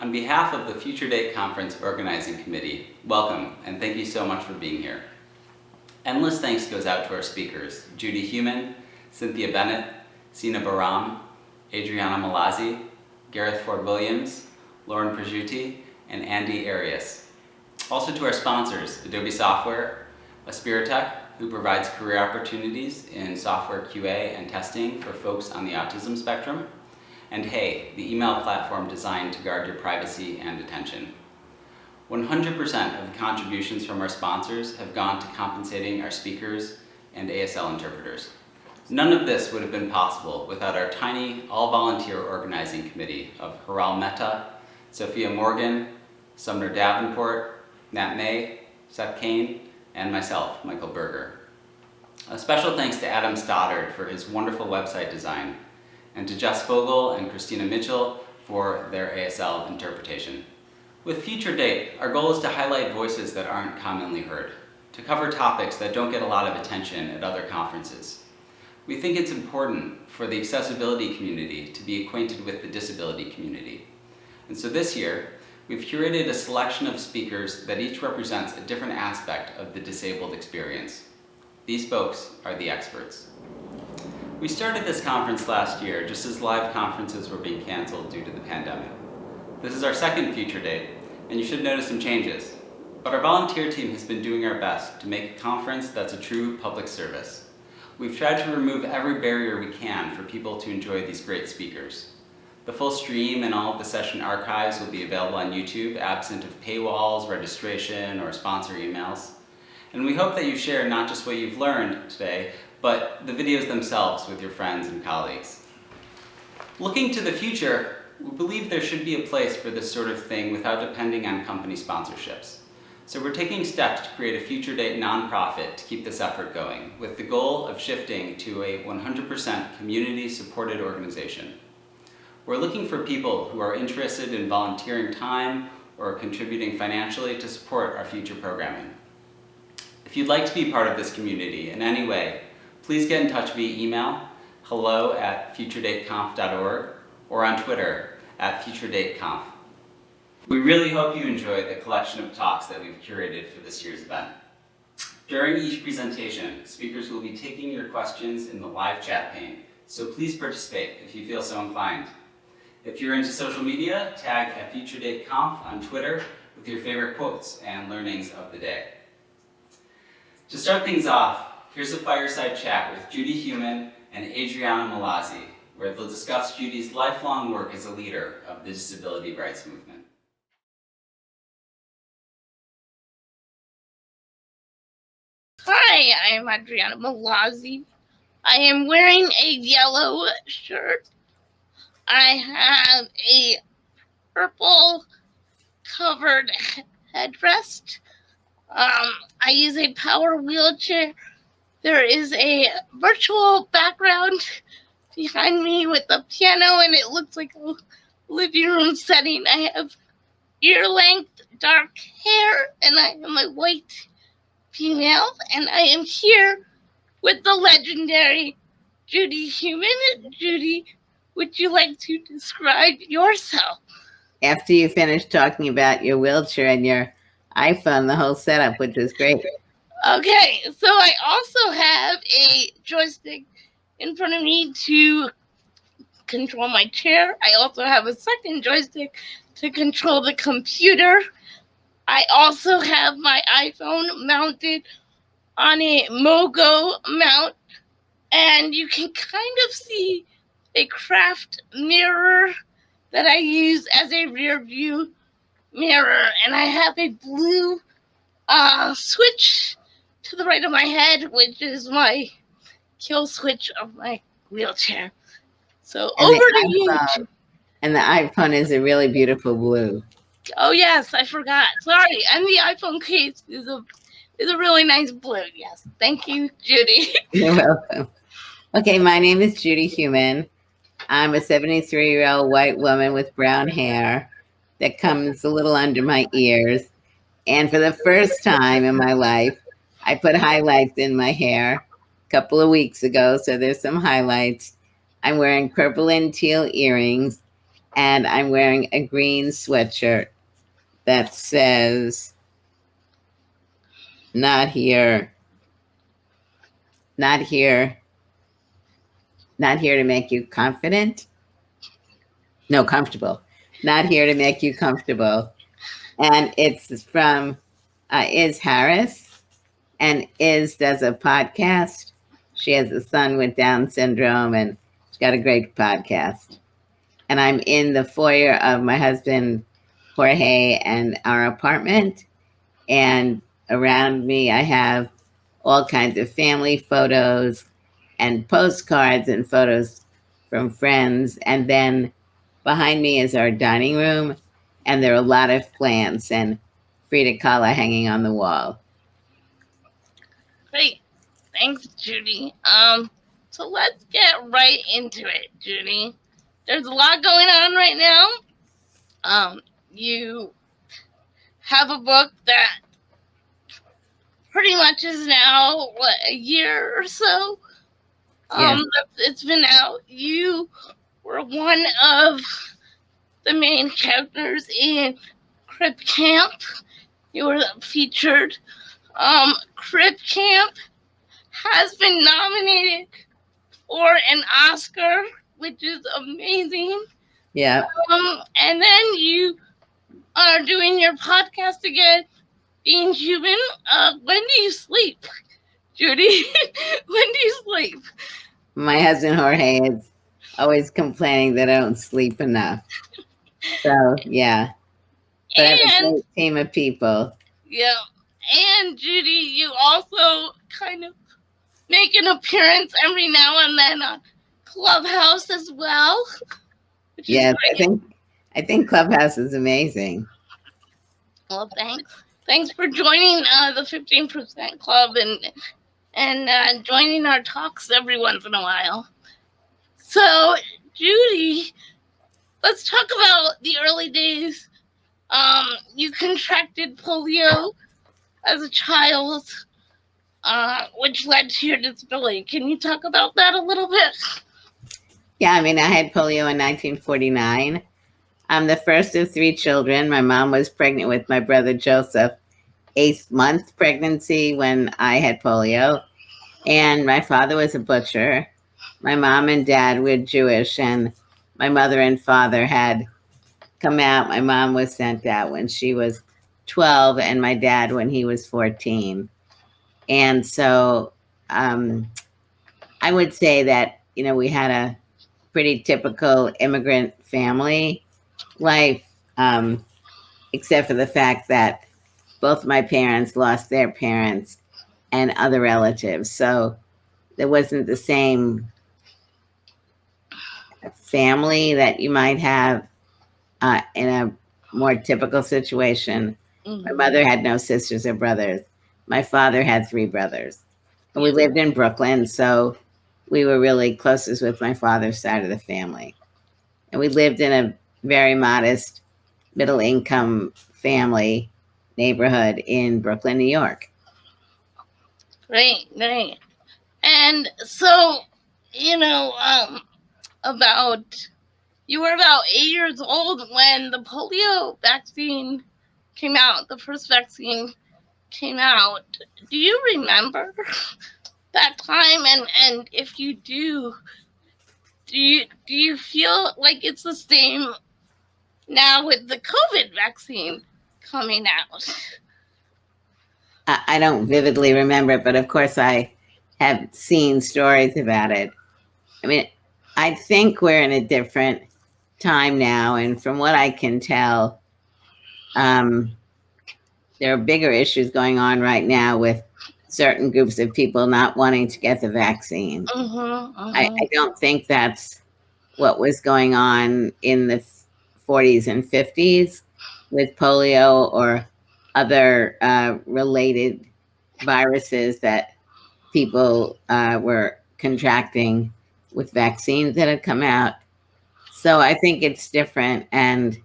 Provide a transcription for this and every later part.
On behalf of the Future Date Conference Organizing Committee, welcome and thank you so much for being here. Endless thanks goes out to our speakers, Judy Heumann, Cynthia Bennett, Sina Bahram, Adriana Mallozzi, Gareth Ford-Williams, Lauren Presutti, and Andy Arias. Also to our sponsors, Adobe Software, Aspiritech, who provides career opportunities in software QA and testing for folks on the autism spectrum, and Hey, the email platform designed to guard your privacy and attention. 100% of the contributions from our sponsors have gone to compensating our speakers and ASL interpreters. None of this would have been possible without our tiny, all-volunteer organizing committee of Haral Mehta, Sophia Morgan, Sumner Davenport, Nat May, Seth Kane, and myself, Michael Berger. A special thanks to Adam Stoddard for his wonderful website design, and to Jess Fogel and Christina Mitchell for their ASL interpretation. With Future Date, our goal is to highlight voices that aren't commonly heard, to cover topics that don't get a lot of attention at other conferences. We think it's important for the accessibility community to be acquainted with the disability community. And so this year, we've curated a selection of speakers that each represents a different aspect of the disabled experience. These folks are the experts. We started this conference last year just as live conferences were being canceled due to the pandemic. This is our second Future Date, and you should notice some changes. But our volunteer team has been doing our best to make a conference that's a true public service. We've tried to remove every barrier we can for people to enjoy these great speakers. The full stream and all of the session archives will be available on YouTube, absent of paywalls, registration, or sponsor emails. And we hope that you share not just what you've learned today, but the videos themselves with your friends and colleagues. Looking to the future, we believe there should be a place for this sort of thing without depending on company sponsorships. So we're taking steps to create a Future Date nonprofit to keep this effort going, with the goal of shifting to a 100% community-supported organization. We're looking for people who are interested in volunteering time or contributing financially to support our future programming. If you'd like to be part of this community in any way, please get in touch via email, hello@futuredateconf.org, or on Twitter @futuredateconf. We really hope you enjoy the collection of talks that we've curated for this year's event. During each presentation, speakers will be taking your questions in the live chat pane, so please participate if you feel so inclined. If you're into social media, tag @FutureDateConf on Twitter with your favorite quotes and learnings of the day. To start things off, here's a fireside chat with Judy Heumann and Adriana Mallozzi, where they'll discuss Judy's lifelong work as a leader of the disability rights movement. Hi, I'm Adriana Mallozzi. I am wearing a yellow shirt. I have a purple covered headrest. I use a power wheelchair. There is a virtual background behind me with a piano, and it looks like a living room setting. I have ear-length dark hair, and I am a white female, and I am here with the legendary Judy Heumann. Judy, would you like to describe yourself? After you finish talking about your wheelchair and your iPhone, the whole setup, which was great. Okay, so I also have a joystick in front of me to control my chair. I also have a second joystick to control the computer. I also have my iPhone mounted on a Mogo mount, and you can kind of see a craft mirror that I use as a rear view mirror, and I have a blue switch to the right of my head, which is my kill switch of my wheelchair. So over to you. And the iPhone is a really beautiful blue. Oh yes, I forgot. Sorry, and the iPhone case is a really nice blue. Yes, thank you, Judy. You're welcome. Okay, my name is Judy Heumann. I'm a 73-year-old white woman with brown hair that comes a little under my ears. And for the first time in my life, I put highlights in my hair a couple of weeks ago, so there's some highlights. I'm wearing purple and teal earrings, and I'm wearing a green sweatshirt that says, not here, not here, not here to make you confident. No, comfortable. Not here to make you comfortable. And it's from Is Harris. And Is does a podcast. She has a son with Down syndrome, and she's got a great podcast. And I'm in the foyer of my husband, Jorge, and our apartment. And around me, I have all kinds of family photos and postcards and photos from friends. And then behind me is our dining room, and there are a lot of plants and Frida Kahlo hanging on the wall. Great. Thanks, Judy. So let's get right into it, Judy. There's a lot going on right now. You have a book that pretty much is now, a year or so? It's been out. You were one of the main characters in Crip Camp. You were featured. Crip Camp has been nominated for an Oscar, which is amazing. Yeah. And then you are doing your podcast again, Being Human. When do you sleep, Judy? When do you sleep? My husband Jorge is always complaining that I don't sleep enough. So yeah. But I have a great team of people. Yeah. And Judy, you also kind of make an appearance every now and then on Clubhouse as well. Yes, I think Clubhouse is amazing. Well, thanks for joining the 15% Club and joining our talks every once in a while. So, Judy, let's talk about the early days. You contracted polio as a child, which led to your disability. Can you talk about that a little bit? Yeah, I mean, I had polio in 1949. I'm the first of 3 children. My mom was pregnant with my brother Joseph, 8th month pregnancy when I had polio. And my father was a butcher. My mom and dad were Jewish, and my mother and father had come out. My mom was sent out when she was 12, and my dad when he was 14. And so I would say that, we had a pretty typical immigrant family life, except for the fact that both my parents lost their parents and other relatives. So there wasn't the same family that you might have in a more typical situation. Mm-hmm. My mother had no sisters or brothers. My father had 3 brothers. And we lived in Brooklyn, so we were really closest with my father's side of the family. And we lived in a very modest middle-income family neighborhood in Brooklyn, New York. Great. And so, you were about 8 years old when the polio vaccine came out, the first vaccine came out. Do you remember that time? And if you do you feel like it's the same now with the COVID vaccine coming out? I don't vividly remember, but of course I have seen stories about it. I mean, I think we're in a different time now, and from what I can tell, there are bigger issues going on right now with certain groups of people not wanting to get the vaccine. I don't think that's what was going on in the 40s and 50s with polio or other related viruses that people were contracting with vaccines that had come out. So I think it's different, and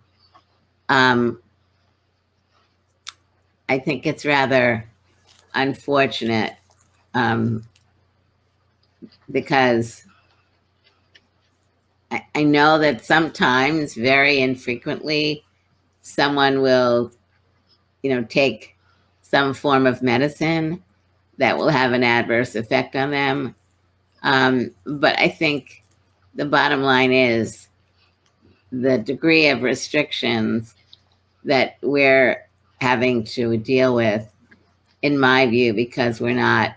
I think it's rather unfortunate because I know that sometimes, very infrequently, someone will, take some form of medicine that will have an adverse effect on them. But I think the bottom line is the degree of restrictions that we're having to deal with, in my view, because we're not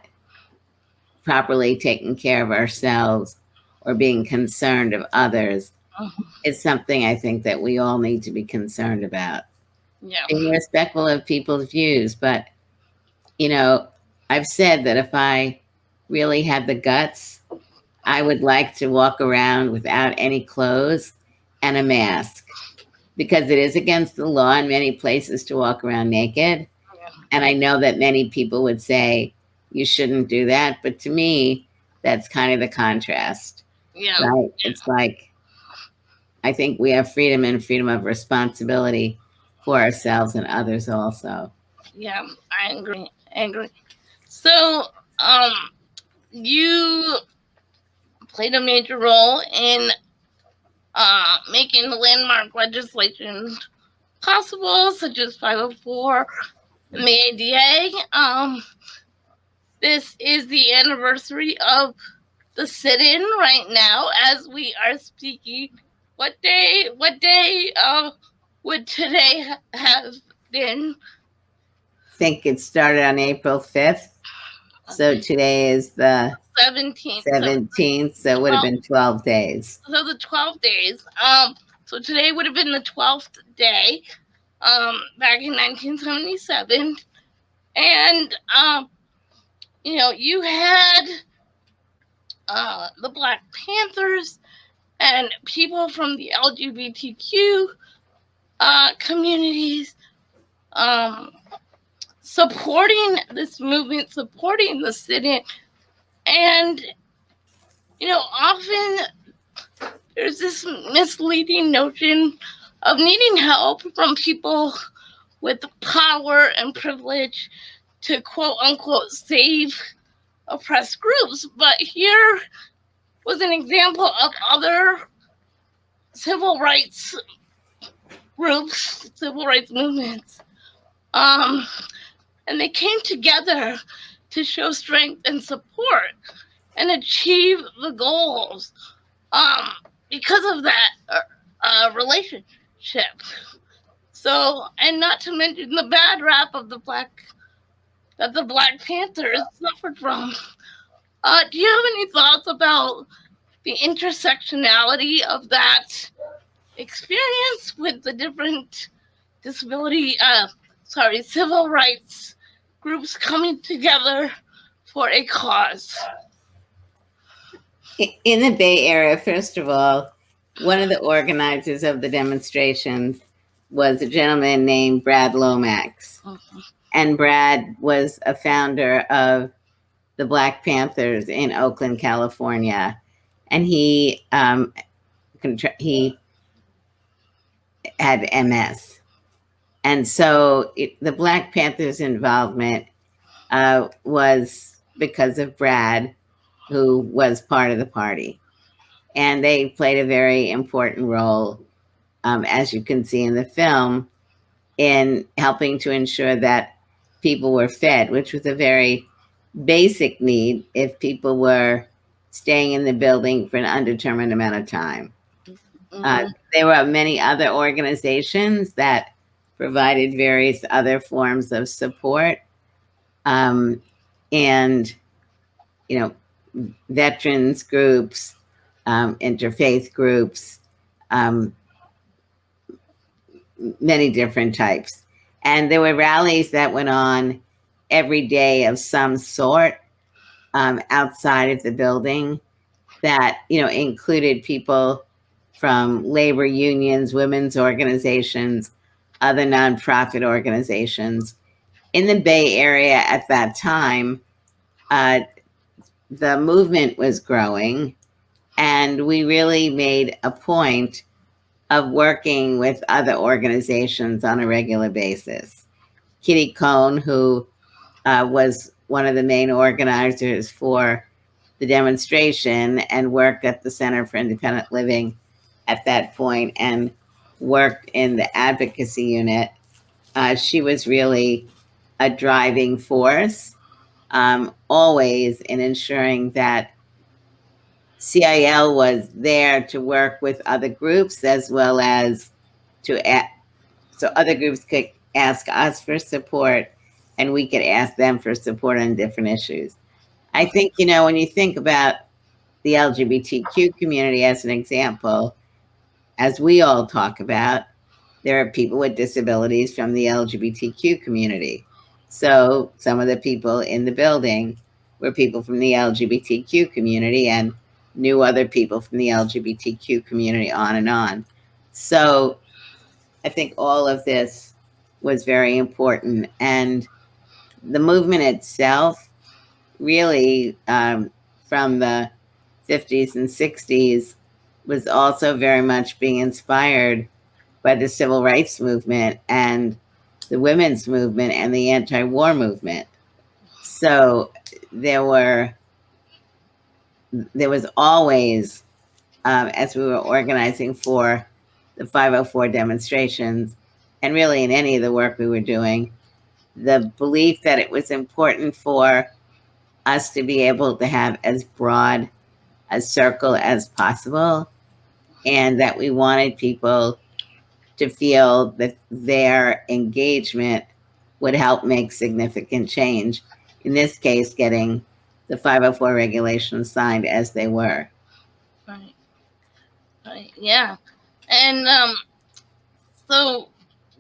properly taking care of ourselves or being concerned of others, is something I think that we all need to be concerned about. Yeah. Being respectful of people's views. But, I've said that if I really had the guts, I would like to walk around without any clothes and a mask, because it is against the law in many places to walk around naked. And I know that many people would say you shouldn't do that. But to me, that's kind of the contrast. Yeah. Right? It's like, I think we have freedom and freedom of responsibility for ourselves and others also. Yeah, I agree. So, you played a major role in making the landmark legislation possible, such as 504 and the ADA. This is the anniversary of the sit-in right now as we are speaking. What day would today have been? I think it started on April 5th. So today is the 17th. 17th, so it would have been 12 days. So the 12 days. So today would have been the 12th day, back in 1977. And, you had the Black Panthers and people from the LGBTQ communities supporting this movement, supporting the sit-in. And, often there's this misleading notion of needing help from people with power and privilege to quote unquote save oppressed groups. But here was an example of other civil rights groups, civil rights movements. And they came together to show strength and support and achieve the goals because of that relationship. So, and not to mention the bad rap of the Black Panthers suffered from. Do you have any thoughts about the intersectionality of that experience with the different civil rights groups coming together for a cause? In the Bay Area, first of all, one of the organizers of the demonstrations was a gentleman named Brad Lomax. And Brad was a founder of the Black Panthers in Oakland, California. And he had MS. And so the Black Panthers' involvement was because of Brad, who was part of the party. And they played a very important role, as you can see in the film, in helping to ensure that people were fed, which was a very basic need if people were staying in the building for an undetermined amount of time. There were many other organizations that provided various other forms of support, and veterans groups, interfaith groups, many different types. And there were rallies that went on every day of some sort outside of the building that, included people from labor unions, women's organizations, other nonprofit organizations. In the Bay Area at that time, the movement was growing, and we really made a point of working with other organizations on a regular basis. Kitty Cohn, who was one of the main organizers for the demonstration and worked at the Center for Independent Living at that point and worked in the advocacy unit. She was really a driving force, always in ensuring that CIL was there to work with other groups as well as so other groups could ask us for support and we could ask them for support on different issues. I think, when you think about the LGBTQ community as an example, as we all talk about, there are people with disabilities from the LGBTQ community. So some of the people in the building were people from the LGBTQ community and knew other people from the LGBTQ community, on and on. So I think all of this was very important. And the movement itself really, from the 50s and 60s, was also very much being inspired by the civil rights movement and the women's movement and the anti-war movement. So there was always, as we were organizing for the 504 demonstrations, and really in any of the work we were doing, the belief that it was important for us to be able to have as broad a circle as possible, and that we wanted people to feel that their engagement would help make significant change. In this case, getting the 504 regulations signed as they were. Right. Right. Yeah. And so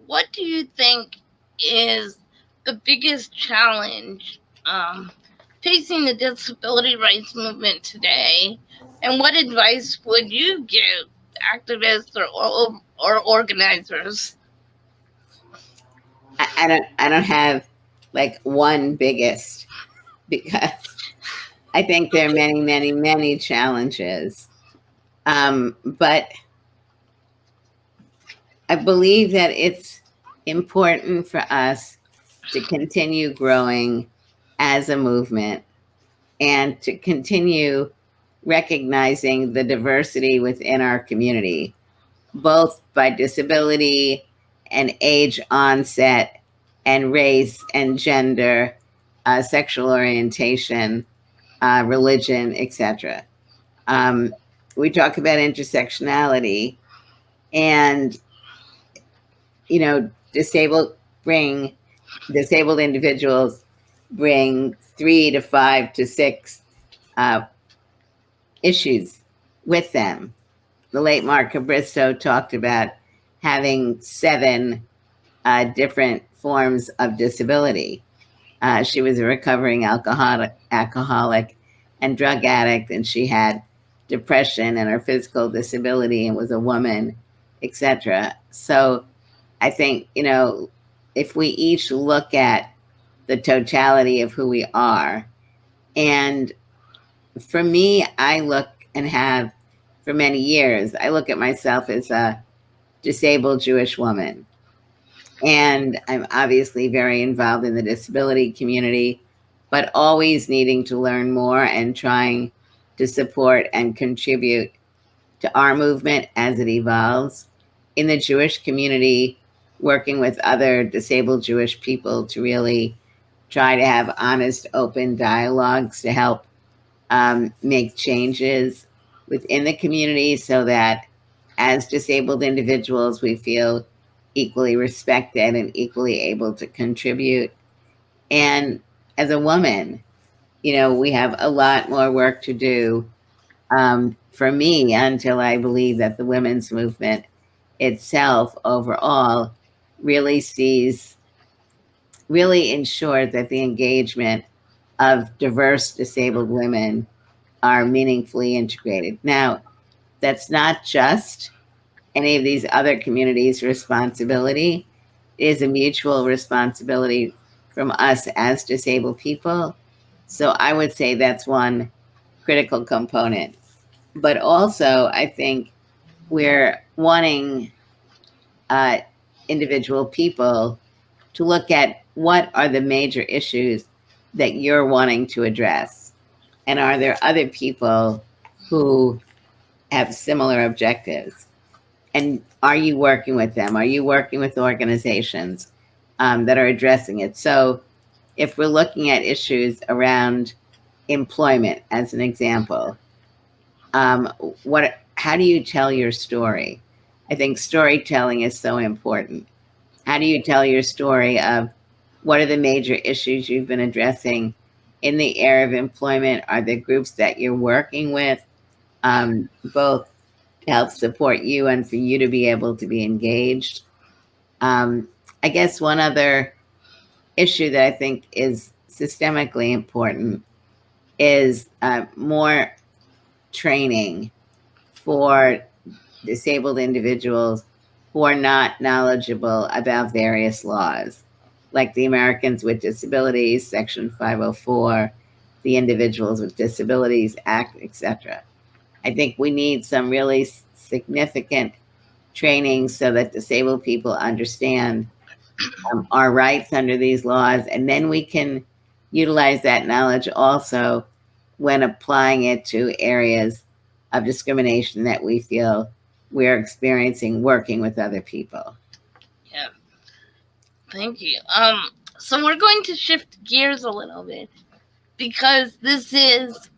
what do you think is the biggest challenge facing the disability rights movement today? And what advice would you give activists or organizers? I don't have like one biggest, because I think there are many, many, many challenges. But I believe that it's important for us to continue growing as a movement and to continue recognizing the diversity within our community, both by disability and age onset and race and gender, sexual orientation, religion, etc. We talk about intersectionality, and disabled individuals bring 3 to 5 to 6 issues with them. The late Mark Cabristo talked about having 7 different forms of disability. She was a recovering alcoholic and drug addict, and she had depression and her physical disability and was a woman, etc. So I think, if we each look at the totality of who we are, and for me, I look and have for many years, I look at myself as a disabled Jewish woman. And I'm obviously very involved in the disability community, but always needing to learn more and trying to support and contribute to our movement as it evolves. In the Jewish community, working with other disabled Jewish people to really try to have honest, open dialogues to help make changes within the community so that as disabled individuals, we feel equally respected and equally able to contribute. And as a woman, we have a lot more work to do, for me, until I believe that the women's movement itself overall really ensures that the engagement of diverse disabled women are meaningfully integrated. Now, that's not just any of these other communities' responsibility. It is a mutual responsibility from us as disabled people. So I would say that's one critical component. But also, I think we're wanting individual people to look at what are the major issues that you're wanting to address. And are there other people who have similar objectives? And are you working with them? Are you working with organizations that are addressing it? So if we're looking at issues around employment, as an example, how do you tell your story? I think storytelling is so important. How do you tell your story of what are the major issues you've been addressing in the area of employment? Are there groups that you're working with, both to help support you and for you to be able to be engaged? I guess one other issue that I think is systemically important is more training for disabled individuals who are not knowledgeable about various laws, like the Americans with Disabilities, Section 504, the Individuals with Disabilities Act, etc. I think we need some really significant training so that disabled people understand our rights under these laws, and then we can utilize that knowledge also when applying it to areas of discrimination that we feel we're experiencing working with other people. Yeah. Thank you. So we're going to shift gears a little bit because this is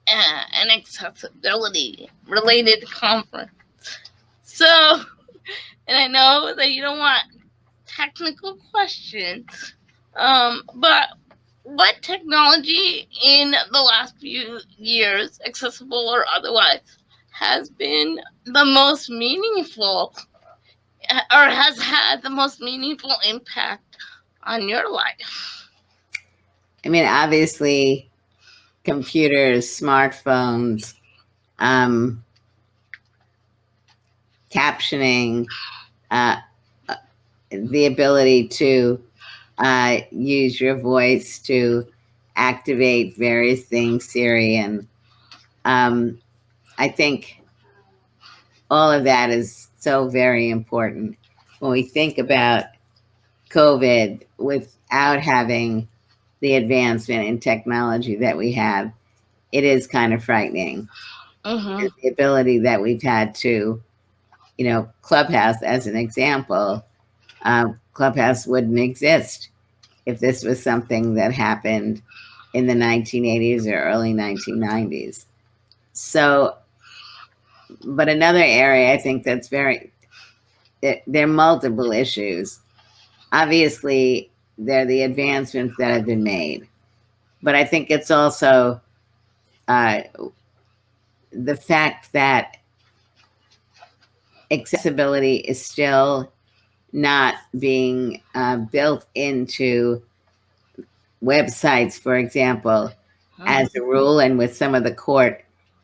an accessibility related conference. So, and I know that you don't want technical questions, but what technology in the last few years, accessible or otherwise, has been the most meaningful or has had the most meaningful impact on your life? I mean, obviously, computers, smartphones, captioning, the ability to use your voice to activate various things, Siri, and I think all of that is so very important. When we think about COVID, without having the advancement in technology that we have, it is kind of frightening. Mm-hmm. The ability that we've had to, Clubhouse as an example, Clubhouse wouldn't exist if this was something that happened in the 1980s or early 1990s. So, but another area I think that's there are multiple issues. Obviously, there are the advancements that have been made, but I think it's also the fact that accessibility is still not being built into websites, for example, as a rule, and with some of the court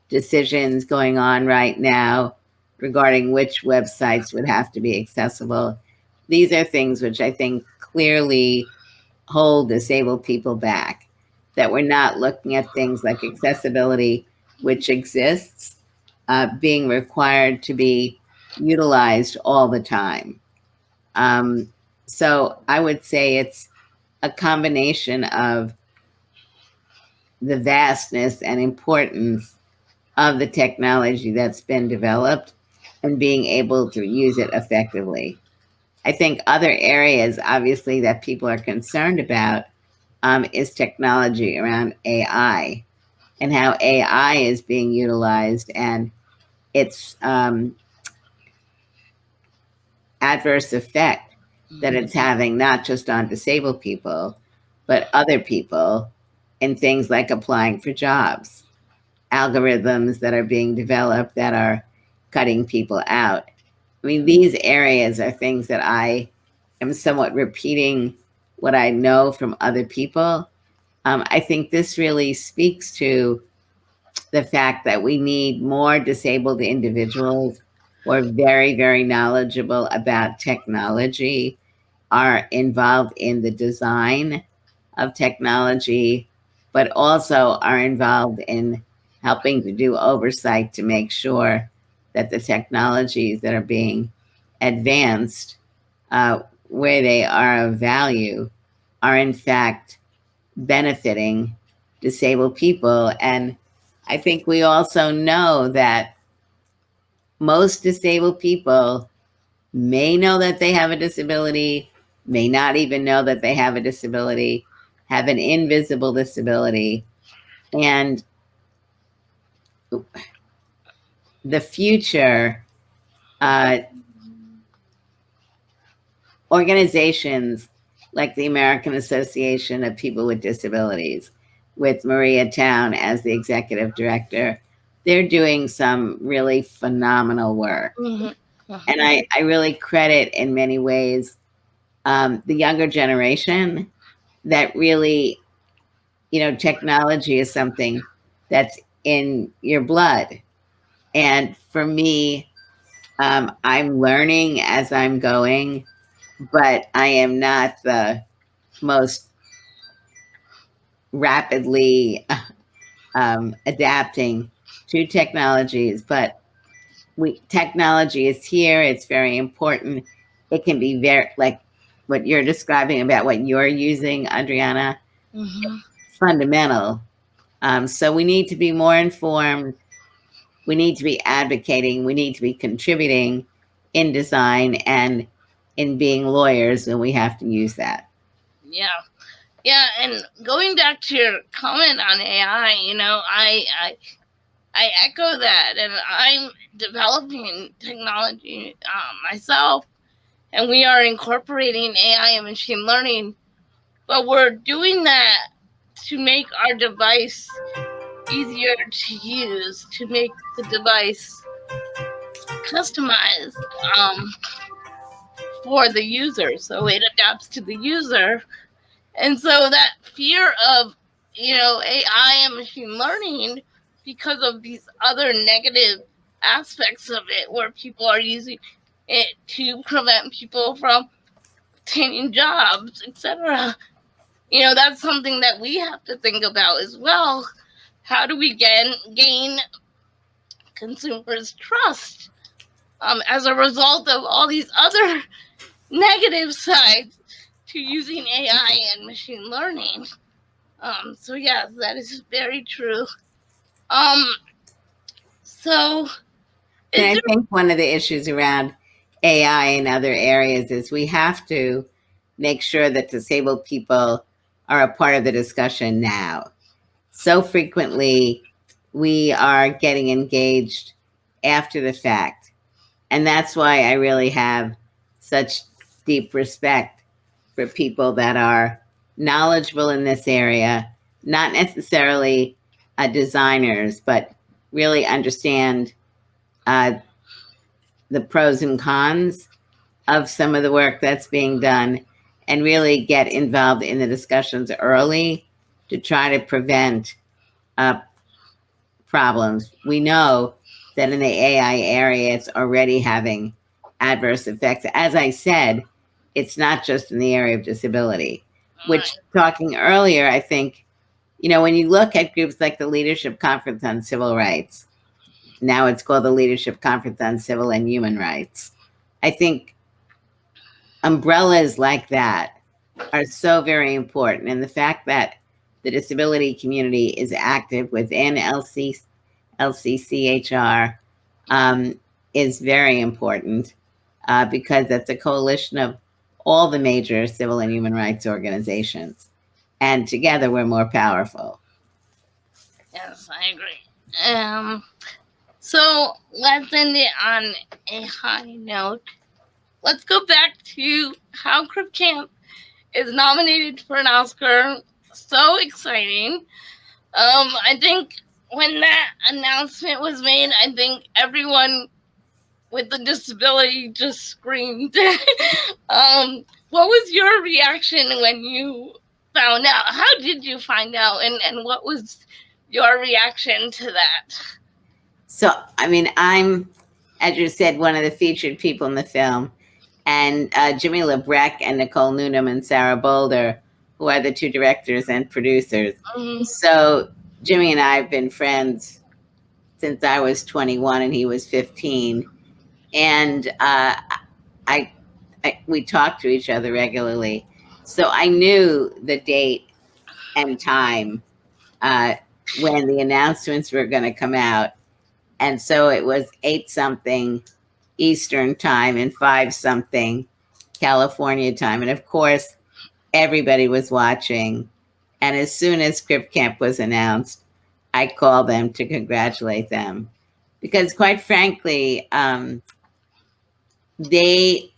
decisions going on right now regarding which websites would have to be accessible. These are things which I think clearly hold disabled people back, that we're not looking at things like accessibility, which exists, being required to be utilized all the time. So I would say it's a combination of the vastness and importance of the technology that's been developed and being able to use it effectively. I think other areas, obviously, that people are concerned about is technology around AI and how AI is being utilized and its adverse effect that it's having, not just on disabled people, but other people in things like applying for jobs, algorithms that are being developed that are cutting people out. I mean, these areas are things that I am somewhat repeating what I know from other people. I think this really speaks to the fact that we need more disabled individuals who are very, very knowledgeable about technology, are involved in the design of technology, but also are involved in helping to do oversight to make sure that the technologies that are being advanced, where they are of value, are in fact benefiting disabled people. And I think we also know that most disabled people may know that they have a disability, may not even know that they have a disability, have an invisible disability. And the future, organizations like the American Association of People with Disabilities, with Maria Town as the executive director, they're doing some really phenomenal work. Mhm. And I really credit in many ways the younger generation that really, technology is something that's in your blood. And for me, I'm learning as I'm going, but I am not the most rapidly adapting to technologies. But technology is here. It's very important. It can be very, like what you're describing about what you're using, Adriana, fundamental. So we need to be more informed. We need to be advocating. We need to be contributing in design and in being lawyers, and we have to use that. Yeah. Yeah, and going back to your comment on AI, I echo that, and I'm developing technology myself, and we are incorporating AI and machine learning, but we're doing that to make our device easier to use, to make the device customized for the user, so it adapts to the user. And so that fear of, AI and machine learning, because of these other negative aspects of it, where people are using it to prevent people from obtaining jobs, etc. That's something that we have to think about as well. How do we gain consumers' trust as a result of all these other negative sides to using AI and machine learning? So yeah, that is very true. So And I think one of the issues around AI in other areas is we have to make sure that disabled people are a part of the discussion now. So frequently, we are getting engaged after the fact. And that's why I really have such deep respect for people that are knowledgeable in this area, not necessarily designers, but really understand the pros and cons of some of the work that's being done, and really get involved in the discussions early to try to prevent problems. We know that in the AI area, it's already having adverse effects. As I said, it's not just in the area of disability, which, talking earlier, I think, when you look at groups like the Leadership Conference on Civil Rights, now it's called the Leadership Conference on Civil and Human Rights, I think umbrellas like that are so very important. And the fact that the disability community is active within LCCHR is very important because that's a coalition of all the major civil and human rights organizations. And together we're more powerful. Yes, I agree. So let's end it on a high note. Let's go back to how Crip Camp is nominated for an Oscar. So exciting. I think when that announcement was made, I think everyone with the disability just screamed. What was your reaction when you found out? How did you find out? And what was your reaction to that? So, I mean, I'm, as you said, one of the featured people in the film. And Jimmy LeBrecq and Nicole Newnham and Sarah Boulder, who are the two directors and producers. Mm-hmm. So Jimmy and I have been friends since I was 21 and he was 15. And we talk to each other regularly. So I knew the date and time when the announcements were going to come out. And so it was 8-something Eastern time and 5-something California time. And of course, everybody was watching. And as soon as Script Camp was announced, I called them to congratulate them. Because quite frankly, they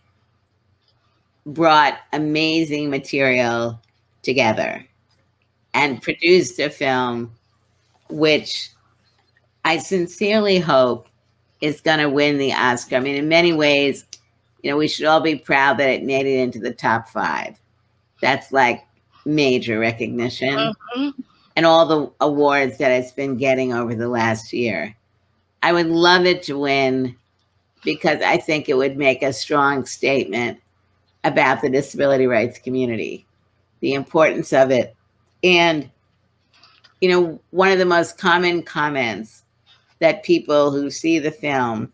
brought amazing material together and produced a film which I sincerely hope is going to win the Oscar. I mean, in many ways, we should all be proud that it made it into the top 5. That's like major recognition. Mm-hmm. And all the awards that it's been getting over the last year. I would love it to win because I think it would make a strong statement about the disability rights community, the importance of it. And, one of the most common comments that people who see the film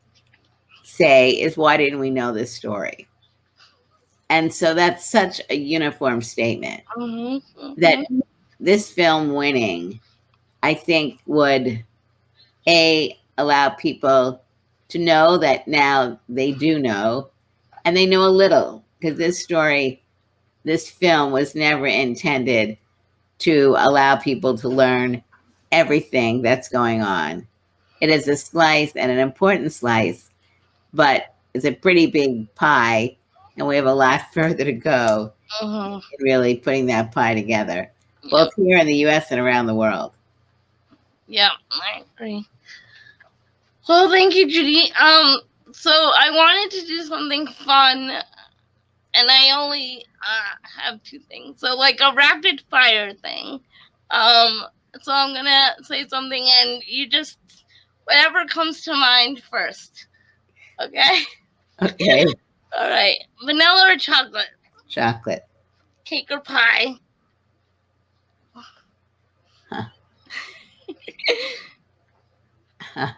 say is, why didn't we know this story? And so that's such a uniform statement that this film winning, I think, would allow people to know that now they do know, and they know a little, because this film was never intended to allow people to learn everything that's going on. It is a slice, and an important slice, but it's a pretty big pie, and we have a lot further to go in really putting that pie together, both here in the U.S. and around the world. Yeah, I agree. Well, thank you, Judy. So I wanted to do something fun, and I only have 2 things. So like a rapid fire thing. So I'm gonna say something, and you just whatever comes to mind first. Okay. Okay. All right. Vanilla or chocolate? Chocolate. Cake or pie? Huh.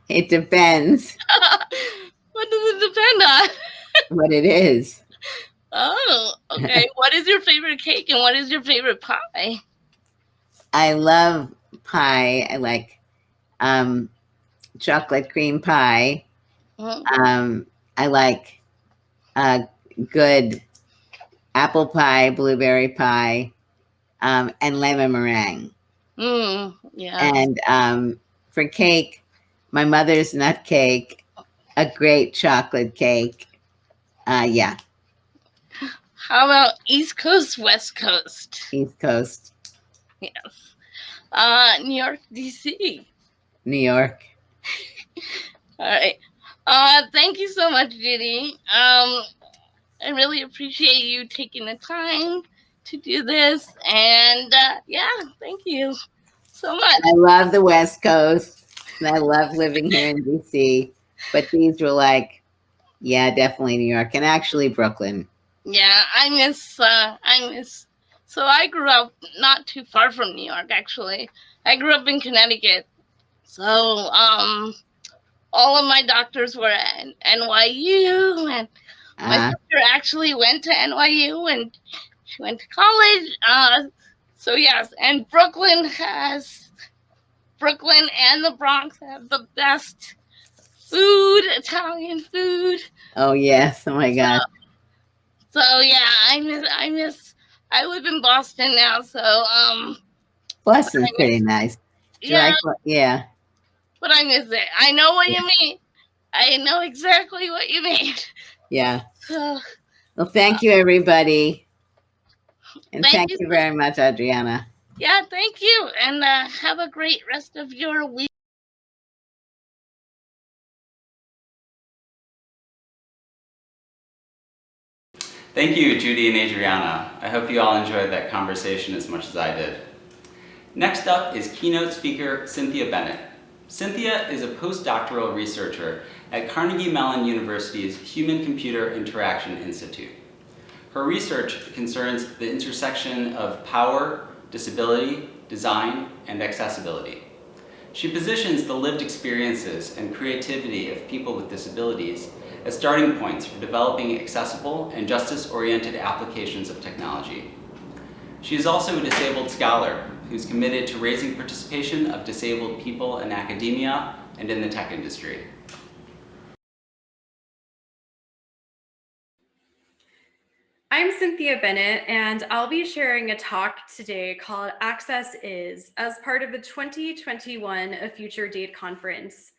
It depends. What does it depend on? What it is. Oh, okay. What is your favorite cake and what is your favorite pie? I love pie. I like chocolate cream pie. I like good apple pie, blueberry pie, and lemon meringue. Yeah. And for cake, my mother's nut cake, a great chocolate cake. Yeah. How about East Coast, West Coast? East Coast. Yes. New York, DC. New York. All right. Thank you so much, Judy. I really appreciate you taking the time to do this. And yeah, thank you so much. I love the West Coast. And I love living here in DC. But these were like, yeah, definitely New York. And actually Brooklyn. Yeah, I miss. So I grew up not too far from New York, actually. I grew up in Connecticut. So, all of my doctors were at NYU, and my sister actually went to NYU, and she went to college. So yes, and Brooklyn and the Bronx have the best food, Italian food. Oh yes, oh my God. So yeah, I miss. I live in Boston now, so Boston's pretty nice. Yeah, yeah. But I miss it. I know what you mean. I know exactly what you mean. Yeah. So, well, thank you, everybody, and thank you very much, Adriana. Yeah, thank you, and have a great rest of your week. Thank you, Judy and Adriana. I hope you all enjoyed that conversation as much as I did. Next up is keynote speaker Cynthia Bennett. Cynthia is a postdoctoral researcher at Carnegie Mellon University's Human-Computer Interaction Institute. Her research concerns the intersection of power, disability, design, and accessibility. She positions the lived experiences and creativity of people with disabilities as starting points for developing accessible and justice-oriented applications of technology. She is also a disabled scholar who's committed to raising participation of disabled people in academia and in the tech industry. I'm Cynthia Bennett, and I'll be sharing a talk today called Access Is as part of the 2021 A Future Date Conference.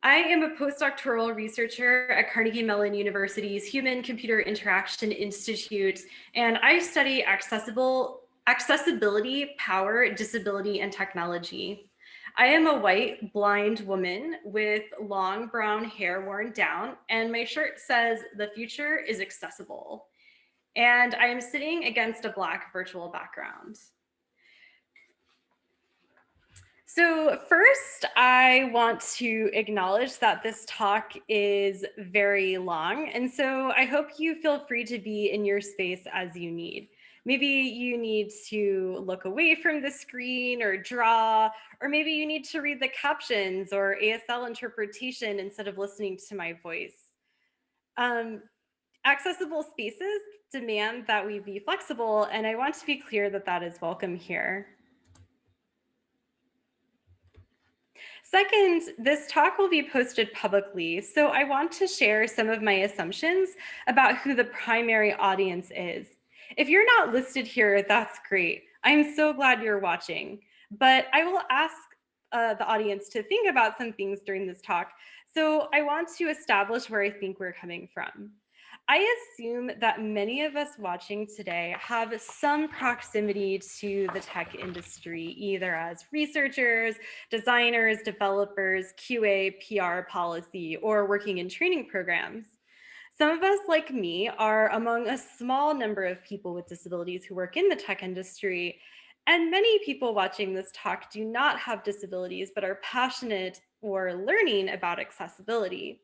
I am a postdoctoral researcher at Carnegie Mellon University's Human Computer Interaction Institute, and I study accessibility, power, disability, and technology. I am a white, blind woman with long brown hair worn down, and my shirt says, "The future is accessible." And I am sitting against a Black virtual background. So first, I want to acknowledge that this talk is very long, and so I hope you feel free to be in your space as you need. Maybe you need to look away from the screen or draw, or maybe you need to read the captions or ASL interpretation instead of listening to my voice. Accessible spaces demand that we be flexible, and I want to be clear that that is welcome here. Second, this talk will be posted publicly, so I want to share some of my assumptions about who the primary audience is. If you're not listed here, that's great. I'm so glad you're watching, but I will ask the audience to think about some things during this talk, so I want to establish where I think we're coming from. I assume that many of us watching today have some proximity to the tech industry, either as researchers, designers, developers, QA, PR, policy, or working in training programs. Some of us, like me, are among a small number of people with disabilities who work in the tech industry, and many people watching this talk do not have disabilities but are passionate or learning about accessibility.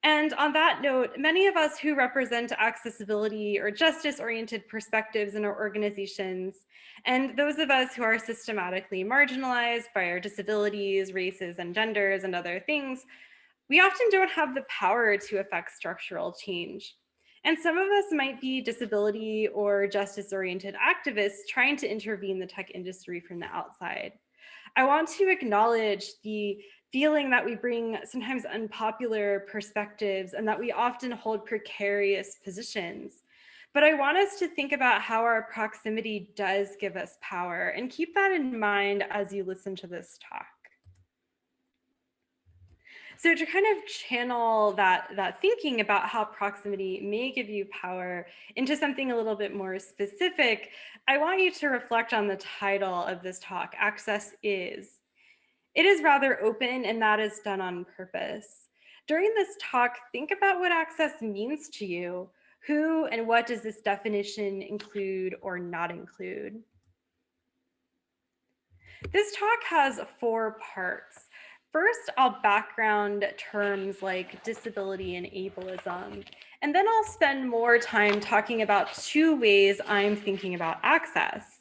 And on that note, many of us who represent accessibility or justice-oriented perspectives in our organizations, and those of us who are systematically marginalized by our disabilities, races, and genders, and other things, we often don't have the power to affect structural change. And some of us might be disability or justice-oriented activists trying to intervene in the tech industry from the outside. I want to acknowledge the feeling that we bring sometimes unpopular perspectives and that we often hold precarious positions. But I want us to think about how our proximity does give us power, and keep that in mind as you listen to this talk. So to kind of channel that thinking about how proximity may give you power into something a little bit more specific, I want you to reflect on the title of this talk, Access Is. It is rather open, and that is done on purpose. During this talk, think about what access means to you. Who and what does this definition include or not include? This talk has 4 parts. First, I'll background terms like disability and ableism, and then I'll spend more time talking about 2 ways I'm thinking about access.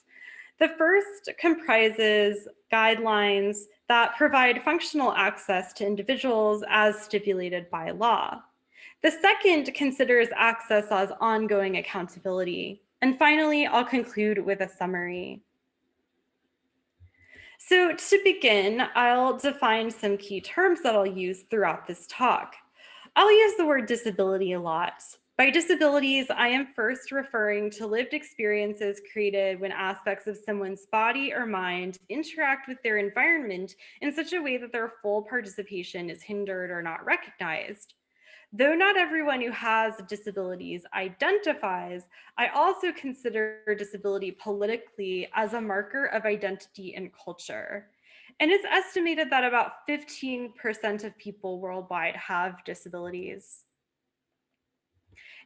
The first comprises guidelines that provide functional access to individuals as stipulated by law. The second considers access as ongoing accountability. And finally, I'll conclude with a summary. So to begin, I'll define some key terms that I'll use throughout this talk. I'll use the word disability a lot. By disabilities, I am first referring to lived experiences created when aspects of someone's body or mind interact with their environment in such a way that their full participation is hindered or not recognized. Though not everyone who has disabilities identifies, I also consider disability politically as a marker of identity and culture. And it's estimated that about 15% of people worldwide have disabilities.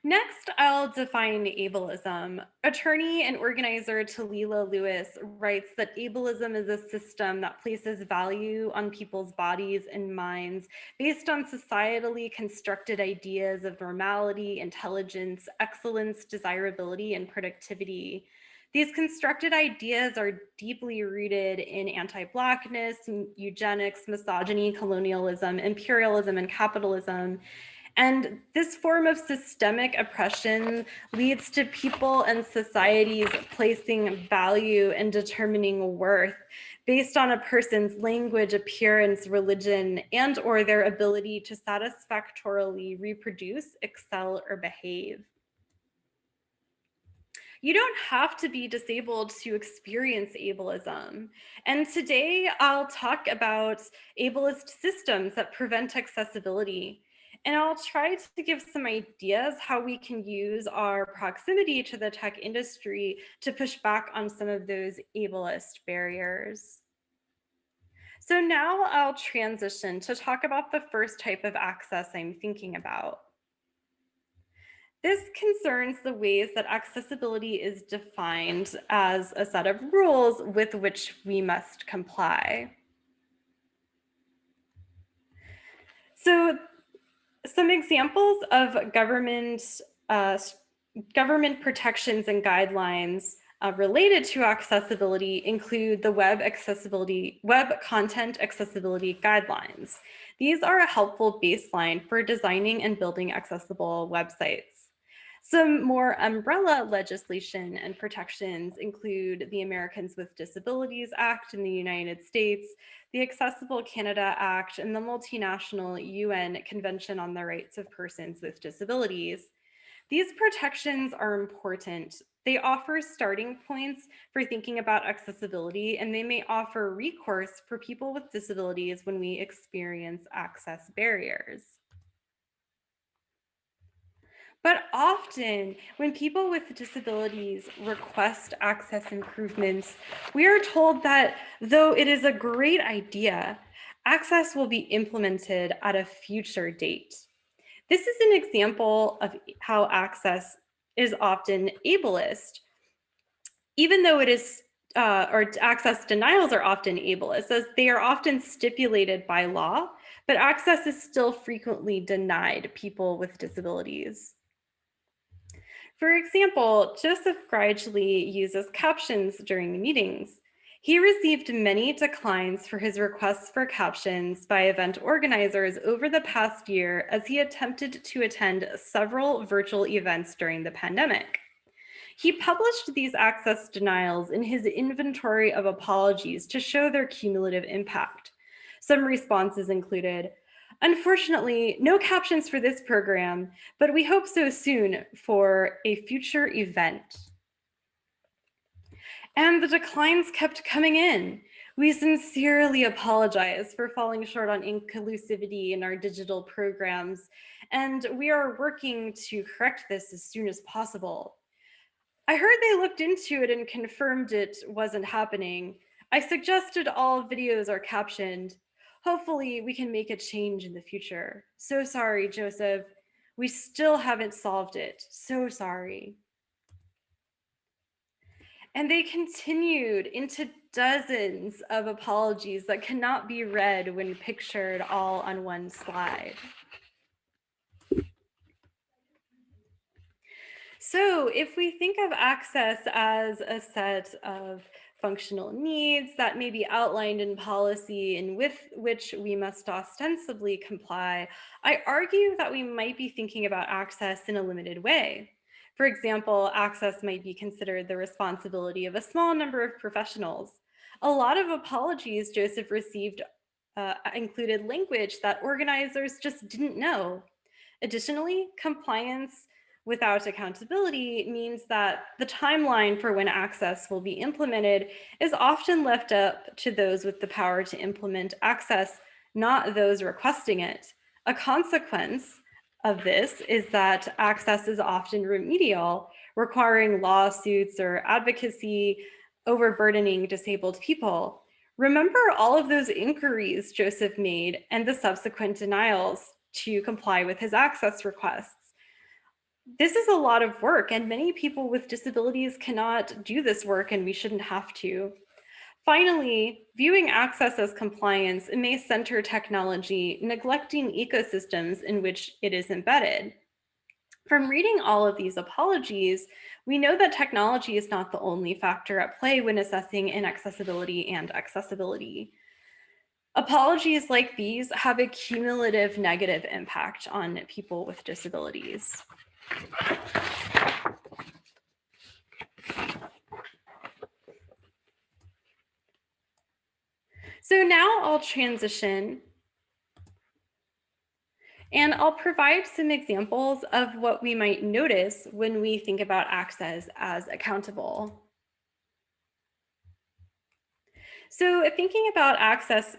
Next, I'll define ableism. Attorney and organizer Talila Lewis writes that ableism is a system that places value on people's bodies and minds based on societally constructed ideas of normality, intelligence, excellence, desirability, and productivity. These constructed ideas are deeply rooted in anti-Blackness, eugenics, misogyny, colonialism, imperialism, and capitalism. And this form of systemic oppression leads to people and societies placing value and determining worth based on a person's language, appearance, religion, and or their ability to satisfactorily reproduce, excel, or behave. You don't have to be disabled to experience ableism. And today I'll talk about ableist systems that prevent accessibility. And I'll try to give some ideas how we can use our proximity to the tech industry to push back on some of those ableist barriers. So now I'll transition to talk about the first type of access I'm thinking about. This concerns the ways that accessibility is defined as a set of rules with which we must comply. So some examples of government protections and guidelines related to accessibility include the web content accessibility guidelines. These are a helpful baseline for designing and building accessible websites. Some more umbrella legislation and protections include the Americans with Disabilities Act in the United States, the Accessible Canada Act, and the multinational UN Convention on the Rights of Persons with Disabilities. These protections are important. They offer starting points for thinking about accessibility, and they may offer recourse for people with disabilities when we experience access barriers. But often, when people with disabilities request access improvements, we are told that though it is a great idea, access will be implemented at a future date. This is an example of how access is often ableist, even though it is, or access denials are often ableist, as they are often stipulated by law, but access is still frequently denied people with disabilities. For example, Joseph Gridley uses captions during meetings. He received many declines for his requests for captions by event organizers over the past year as he attempted to attend several virtual events during the pandemic. He published these access denials in his inventory of apologies to show their cumulative impact. Some responses included, "Unfortunately, no captions for this program, but we hope so soon for a future event." And the declines kept coming in. "We sincerely apologize for falling short on inclusivity in our digital programs, and we are working to correct this as soon as possible. I heard they looked into it and confirmed it wasn't happening. I suggested all videos are captioned. Hopefully we can make a change in the future. So sorry, Joseph. We still haven't solved it. So sorry." And they continued into dozens of apologies that cannot be read when pictured all on one slide. So if we think of access as a set of functional needs that may be outlined in policy and with which we must ostensibly comply, I argue that we might be thinking about access in a limited way. For example, access might be considered the responsibility of a small number of professionals. A lot of apologies Joseph received included language that organizers just didn't know. Additionally, compliance without accountability means that the timeline for when access will be implemented is often left up to those with the power to implement access, not those requesting it. A consequence of this is that access is often remedial, requiring lawsuits or advocacy, overburdening disabled people. Remember all of those inquiries Joseph made and the subsequent denials to comply with his access requests. This is a lot of work, and many people with disabilities cannot do this work, and we shouldn't have to. Finally, viewing access as compliance may center technology, neglecting ecosystems in which it is embedded. From reading all of these apologies, we know that technology is not the only factor at play when assessing inaccessibility and accessibility. Apologies like these have a cumulative negative impact on people with disabilities. So now I'll transition and I'll provide some examples of what we might notice when we think about access as accountable. So thinking about access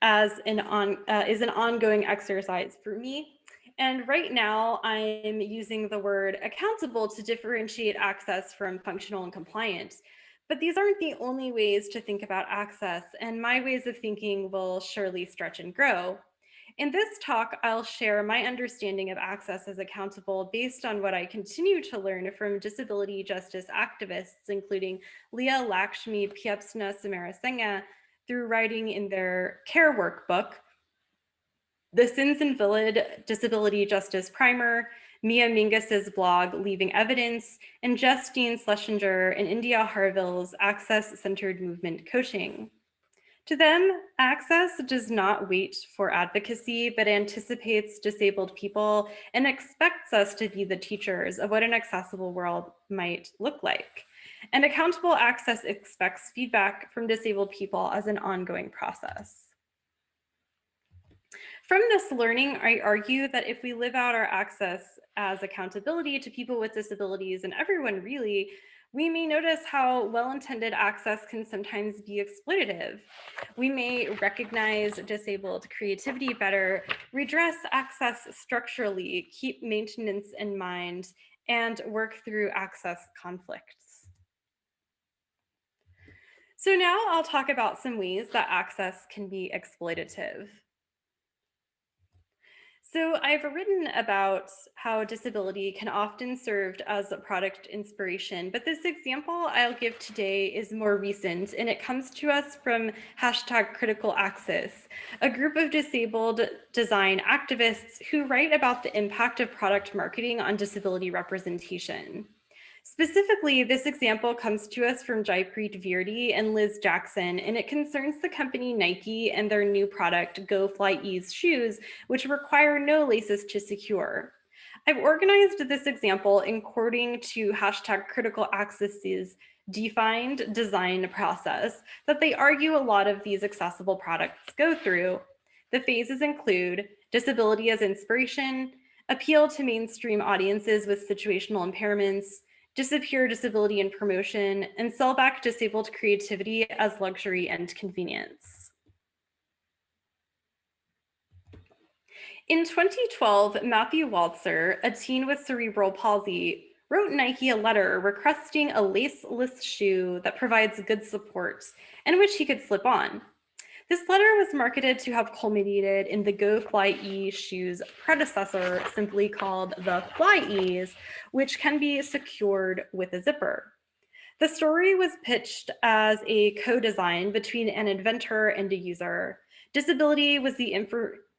as is an ongoing exercise for me. And right now I'm using the word accountable to differentiate access from functional and compliant. But these aren't the only ways to think about access, and my ways of thinking will surely stretch and grow. In this talk, I'll share my understanding of access as accountable based on what I continue to learn from disability justice activists, including Leah Lakshmi Piepsna Samarasinghe, through writing in their care workbook, the Sins Invalid Disability Justice Primer, Mia Mingus's blog, Leaving Evidence, and Justine Schlesinger and India Harville's Access-Centered Movement Coaching. To them, access does not wait for advocacy, but anticipates disabled people and expects us to be the teachers of what an accessible world might look like. And accountable access expects feedback from disabled people as an ongoing process. From this learning, I argue that if we live out our access as accountability to people with disabilities and everyone really, we may notice how well-intended access can sometimes be exploitative. We may recognize disabled creativity better, redress access structurally, keep maintenance in mind, and work through access conflicts. So now I'll talk about some ways that access can be exploitative. So I've written about how disability can often serve as a product inspiration, but this example I'll give today is more recent, and it comes to us from #CriticalAccess, a group of disabled design activists who write about the impact of product marketing on disability representation. Specifically, this example comes to us from Jaipreet Virdi and Liz Jackson, and it concerns the company Nike and their new product, Go Fly Ease shoes, which require no laces to secure. I've organized this example according to #CriticalAccess's defined design process that they argue a lot of these accessible products go through. The phases include disability as inspiration, appeal to mainstream audiences with situational impairments, disappear disability and promotion, and sell back disabled creativity as luxury and convenience. In 2012, Matthew Waltzer, a teen with cerebral palsy, wrote Nike a letter requesting a laceless shoe that provides good support and which he could slip on. This letter was marketed to have culminated in the Go Fly Ease shoe's predecessor, simply called the Fly Ease, which can be secured with a zipper. The story was pitched as a co-design between an inventor and a user. Disability was the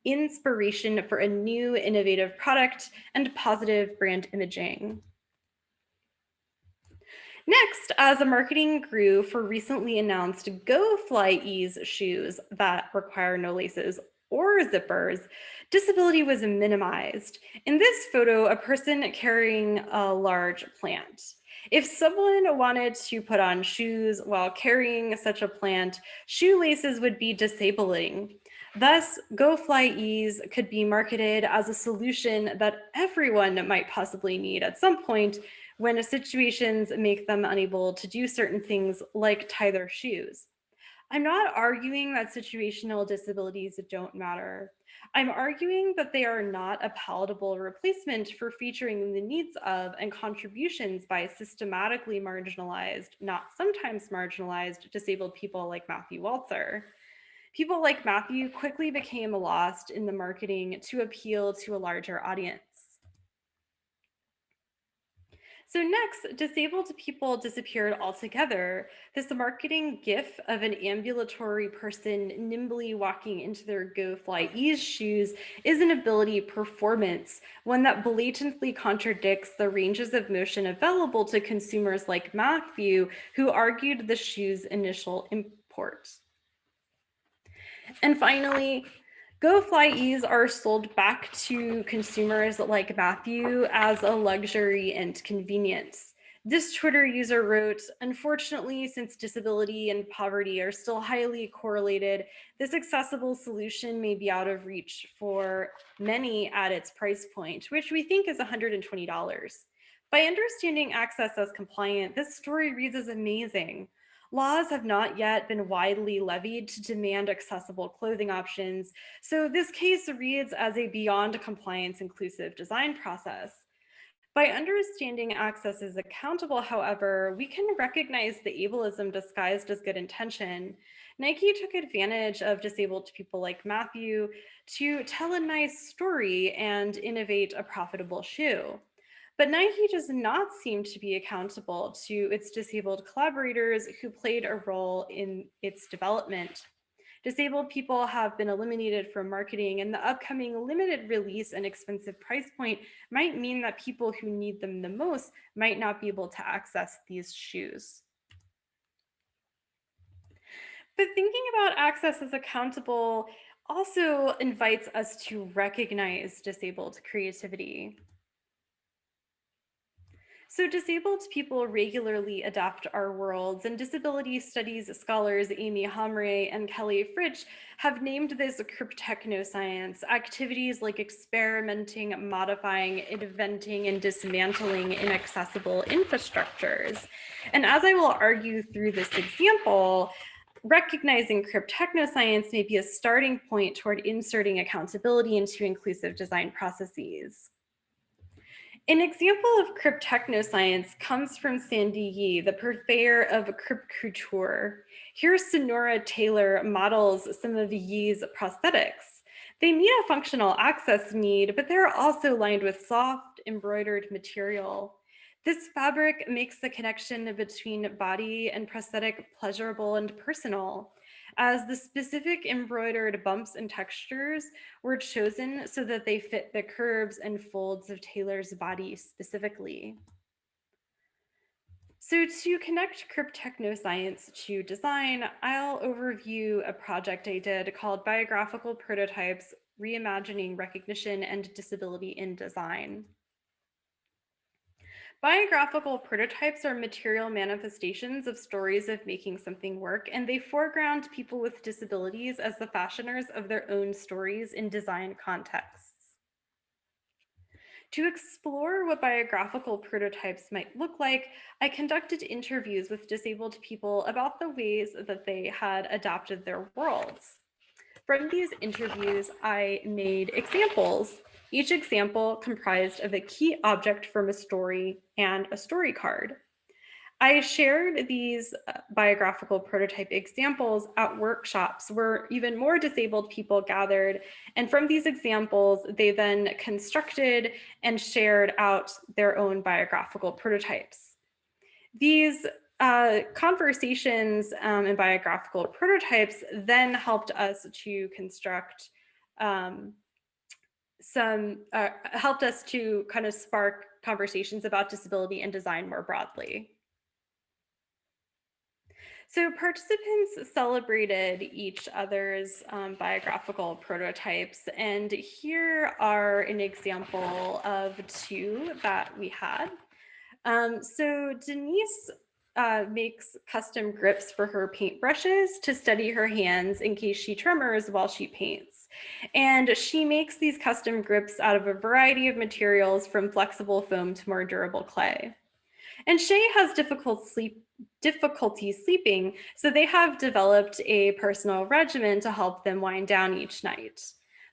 inspiration for a new innovative product and positive brand imaging. Next, as the marketing grew for recently announced Go Fly Ease shoes that require no laces or zippers, disability was minimized. In this photo, a person carrying a large plant. If someone wanted to put on shoes while carrying such a plant, shoelaces would be disabling. Thus, Go Fly Ease could be marketed as a solution that everyone might possibly need at some point when situations make them unable to do certain things like tie their shoes. I'm not arguing that situational disabilities don't matter. I'm arguing that they are not a palatable replacement for featuring the needs of and contributions by systematically marginalized, not sometimes marginalized, disabled people like Matthew Waltzer. People like Matthew quickly became lost in the marketing to appeal to a larger audience. So next, disabled people disappeared altogether. This marketing gif of an ambulatory person nimbly walking into their Go Fly Ease shoes is an ability performance, one that blatantly contradicts the ranges of motion available to consumers like Matthew, who argued the shoe's initial import. And finally, Go Fly Ease are sold back to consumers like Matthew as a luxury and convenience. This Twitter user wrote, "Unfortunately, since disability and poverty are still highly correlated, this accessible solution may be out of reach for many at its price point, which we think is $120. By understanding access as compliant, this story reads as amazing. Laws have not yet been widely levied to demand accessible clothing options, so this case reads as a beyond compliance inclusive design process. By understanding access is accountable, however, we can recognize the ableism disguised as good intention. Nike took advantage of disabled people like Matthew to tell a nice story and innovate a profitable shoe. But Nike does not seem to be accountable to its disabled collaborators who played a role in its development. Disabled people have been eliminated from marketing, and the upcoming limited release and expensive price point might mean that people who need them the most might not be able to access these shoes. But thinking about access as accountable also invites us to recognize disabled creativity. So disabled people regularly adapt our worlds, and disability studies scholars Amy Hamre and Kelly Fritsch have named this cryptechnoscience, activities like experimenting, modifying, inventing, and dismantling inaccessible infrastructures. And as I will argue through this example, recognizing cryptechnoscience may be a starting point toward inserting accountability into inclusive design processes. An example of cryptechnoscience comes from Sandy Yee, the purveyor of crypt couture. Here, Sonora Taylor models some of Yee's prosthetics. They meet a functional access need, but they're also lined with soft, embroidered material. This fabric makes the connection between body and prosthetic pleasurable and personal, as the specific embroidered bumps and textures were chosen so that they fit the curves and folds of Taylor's body specifically. So to connect cryptechnoscience to design, I'll overview a project I did called Biographical Prototypes, Reimagining Recognition and Disability in Design. Biographical prototypes are material manifestations of stories of making something work, and they foreground people with disabilities as the fashioners of their own stories in design contexts. To explore what biographical prototypes might look like, I conducted interviews with disabled people about the ways that they had adapted their worlds. From these interviews, I made examples. Each example comprised of a key object from a story and a story card. I shared these biographical prototype examples at workshops where even more disabled people gathered. And from these examples, they then constructed and shared out their own biographical prototypes. These conversations and biographical prototypes then helped us to construct helped us to kind of spark conversations about disability and design more broadly. So participants celebrated each other's biographical prototypes, and here are an example of two that we had. So Denise makes custom grips for her paintbrushes to steady her hands in case she tremors while she paints. And she makes these custom grips out of a variety of materials, from flexible foam to more durable clay. And Shay has difficulty sleeping, so they have developed a personal regimen to help them wind down each night.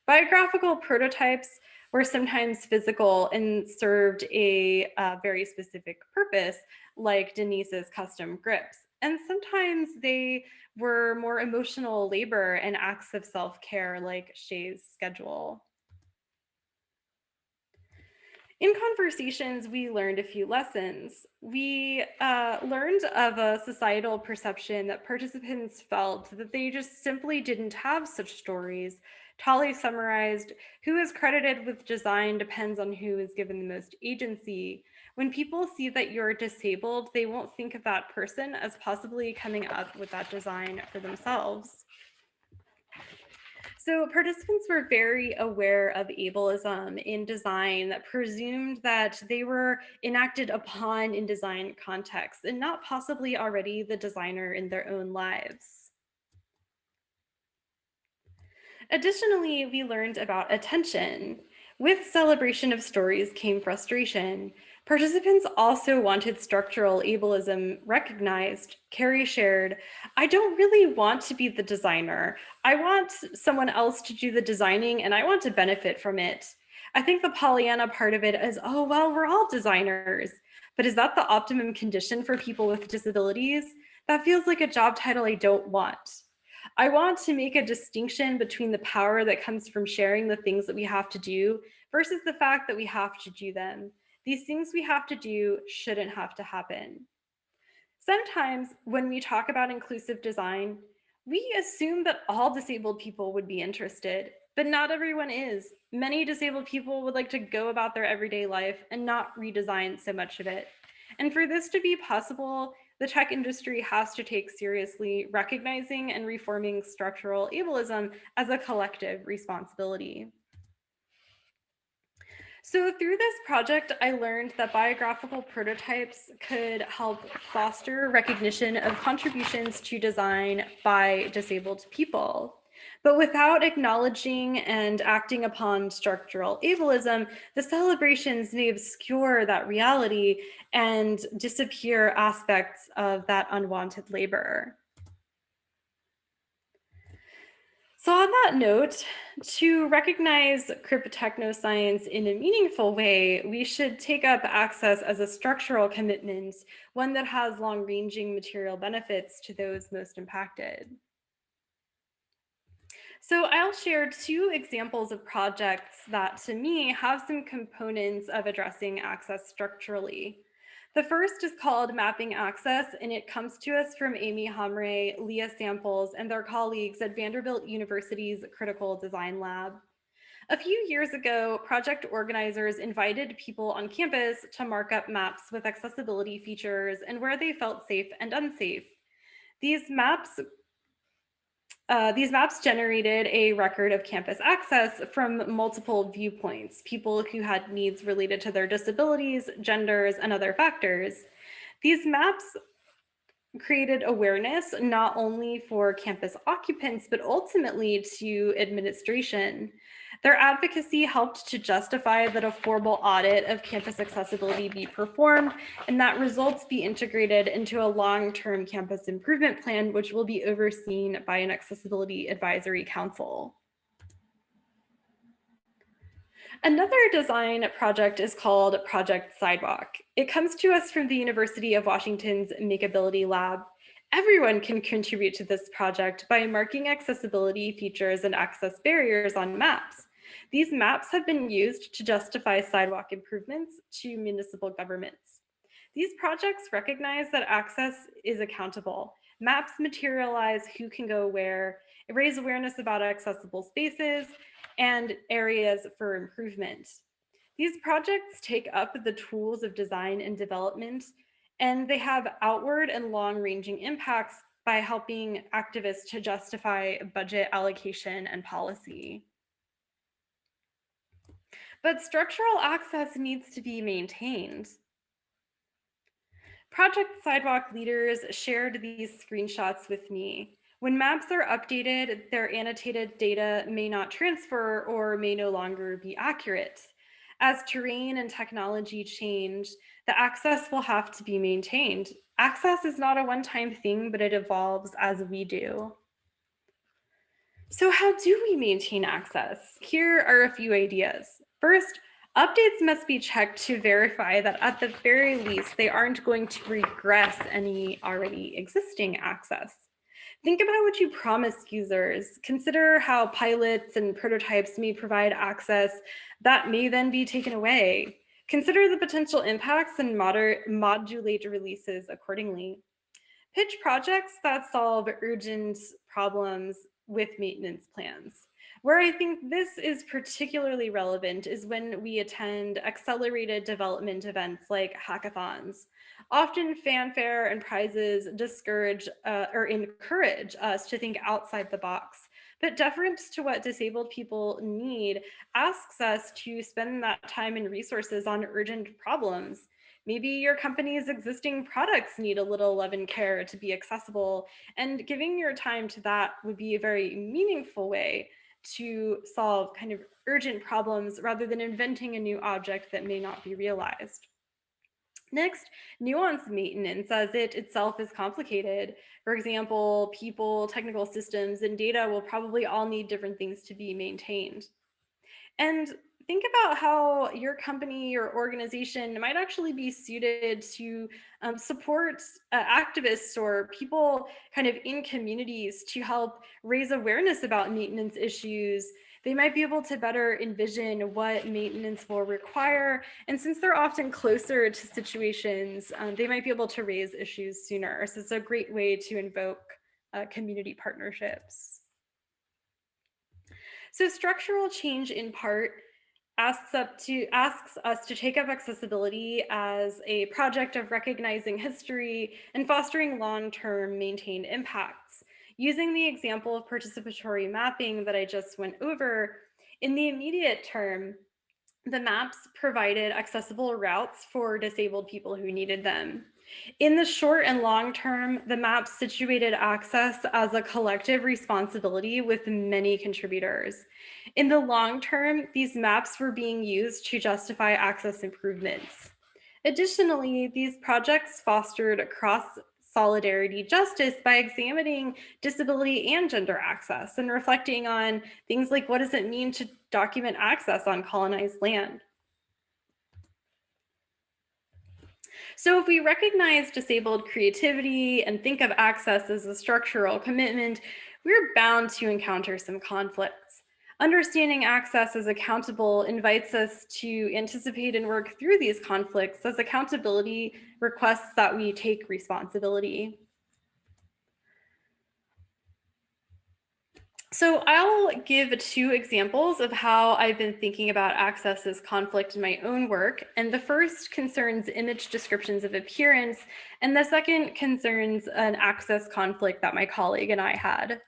Biographical prototypes were sometimes physical and served a very specific purpose, like Denise's custom grips. And sometimes they were more emotional labor and acts of self-care, like Shay's schedule. In conversations, we learned a few lessons. We learned of a societal perception that participants felt that they just simply didn't have such stories. Tolly summarized, "Who is credited with design depends on who is given the most agency. When people see that you're disabled, they won't think of that person as possibly coming up with that design for themselves." So participants were very aware of ableism in design that presumed that they were enacted upon in design context and not possibly already the designer in their own lives. Additionally, we learned about attention. With celebration of stories came frustration. Participants also wanted structural ableism recognized. Carrie shared, I don't really want to be the designer. I want someone else to do the designing and I want to benefit from it. I think the Pollyanna part of it is, oh, well, we're all designers. But is that the optimum condition for people with disabilities? That feels like a job title I don't want. I want to make a distinction between the power that comes from sharing the things that we have to do versus the fact that we have to do them. These things we have to do shouldn't have to happen. Sometimes when we talk about inclusive design, we assume that all disabled people would be interested, but not everyone is. Many disabled people would like to go about their everyday life and not redesign so much of it. And for this to be possible, the tech industry has to take seriously recognizing and reforming structural ableism as a collective responsibility. So through this project, I learned that biographical prototypes could help foster recognition of contributions to design by disabled people. But without acknowledging and acting upon structural ableism, the celebrations may obscure that reality and disappear aspects of that unwanted labor. So on that note, to recognize cryptotechnoscience in a meaningful way, we should take up access as a structural commitment, one that has long-ranging material benefits to those most impacted. So I'll share two examples of projects that, to me, have some components of addressing access structurally. The first is called Mapping Access, and it comes to us from Amy Hamre, Leah Samples, and their colleagues at Vanderbilt University's Critical Design Lab. A few years ago, project organizers invited people on campus to mark up maps with accessibility features and where they felt safe and unsafe. These maps generated a record of campus access from multiple viewpoints, people who had needs related to their disabilities, genders, and other factors. These maps created awareness not only for campus occupants, but ultimately to administration. Their advocacy helped to justify that a formal audit of campus accessibility be performed and that results be integrated into a long-term campus improvement plan, which will be overseen by an accessibility advisory council. Another design project is called Project Sidewalk. It comes to us from the University of Washington's Makeability Lab. Everyone can contribute to this project by marking accessibility features and access barriers on maps. These maps have been used to justify sidewalk improvements to municipal governments. These projects recognize that access is accountable. Maps materialize who can go where, raise awareness about accessible spaces, and areas for improvement. These projects take up the tools of design and development, and they have outward and long-ranging impacts by helping activists to justify budget allocation and policy. But structural access needs to be maintained. Project Sidewalk leaders shared these screenshots with me. When maps are updated, their annotated data may not transfer or may no longer be accurate. As terrain and technology change, the access will have to be maintained. Access is not a one-time thing, but it evolves as we do. So how do we maintain access? Here are a few ideas. First, updates must be checked to verify that at the very least, they aren't going to regress any already existing access. Think about what you promise users. Consider how pilots and prototypes may provide access that may then be taken away. Consider the potential impacts and modulate releases accordingly. Pitch projects that solve urgent problems with maintenance plans. Where I think this is particularly relevant is when we attend accelerated development events like hackathons. Often fanfare and prizes discourage or encourage us to think outside the box. But deference to what disabled people need asks us to spend that time and resources on urgent problems. Maybe your company's existing products need a little love and care to be accessible, and giving your time to that would be a very meaningful way to solve kind of urgent problems rather than inventing a new object that may not be realized. Next, nuanced maintenance, as it itself is complicated. For example, people, technical systems, and data will probably all need different things to be maintained. And think about how your company or organization might actually be suited to support activists or people kind of in communities to help raise awareness about maintenance issues. They might be able to better envision what maintenance will require. And since they're often closer to situations, they might be able to raise issues sooner. So it's a great way to invoke community partnerships. So structural change in part asks us to take up accessibility as a project of recognizing history and fostering long-term maintained impacts. Using the example of participatory mapping that I just went over, in the immediate term, the maps provided accessible routes for disabled people who needed them. In the short and long term, the maps situated access as a collective responsibility with many contributors. In the long term, these maps were being used to justify access improvements. Additionally, these projects fostered cross-solidarity justice by examining disability and gender access and reflecting on things like what does it mean to document access on colonized land. So if we recognize disabled creativity and think of access as a structural commitment, we're bound to encounter some conflicts. Understanding access as accountable invites us to anticipate and work through these conflicts, as accountability requests that we take responsibility. So I'll give 2 examples of how I've been thinking about access as conflict in my own work. And the first concerns image descriptions of appearance, and the second concerns an access conflict that my colleague and I had.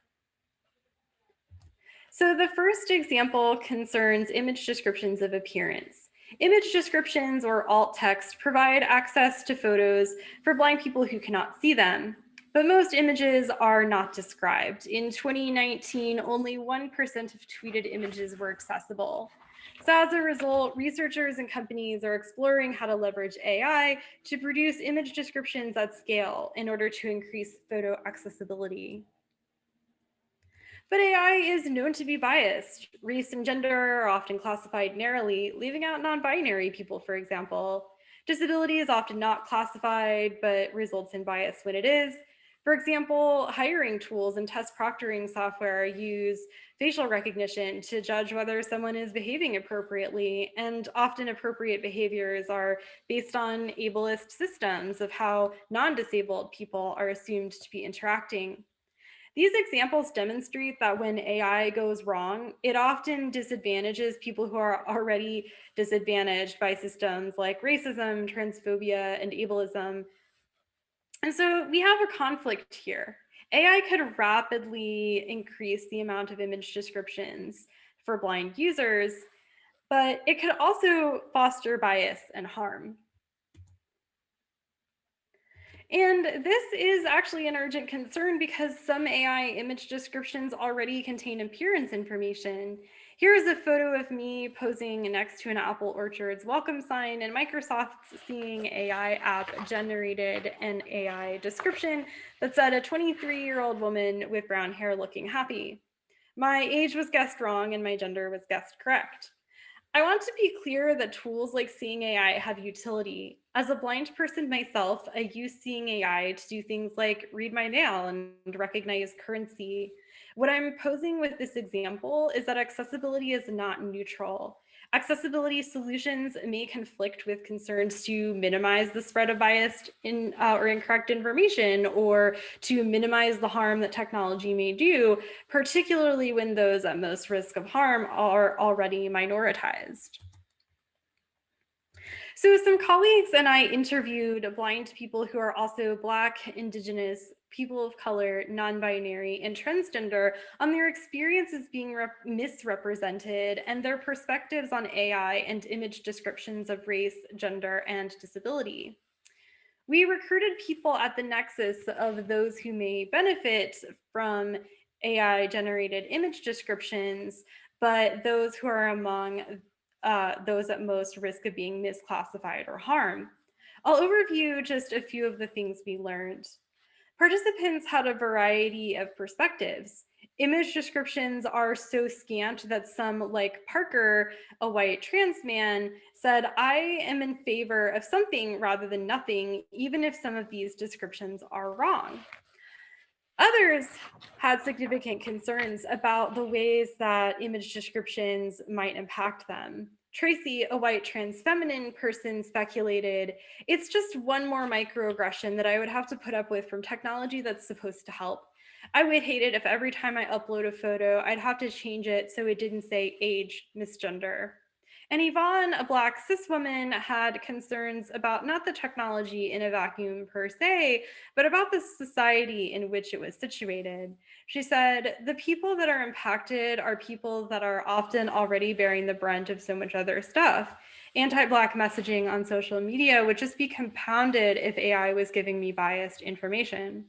So the first example concerns image descriptions of appearance. Image descriptions, or alt text, provide access to photos for blind people who cannot see them. But most images are not described. In 2019, only 1% of tweeted images were accessible. So as a result, researchers and companies are exploring how to leverage AI to produce image descriptions at scale in order to increase photo accessibility. But AI is known to be biased. Race and gender are often classified narrowly, leaving out non-binary people, for example. Disability is often not classified, but results in bias when it is. For example, hiring tools and test proctoring software use facial recognition to judge whether someone is behaving appropriately, and often appropriate behaviors are based on ableist systems of how non-disabled people are assumed to be interacting. These examples demonstrate that when AI goes wrong, it often disadvantages people who are already disadvantaged by systems like racism, transphobia, and ableism. And so we have a conflict here. AI could rapidly increase the amount of image descriptions for blind users, but it could also foster bias and harm. And this is actually an urgent concern because some AI image descriptions already contain appearance information. Here's a photo of me posing next to an apple orchard's welcome sign, and Microsoft's Seeing AI app generated an AI description that said a 23-year-old woman with brown hair looking happy. My age was guessed wrong and my gender was guessed correct. I want to be clear that tools like Seeing AI have utility. As a blind person myself, I use Seeing AI to do things like read my mail and recognize currency. What I'm posing with this example is that accessibility is not neutral. Accessibility solutions may conflict with concerns to minimize the spread of biased or incorrect information, or to minimize the harm that technology may do, particularly when those at most risk of harm are already minoritized. So some colleagues and I interviewed blind people who are also Black, Indigenous, people of color, non-binary, and transgender on their experiences being misrepresented and their perspectives on AI and image descriptions of race, gender, and disability. We recruited people at the nexus of those who may benefit from AI-generated image descriptions, but those who are among those at most risk of being misclassified or harmed. I'll overview just a few of the things we learned. Participants had a variety of perspectives. Image descriptions are so scant that some, like Parker, a white trans man, said, "I am in favor of something rather than nothing, even if some of these descriptions are wrong." Others had significant concerns about the ways that image descriptions might impact them. Tracy, a white trans feminine person, speculated, "It's just one more microaggression that I would have to put up with from technology that's supposed to help. I would hate it if every time I upload a photo, I'd have to change it so it didn't say age, misgender." And Yvonne, a Black cis woman, had concerns about not the technology in a vacuum per se, but about the society in which it was situated. She said, "The people that are impacted are people that are often already bearing the brunt of so much other stuff. Anti-Black messaging on social media would just be compounded if AI was giving me biased information."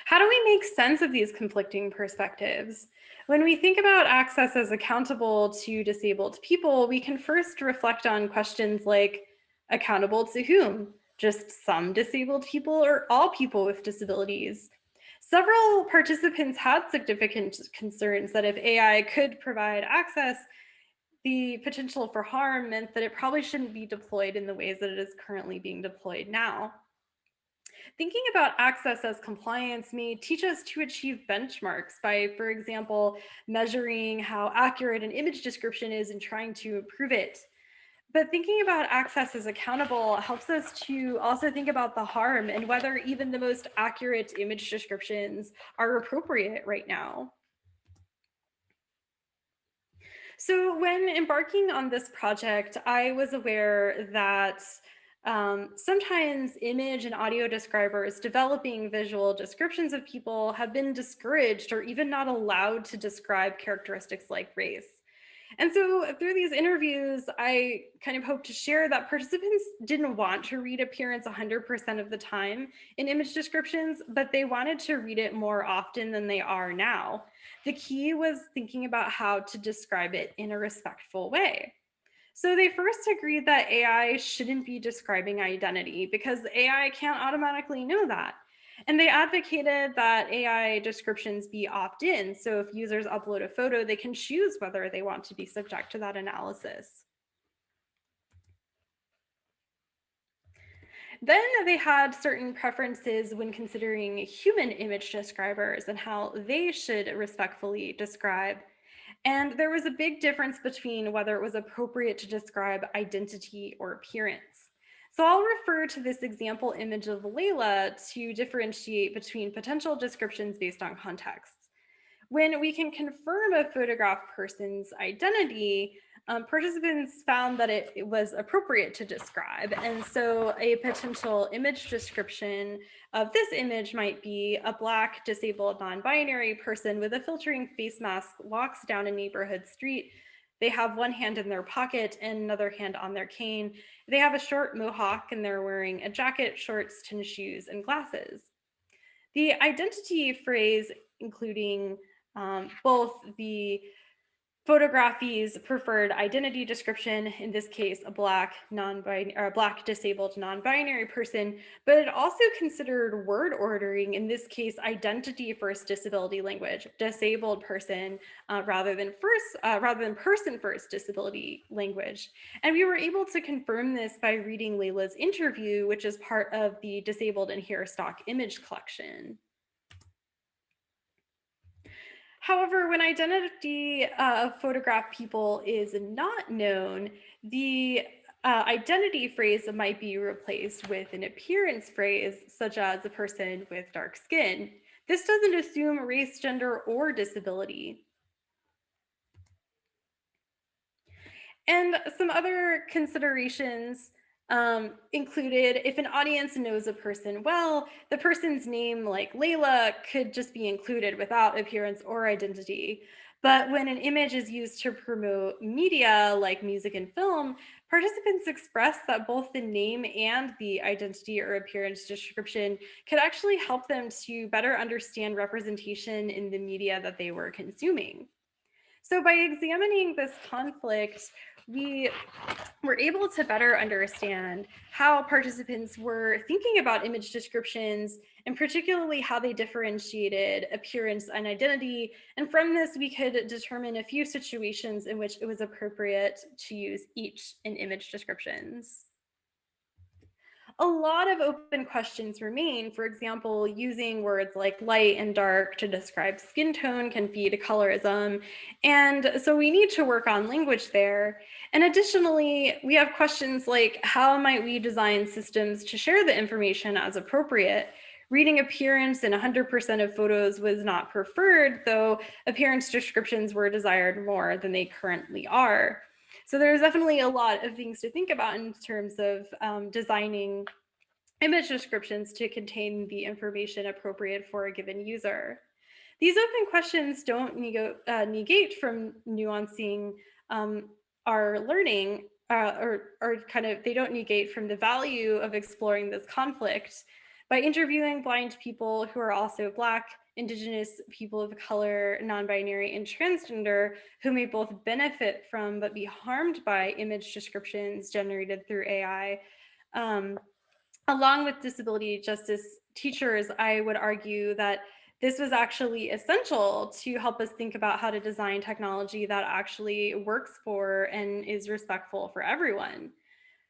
How do we make sense of these conflicting perspectives? When we think about access as accountable to disabled people, we can first reflect on questions like, accountable to whom? Just some disabled people or all people with disabilities? Several participants had significant concerns that if AI could provide access, the potential for harm meant that it probably shouldn't be deployed in the ways that it is currently being deployed now. Thinking about access as compliance may teach us to achieve benchmarks by, for example, measuring how accurate an image description is and trying to improve it. But thinking about access as accountable helps us to also think about the harm and whether even the most accurate image descriptions are appropriate right now. So when embarking on this project, I was aware that sometimes image and audio describers developing visual descriptions of people have been discouraged or even not allowed to describe characteristics like race. And so through these interviews, I kind of hope to share that participants didn't want to read appearance 100% of the time in image descriptions, but they wanted to read it more often than they are now. The key was thinking about how to describe it in a respectful way. So they first agreed that AI shouldn't be describing identity because AI can't automatically know that. And they advocated that AI descriptions be opt-in. So if users upload a photo, they can choose whether they want to be subject to that analysis. Then they had certain preferences when considering human image describers and how they should respectfully describe. And there was a big difference between whether it was appropriate to describe identity or appearance. So I'll refer to this example image of Layla to differentiate between potential descriptions based on context. When we can confirm a photographed person's identity, participants found that it was appropriate to describe. And so a potential image description of this image might be a Black, disabled, non-binary person with a filtering face mask walks down a neighborhood street. They have one hand in their pocket and another hand on their cane. They have a short mohawk and they're wearing a jacket, shorts, tennis shoes, and glasses. The identity phrase, including both the photography's preferred identity description, in this case, a Black disabled non-binary person, but it also considered word ordering, in this case, identity first disability language, disabled person, rather than person first disability language. And we were able to confirm this by reading Layla's interview, which is part of the Disabled and Hair Stock Image Collection. However, when identity of photographed people is not known, the identity phrase might be replaced with an appearance phrase, such as a person with dark skin. This doesn't assume race, gender, or disability. And some other considerations included, if an audience knows a person well, the person's name, like Layla, could just be included without appearance or identity. But when an image is used to promote media like music and film, participants express that both the name and the identity or appearance description could actually help them to better understand representation in the media that they were consuming. So by examining this conflict, we were able to better understand how participants were thinking about image descriptions, and particularly how they differentiated appearance and identity. And from this, we could determine a few situations in which it was appropriate to use each in image descriptions. A lot of open questions remain. For example, using words like light and dark to describe skin tone can feed colorism. And so we need to work on language there. And additionally, we have questions like, how might we design systems to share the information as appropriate? Reading appearance in 100% of photos was not preferred, though appearance descriptions were desired more than they currently are. So there's definitely a lot of things to think about in terms of designing image descriptions to contain the information appropriate for a given user. These open questions don't negate from nuancing our learning, or kind of, they don't negate from the value of exploring this conflict. By interviewing blind people who are also Black, Indigenous, people of color, non-binary, and transgender, who may both benefit from but be harmed by image descriptions generated through AI, along with disability justice teachers, I would argue that this was actually essential to help us think about how to design technology that actually works for and is respectful for everyone.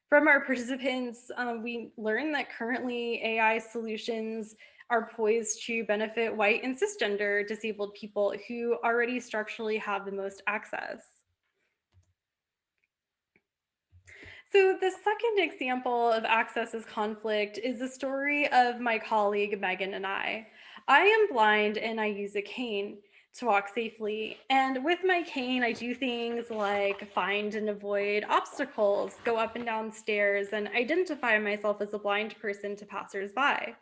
From our participants, we learned that currently AI solutions are poised to benefit white and cisgender disabled people who already structurally have the most access. So the second example of access as conflict is the story of my colleague Megan and I. I am blind and I use a cane to walk safely. And with my cane, I do things like find and avoid obstacles, go up and down stairs, and identify myself as a blind person to passersby.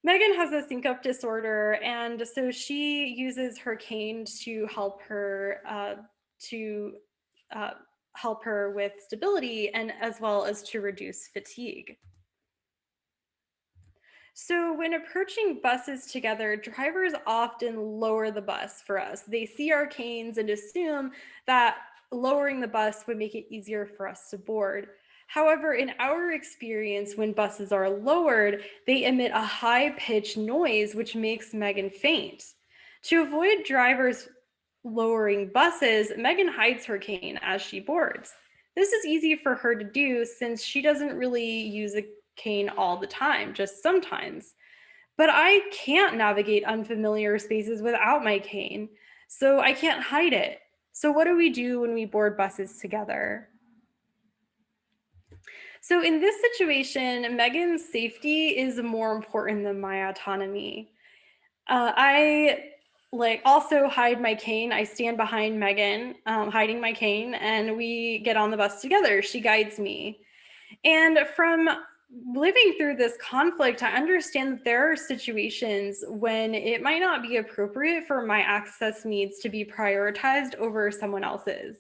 Megan has a syncope disorder, and so she uses her cane to help her help her with stability, and as well as to reduce fatigue. So when approaching buses together, drivers often lower the bus for us. They see our canes and assume that lowering the bus would make it easier for us to board. However, in our experience, when buses are lowered, they emit a high-pitched noise, which makes Megan faint. To avoid drivers lowering buses, Megan hides her cane as she boards. This is easy for her to do since she doesn't really use a cane all the time, just sometimes. But I can't navigate unfamiliar spaces without my cane, so I can't hide it. So what do we do when we board buses together? So in this situation, Megan's safety is more important than my autonomy. I also hide my cane. I stand behind Megan, hiding my cane, and we get on the bus together. She guides me. And from living through this conflict, I understand that there are situations when it might not be appropriate for my access needs to be prioritized over someone else's.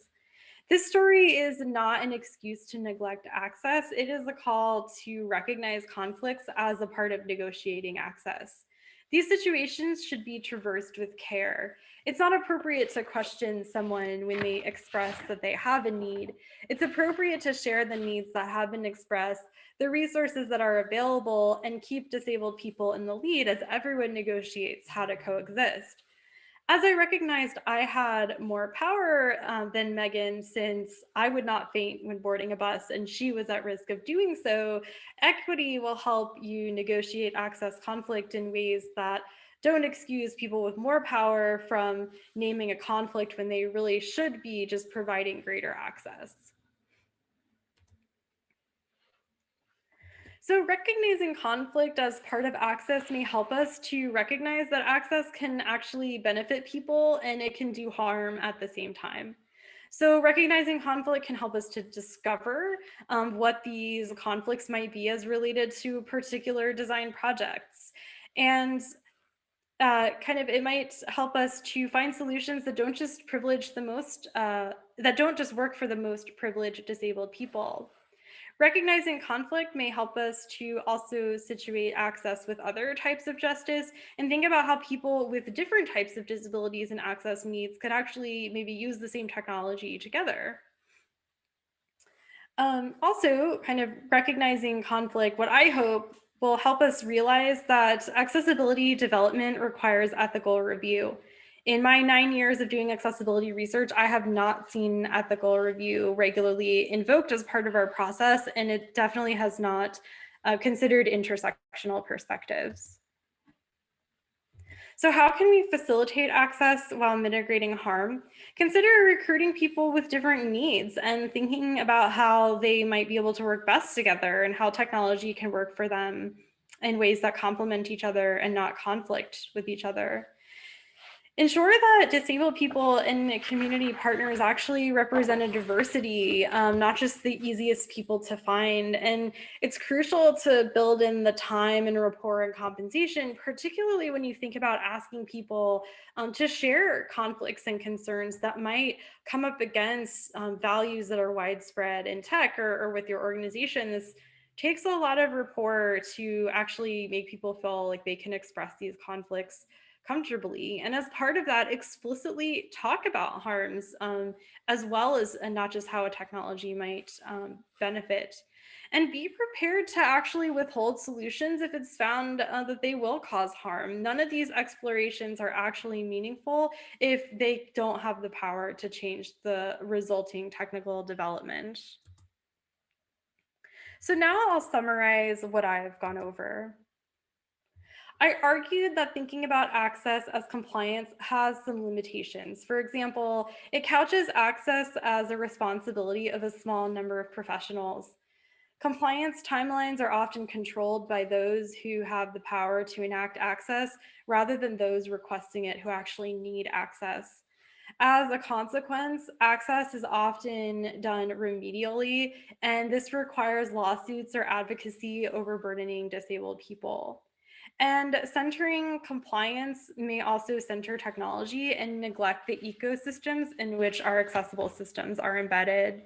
This story is not an excuse to neglect access. It is a call to recognize conflicts as a part of negotiating access. These situations should be traversed with care. It's not appropriate to question someone when they express that they have a need. It's appropriate to share the needs that have been expressed, the resources that are available, and keep disabled people in the lead as everyone negotiates how to coexist. As I recognized I had more power than Megan, since I would not faint when boarding a bus and she was at risk of doing so, equity will help you negotiate access conflict in ways that don't excuse people with more power from naming a conflict when they really should be just providing greater access. So recognizing conflict as part of access may help us to recognize that access can actually benefit people and it can do harm at the same time. So recognizing conflict can help us to discover what these conflicts might be as related to particular design projects. And it might help us to find solutions that don't just privilege the most, that don't just work for the most privileged disabled people. Recognizing conflict may help us to also situate access with other types of justice and think about how people with different types of disabilities and access needs could actually maybe use the same technology together. Also, kind of recognizing conflict, what I hope will help us realize that accessibility development requires ethical review. In my 9 years of doing accessibility research, I have not seen ethical review regularly invoked as part of our process, and it definitely has not considered intersectional perspectives. So how can we facilitate access while mitigating harm? Consider recruiting people with different needs and thinking about how they might be able to work best together and how technology can work for them in ways that complement each other and not conflict with each other. Ensure that disabled people and community partners actually represent a diversity, not just the easiest people to find. And it's crucial to build in the time and rapport and compensation, particularly when you think about asking people to share conflicts and concerns that might come up against values that are widespread in tech or with your organization. This takes a lot of rapport to actually make people feel like they can express these conflicts comfortably. And as part of that, explicitly talk about harms, as well as not just how a technology might benefit. And be prepared to actually withhold solutions if it's found that they will cause harm. None of these explorations are actually meaningful if they don't have the power to change the resulting technical development. So now I'll summarize what I've gone over. I argued that thinking about access as compliance has some limitations. For example, it couches access as a responsibility of a small number of professionals. Compliance timelines are often controlled by those who have the power to enact access rather than those requesting it who actually need access. As a consequence, access is often done remedially, and this requires lawsuits or advocacy overburdening disabled people. And centering compliance may also center technology and neglect the ecosystems in which our accessible systems are embedded.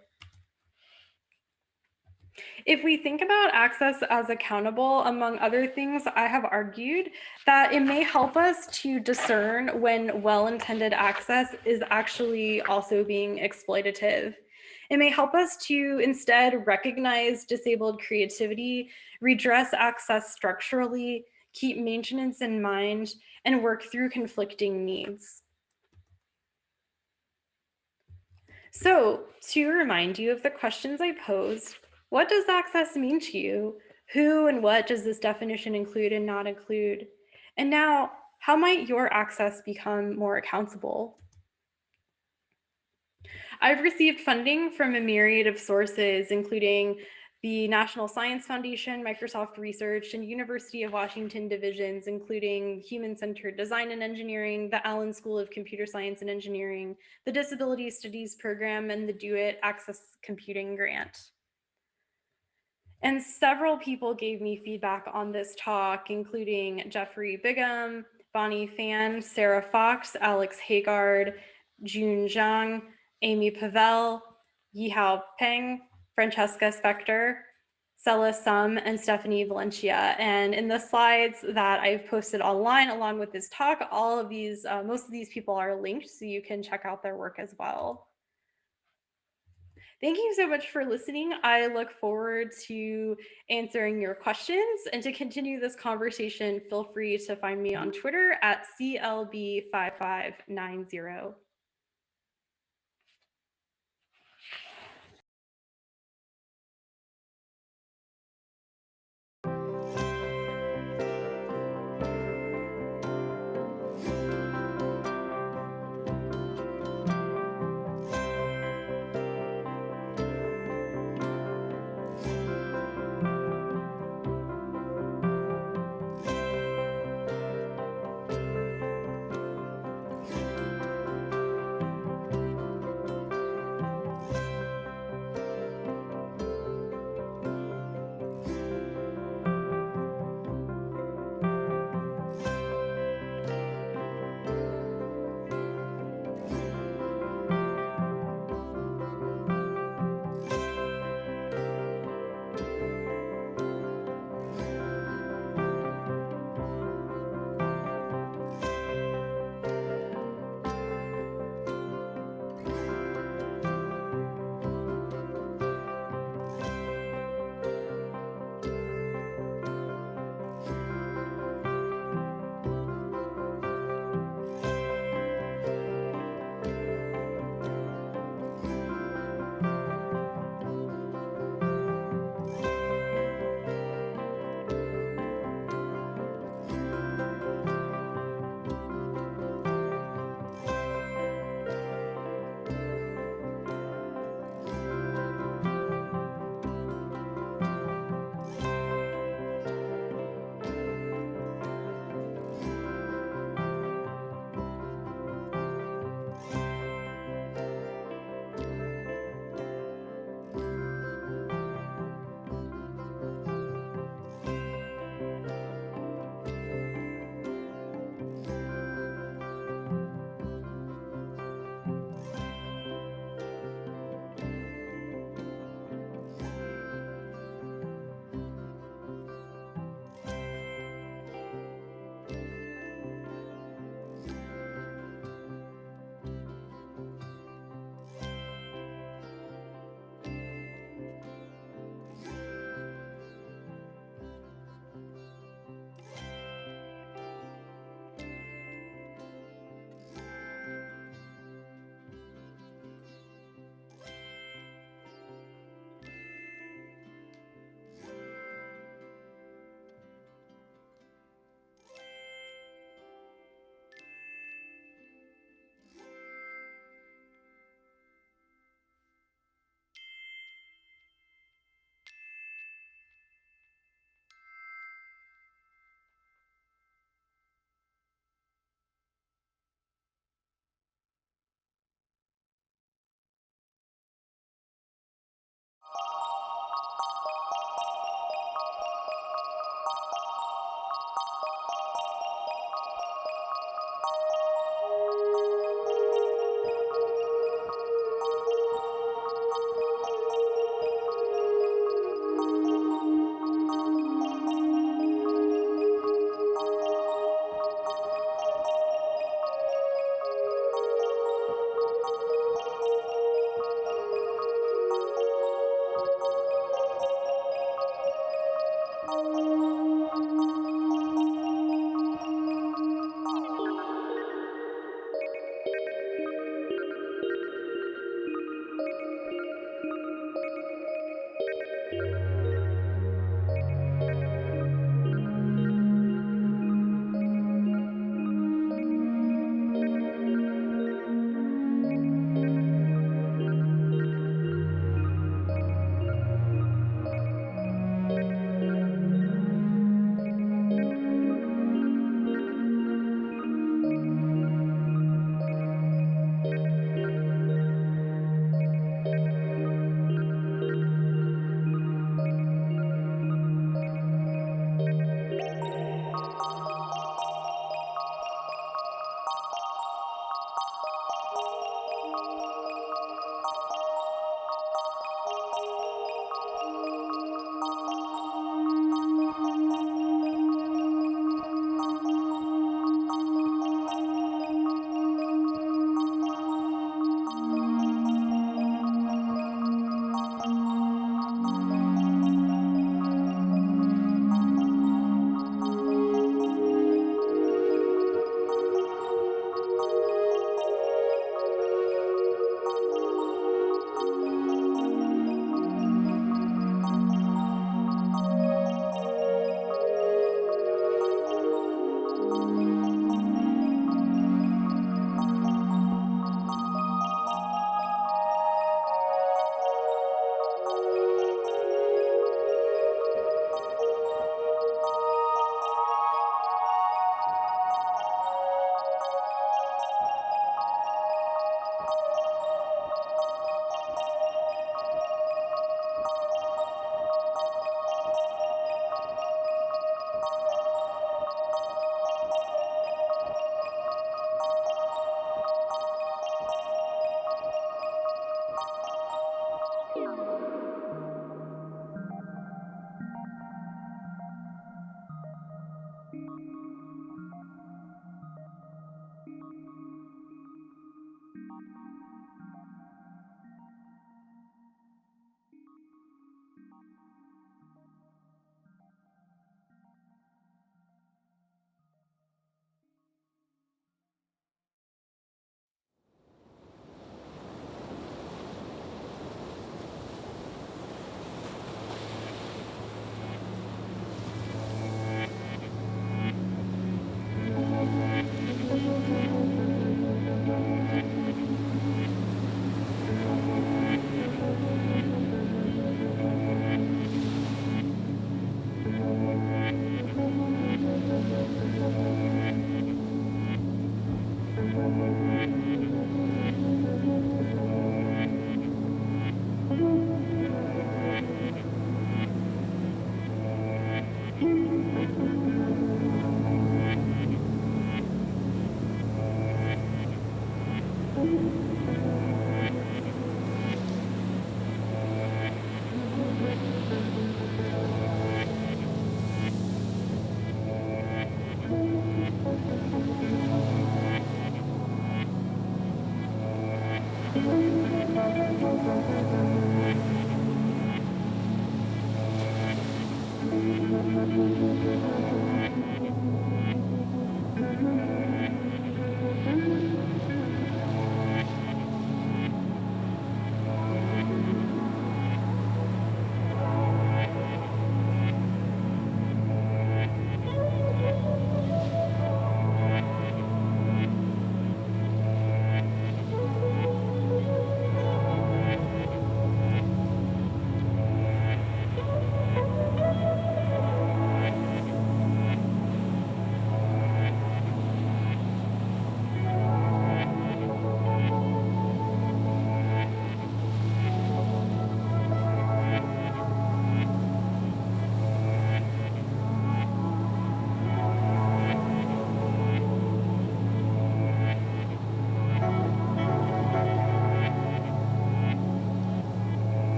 If we think about access as accountable, among other things, I have argued that it may help us to discern when well-intended access is actually also being exploitative. It may help us to instead recognize disabled creativity, redress access structurally, keep maintenance in mind, and work through conflicting needs. So, to remind you of the questions I posed, what does access mean to you? Who and what does this definition include and not include? And now, how might your access become more accountable? I've received funding from a myriad of sources, including the National Science Foundation, Microsoft Research, and University of Washington divisions, including Human-Centered Design and Engineering, the Allen School of Computer Science and Engineering, the Disability Studies Program, and the Do It Access Computing Grant. And several people gave me feedback on this talk, including Jeffrey Bigham, Bonnie Fan, Sarah Fox, Alex Haygard, June Zhang, Amy Pavel, Yihao Peng, Francesca Spector, Sela Sum, and Stephanie Valencia. And in the slides that I've posted online along with this talk, all of these, most of these people are linked, so you can check out their work as well. Thank you so much for listening. I look forward to answering your questions, and to continue this conversation, feel free to find me on Twitter at CLB5590.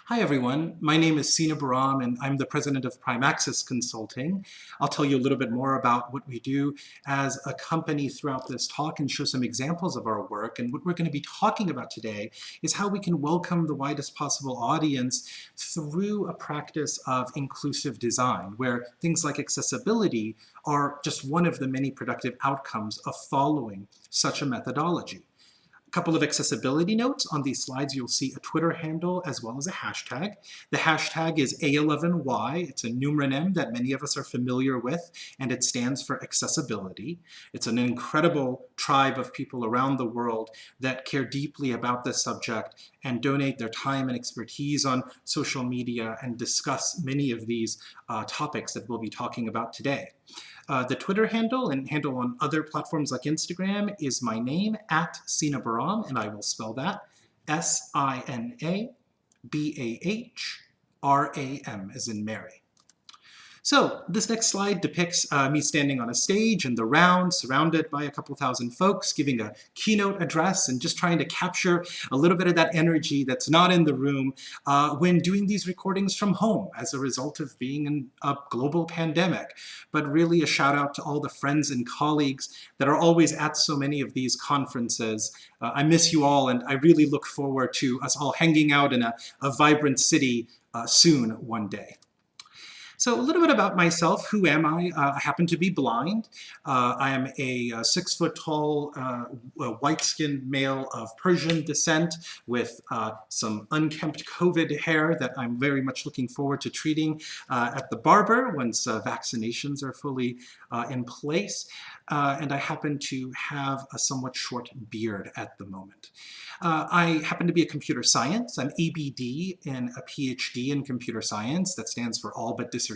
Hi everyone, my name is Sina Bahram and I'm the president of Prime Access Consulting. I'll tell you a little bit more about what we do as a company throughout this talk and show some examples of our work. And what we're going to be talking about today is how we can welcome the widest possible audience through a practice of inclusive design, where things like accessibility are just one of the many productive outcomes of following such a methodology. Couple of accessibility notes. On these slides, you'll see a Twitter handle as well as a hashtag. The hashtag is A11Y. It's a numeronym that many of us are familiar with, and it stands for accessibility. It's an incredible tribe of people around the world that care deeply about this subject and donate their time and expertise on social media and discuss many of these topics that we'll be talking about today. The Twitter handle and handle on other platforms like Instagram is my name, @Sina Bahram, and I will spell that SINABAHRAM as in Mary. So this next slide depicts me standing on a stage in the round, surrounded by a couple thousand folks, giving a keynote address and just trying to capture a little bit of that energy that's not in the room when doing these recordings from home as a result of being in a global pandemic. But really a shout out to all the friends and colleagues that are always at so many of these conferences. I miss you all, and I really look forward to us all hanging out in a vibrant city soon one day. So a little bit about myself. Who am I? I happen to be blind. I am a 6-foot-tall, white-skinned male of Persian descent with some unkempt COVID hair that I'm very much looking forward to treating at the barber once vaccinations are fully in place. And I happen to have a somewhat short beard at the moment. I happen to be a computer science. I'm ABD and a PhD in computer science. That stands for all but dissertation.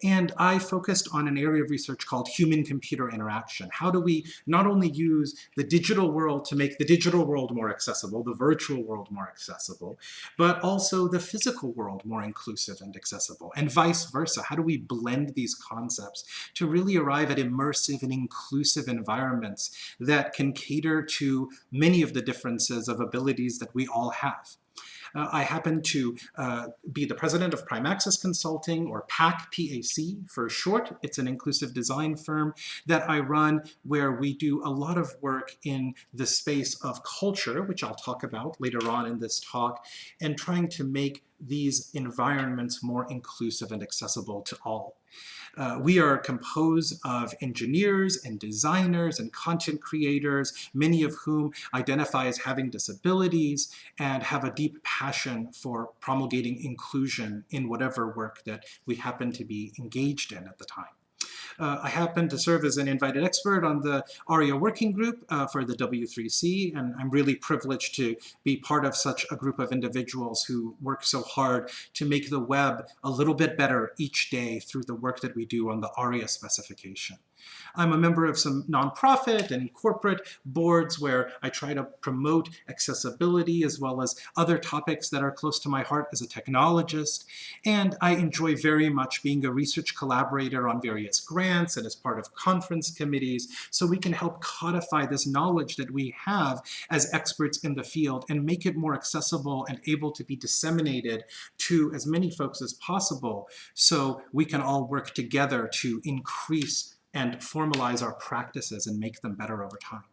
And I focused on an area of research called human-computer interaction. How do we not only use the digital world to make the digital world more accessible, the virtual world more accessible, but also the physical world more inclusive and accessible, and vice versa? How do we blend these concepts to really arrive at immersive and inclusive environments that can cater to many of the differences of abilities that we all have? I happen to be the president of Prime Access Consulting, or PAC, PAC for short. It's an inclusive design firm that I run where we do a lot of work in the space of culture, which I'll talk about later on in this talk, and trying to make these environments more inclusive and accessible to all. We are composed of engineers and designers and content creators, many of whom identify as having disabilities and have a deep passion for promulgating inclusion in whatever work that we happen to be engaged in at the time. I happen to serve as an invited expert on the ARIA working group for the W3C, and I'm really privileged to be part of such a group of individuals who work so hard to make the web a little bit better each day through the work that we do on the ARIA specification. I'm a member of some nonprofit and corporate boards where I try to promote accessibility as well as other topics that are close to my heart as a technologist. And I enjoy very much being a research collaborator on various grants and as part of conference committees, so we can help codify this knowledge that we have as experts in the field and make it more accessible and able to be disseminated to as many folks as possible, so we can all work together to increase and formalize our practices and make them better over time.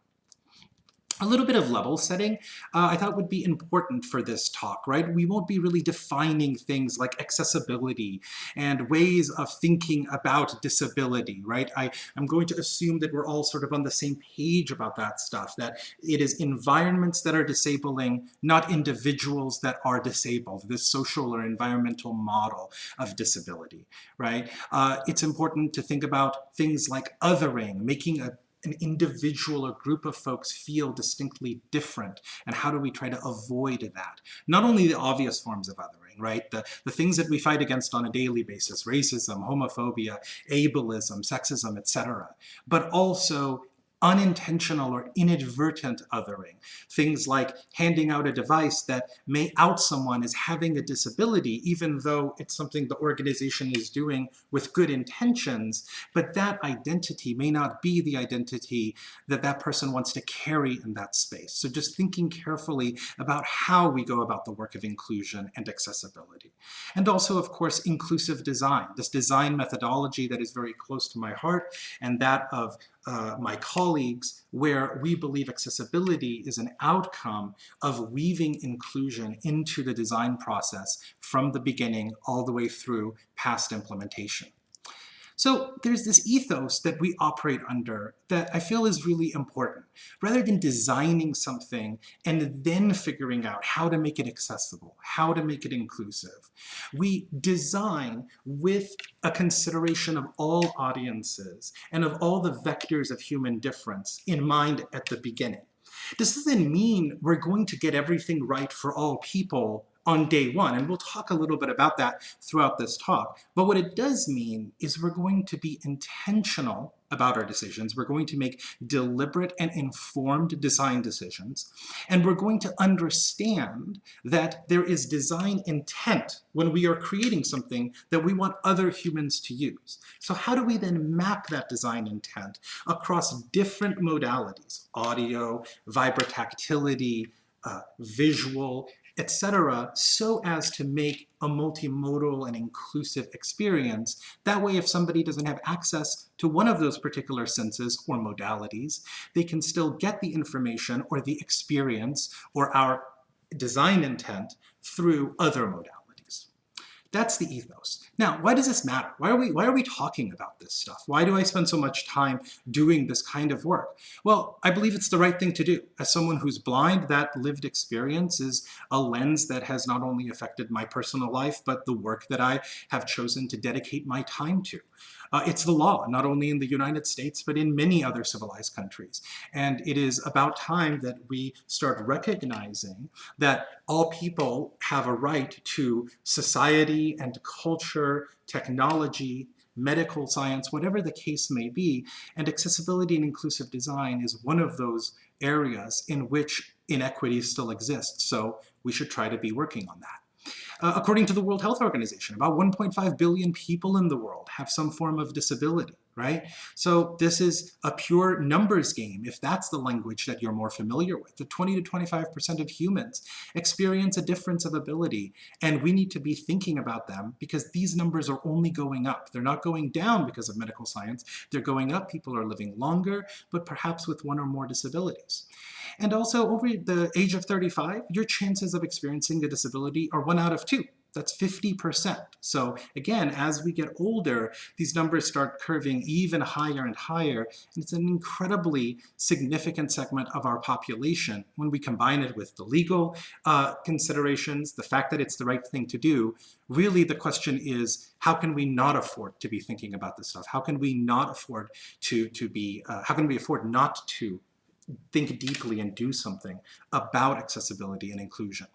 A little bit of level setting I thought would be important for this talk, right? We won't be really defining things like accessibility and ways of thinking about disability, right? I'm going to assume that we're all sort of on the same page about that stuff, that it is environments that are disabling, not individuals that are disabled, this social or environmental model of disability, right? It's important to think about things like othering, making an individual or group of folks feel distinctly different, and how do we try to avoid that? Not only the obvious forms of othering, right? The things that we fight against on a daily basis, racism, homophobia, ableism, sexism, etc., but also unintentional or inadvertent othering. Things like handing out a device that may out someone as having a disability, even though it's something the organization is doing with good intentions, but that identity may not be the identity that that person wants to carry in that space. So just thinking carefully about how we go about the work of inclusion and accessibility. And also, of course, inclusive design, this design methodology that is very close to my heart and that of my colleagues, where we believe accessibility is an outcome of weaving inclusion into the design process from the beginning all the way through past implementation. So there's this ethos that we operate under that I feel is really important. Rather than designing something and then figuring out how to make it accessible, how to make it inclusive, we design with a consideration of all audiences and of all the vectors of human difference in mind at the beginning. This doesn't mean we're going to get everything right for all people on day one, and we'll talk a little bit about that throughout this talk. But what it does mean is we're going to be intentional about our decisions. We're going to make deliberate and informed design decisions. And we're going to understand that there is design intent when we are creating something that we want other humans to use. So how do we then map that design intent across different modalities, audio, vibrotactility, visual, etc., so as to make a multimodal and inclusive experience. That way, if somebody doesn't have access to one of those particular senses or modalities, they can still get the information or the experience or our design intent through other modalities. That's the ethos. Now, why does this matter? Why are we talking about this stuff? Why do I spend so much time doing this kind of work? Well, I believe it's the right thing to do. As someone who's blind, that lived experience is a lens that has not only affected my personal life, but the work that I have chosen to dedicate my time to. It's the law, not only in the United States, but in many other civilized countries. And it is about time that we start recognizing that all people have a right to society and culture, technology, medical science, whatever the case may be. And accessibility and inclusive design is one of those areas in which inequity still exists. So we should try to be working on that. According to the World Health Organization, about 1.5 billion people in the world have some form of disability, right? So this is a pure numbers game, if that's the language that you're more familiar with. The 20 to 25% of humans experience a difference of ability, and we need to be thinking about them because these numbers are only going up. They're not going down because of medical science. They're going up. People are living longer, but perhaps with one or more disabilities. And also, over the age of 35, your chances of experiencing a disability are 1 out of 2. That's 50%. So again, as we get older, these numbers start curving even higher and higher. And it's an incredibly significant segment of our population. When we combine it with the legal considerations, the fact that it's the right thing to do, really the question is, how can we not afford to be thinking about this stuff? How can we not afford how can we afford not to think deeply and do something about accessibility and inclusion?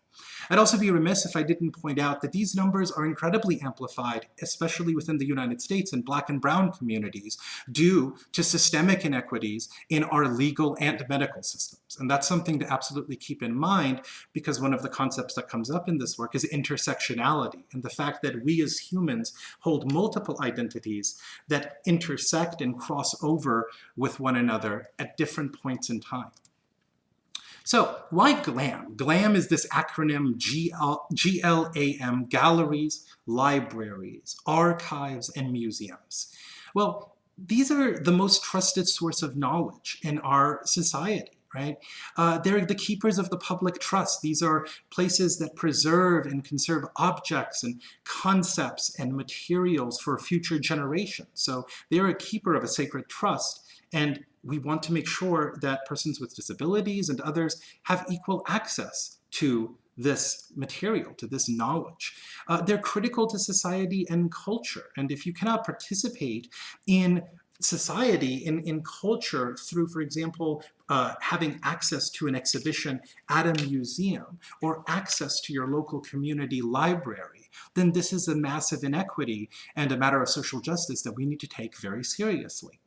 I'd also be remiss if I didn't point out that these numbers are incredibly amplified, especially within the United States and Black and Brown communities, due to systemic inequities in our legal and medical systems. And that's something to absolutely keep in mind, because one of the concepts that comes up in this work is intersectionality, and the fact that we as humans hold multiple identities that intersect and cross over with one another at different points in time. So why GLAM? GLAM is this acronym GLAM, galleries, libraries, archives, and museums. Well, these are the most trusted source of knowledge in our society, right? They're the keepers of the public trust. These are places that preserve and conserve objects and concepts and materials for future generations. So they're a keeper of a sacred trust. And we want to make sure that persons with disabilities and others have equal access to this material, to this knowledge. They're critical to society and culture. And if you cannot participate in society, in culture, through, for example, having access to an exhibition at a museum or access to your local community library, then this is a massive inequity and a matter of social justice that we need to take very seriously.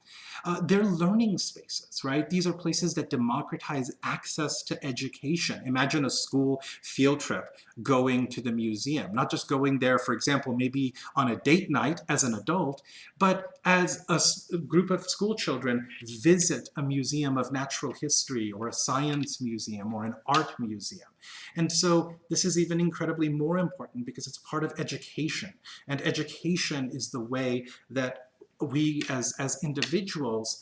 They're learning spaces, right? These are places that democratize access to education. Imagine a school field trip going to the museum, not just going there, for example, maybe on a date night as an adult, but as a group of school children visit a museum of natural history or a science museum or an art museum. And so this is even incredibly more important because it's part of education. And education is the way that we as individuals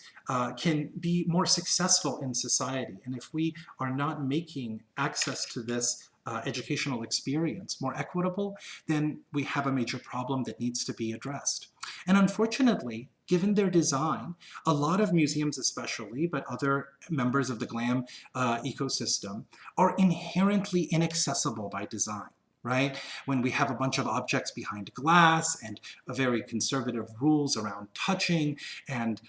can be more successful in society. And if we are not making access to this educational experience more equitable, then we have a major problem that needs to be addressed. And unfortunately, given their design, a lot of museums especially, but other members of the GLAM ecosystem, are inherently inaccessible by design. Right? When we have a bunch of objects behind glass and very conservative rules around touching and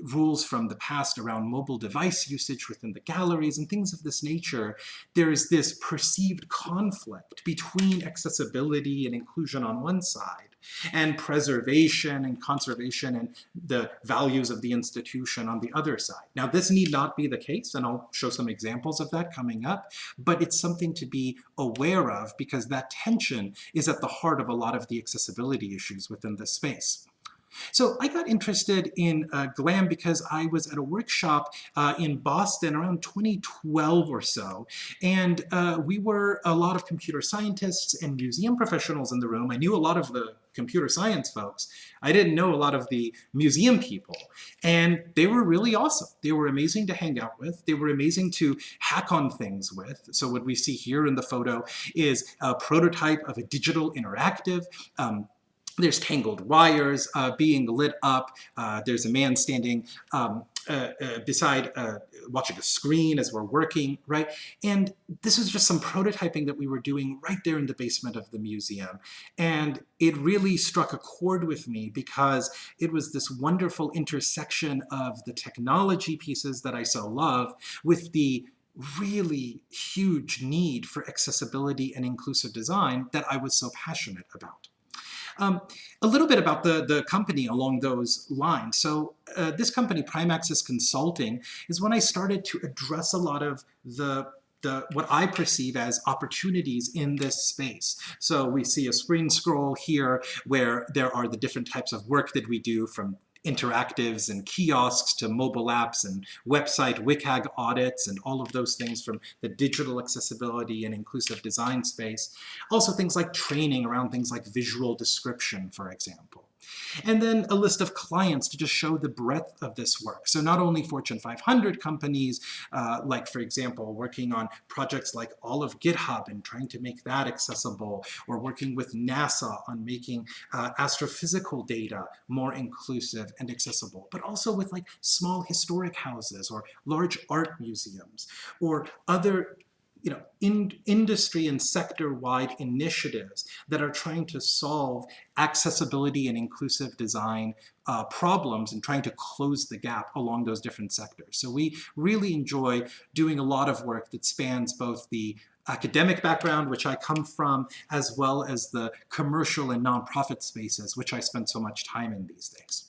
rules from the past around mobile device usage within the galleries and things of this nature, there is this perceived conflict between accessibility and inclusion on one side and preservation and conservation and the values of the institution on the other side. Now, this need not be the case, and I'll show some examples of that coming up, but it's something to be aware of because that tension is at the heart of a lot of the accessibility issues within this space. So I got interested in GLAM because I was at a workshop in Boston around 2012 or so, and we were a lot of computer scientists and museum professionals in the room. I knew a lot of the computer science folks. I didn't know a lot of the museum people, and they were really awesome. They were amazing to hang out with. They were amazing to hack on things with. So what we see here in the photo is a prototype of a digital interactive. There's tangled wires being lit up. There's a man standing beside watching a screen as we're working, right? And this was just some prototyping that we were doing right there in the basement of the museum. And it really struck a chord with me because it was this wonderful intersection of the technology pieces that I so love with the really huge need for accessibility and inclusive design that I was so passionate about. A little bit about the company along those lines. So this company, Prime Access Consulting, is when I started to address a lot of what I perceive as opportunities in this space. So we see a screen scroll here where there are the different types of work that we do, from interactives and kiosks to mobile apps and website WCAG audits and all of those things from the digital accessibility and inclusive design space. Also things like training around things like visual description, for example. And then a list of clients to just show the breadth of this work. So not only Fortune 500 companies, like for example, working on projects like all of GitHub and trying to make that accessible, or working with NASA on making astrophysical data more inclusive and accessible, but also with like small historic houses or large art museums or other industry and sector-wide initiatives that are trying to solve accessibility and inclusive design problems and trying to close the gap along those different sectors. So we really enjoy doing a lot of work that spans both the academic background, which I come from, as well as the commercial and nonprofit spaces, which I spend so much time in these days.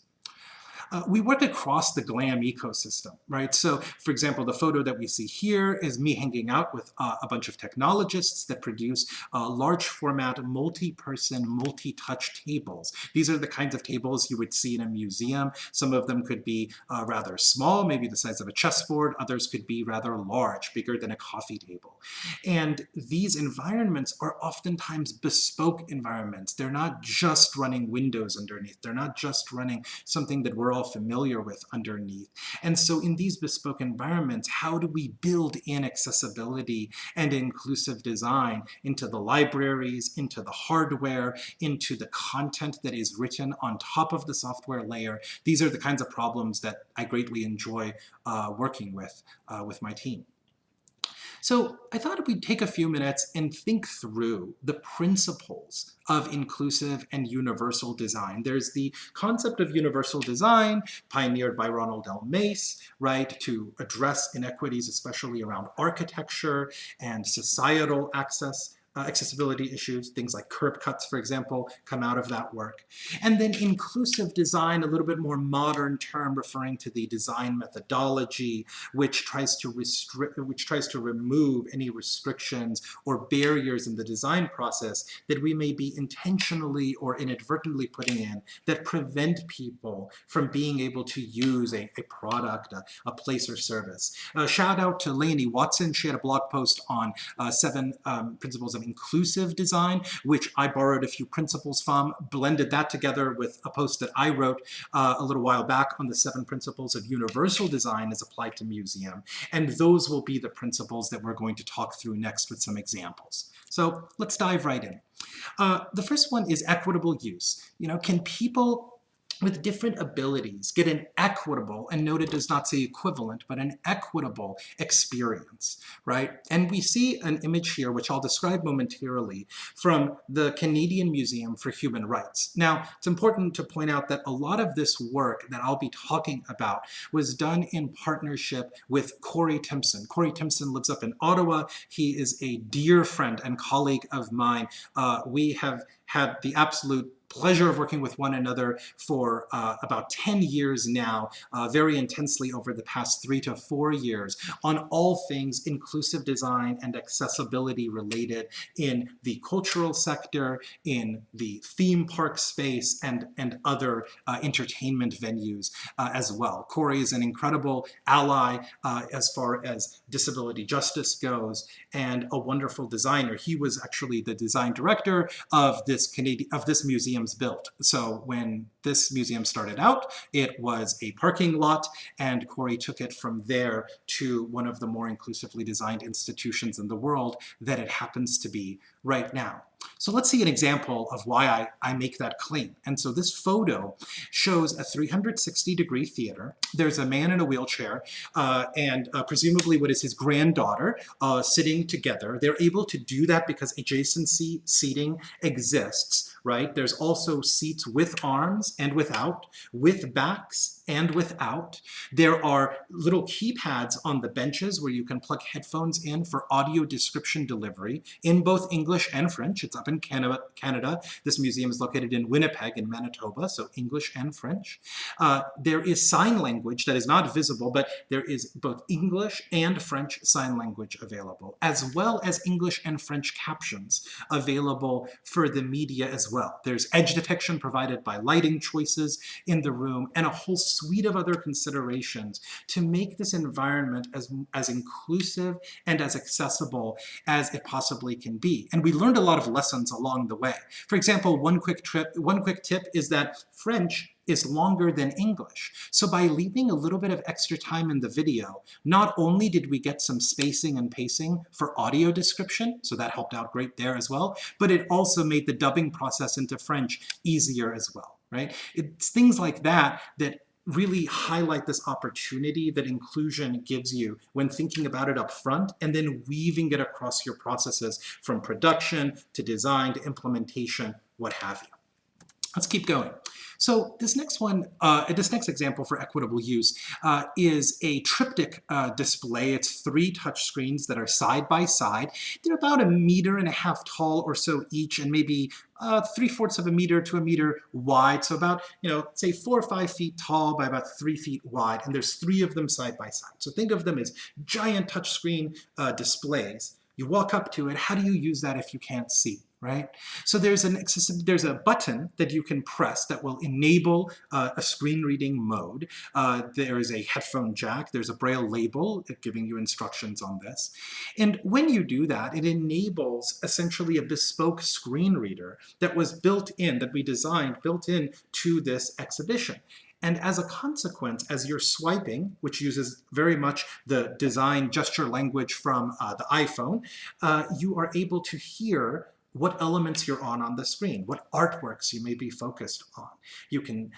We work across the GLAM ecosystem, right? So, for example, the photo that we see here is me hanging out with a bunch of technologists that produce large format, multi-person, multi-touch tables. These are the kinds of tables you would see in a museum. Some of them could be rather small, maybe the size of a chessboard. Others could be rather large, bigger than a coffee table. And these environments are oftentimes bespoke environments. They're not just running Windows underneath. They're not just running something that we're all familiar with underneath. And so in these bespoke environments, how do we build in accessibility and inclusive design into the libraries, into the hardware, into the content that is written on top of the software layer? These are the kinds of problems that I greatly enjoy working with my team. So I thought we'd take a few minutes and think through the principles of inclusive and universal design. There's the concept of universal design, pioneered by Ronald L. Mace, right, to address inequities, especially around architecture and societal access accessibility issues. Things like curb cuts, for example, come out of that work. And then inclusive design, a little bit more modern term referring to the design methodology, which tries to remove any restrictions or barriers in the design process that we may be intentionally or inadvertently putting in that prevent people from being able to use a product, a place or service. Shout out to Lainey Watson. She had a blog post on 7 principles of inclusive design, which I borrowed a few principles from, blended that together with a post that I wrote a little while back on the 7 principles of universal design as applied to museum. And those will be the principles that we're going to talk through next with some examples. So let's dive right in. The first one is equitable use. Can people with different abilities get an equitable, and note it does not say equivalent, but an equitable experience, right? And we see an image here, which I'll describe momentarily, from the Canadian Museum for Human Rights. Now, it's important to point out that a lot of this work that I'll be talking about was done in partnership with Corey Timpson. Corey Timpson lives up in Ottawa. He is a dear friend and colleague of mine. We have had the absolute pleasure of working with one another for about 10 years now, very intensely over the past 3 to 4 years, on all things inclusive design and accessibility related in the cultural sector, in the theme park space, and other entertainment venues as well. Corey is an incredible ally as far as disability justice goes, and a wonderful designer. He was actually the design director of this museum's built. So when this museum started out, it was a parking lot, and Corey took it from there to one of the more inclusively designed institutions in the world that it happens to be right now. So let's see an example of why I make that claim. And so this photo shows a 360-degree theater. There's a man in a wheelchair and presumably what is his granddaughter sitting together. They're able to do that because adjacency seating exists, right? There's also seats with arms and without, with backs and without. There are little keypads on the benches where you can plug headphones in for audio description delivery in both English and French. It's up in Canada. This museum is located in Winnipeg in Manitoba, so English and French. There is sign language that is not visible, but there is both English and French sign language available, as well as English and French captions available for the media as well. There's edge detection provided by lighting choices in the room, and a whole suite of other considerations to make this environment as inclusive and as accessible as it possibly can be. And we learned a lot of lessons along the way. For example, one quick tip is that French is longer than English. So by leaving a little bit of extra time in the video, not only did we get some spacing and pacing for audio description, so that helped out great there as well, but it also made the dubbing process into French easier as well, right? It's things like that that really highlight this opportunity that inclusion gives you when thinking about it up front and then weaving it across your processes from production to design to implementation, what have you. Let's keep going. So this next example for equitable use is a triptych display. It's 3 touch screens that are side by side. They're about 1.5 meters tall or so each, and maybe 3/4 of a meter to a meter wide. So about, say 4 or 5 feet tall by about 3 feet wide. And there's 3 of them side by side. So think of them as giant touchscreen displays. You walk up to it. How do you use that if you can't see? Right? So there's a button that you can press that will enable a screen reading mode. There is a headphone jack. There's a braille label giving you instructions on this. And when you do that, it enables essentially a bespoke screen reader that was built in to this exhibition. And as a consequence, as you're swiping, which uses very much the design gesture language from the iPhone, you are able to hear what elements you're on the screen, what artworks you may be focused on. You can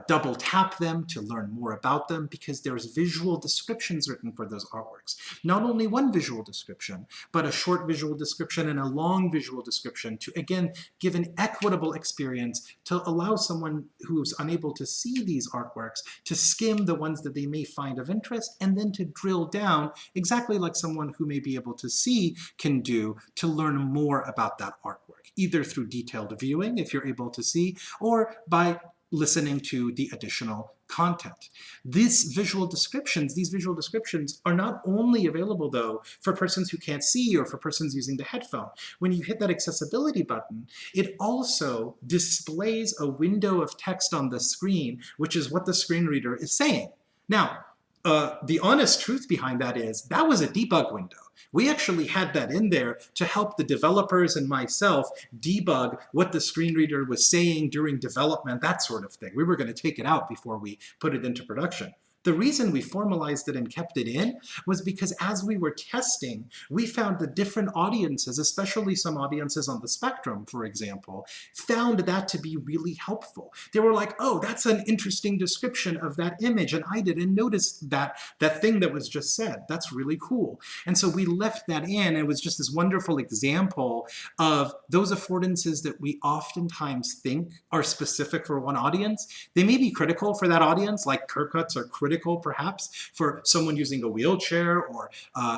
double tap them to learn more about them because there's visual descriptions written for those artworks. Not only one visual description, but a short visual description and a long visual description to, again, give an equitable experience to allow someone who's unable to see these artworks to skim the ones that they may find of interest and then to drill down exactly like someone who may be able to see can do to learn more about that artwork, either through detailed viewing, if you're able to see, or by listening to the additional content. These visual descriptions are not only available, though, for persons who can't see or for persons using the headphone. When you hit that accessibility button, it also displays a window of text on the screen, which is what the screen reader is saying. Now, the honest truth behind that is that was a debug window. We actually had that in there to help the developers and myself debug what the screen reader was saying during development, that sort of thing. We were going to take it out before we put it into production. The reason we formalized it and kept it in was because as we were testing, we found that different audiences, especially some audiences on the spectrum, for example, found that to be really helpful. They were like, oh, that's an interesting description of that image, and I didn't notice that thing that was just said. That's really cool. And so we left that in. It was just this wonderful example of those affordances that we oftentimes think are specific for one audience. They may be critical for that audience, like curve cuts are critical perhaps for someone using a wheelchair or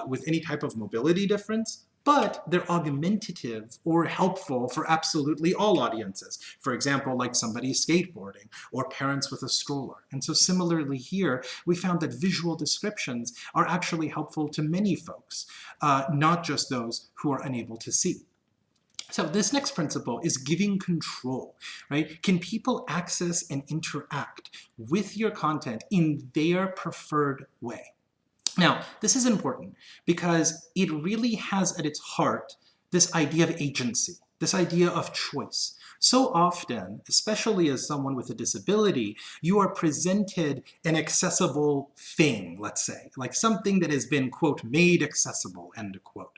with any type of mobility difference, but they're augmentative or helpful for absolutely all audiences. For example, like somebody skateboarding or parents with a stroller. And so similarly here, we found that visual descriptions are actually helpful to many folks, not just those who are unable to see. So this next principle is giving control, right? Can people access and interact with your content in their preferred way? Now, this is important because it really has at its heart this idea of agency, this idea of choice. So often, especially as someone with a disability, you are presented an accessible thing, let's say, like something that has been, quote, made accessible, end quote.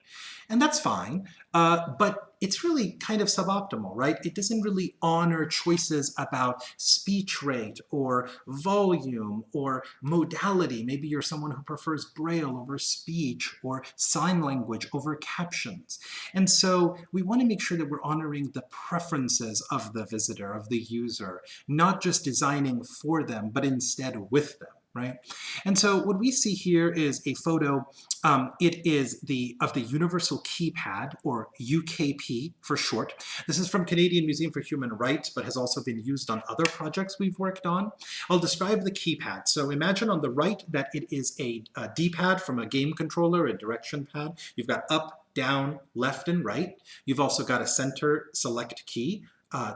And that's fine, but it's really kind of suboptimal, right? It doesn't really honor choices about speech rate or volume or modality. Maybe you're someone who prefers Braille over speech or sign language over captions. And so we want to make sure that we're honoring the preferences of the visitor, of the user, not just designing for them, but instead with them. Right? And so what we see here is a photo. It is of the Universal Keypad, or UKP for short. This is from Canadian Museum for Human Rights, but has also been used on other projects we've worked on. I'll describe the keypad. So imagine on the right that it is a D-pad from a game controller, a direction pad. You've got up, down, left, and right. You've also got a center select key.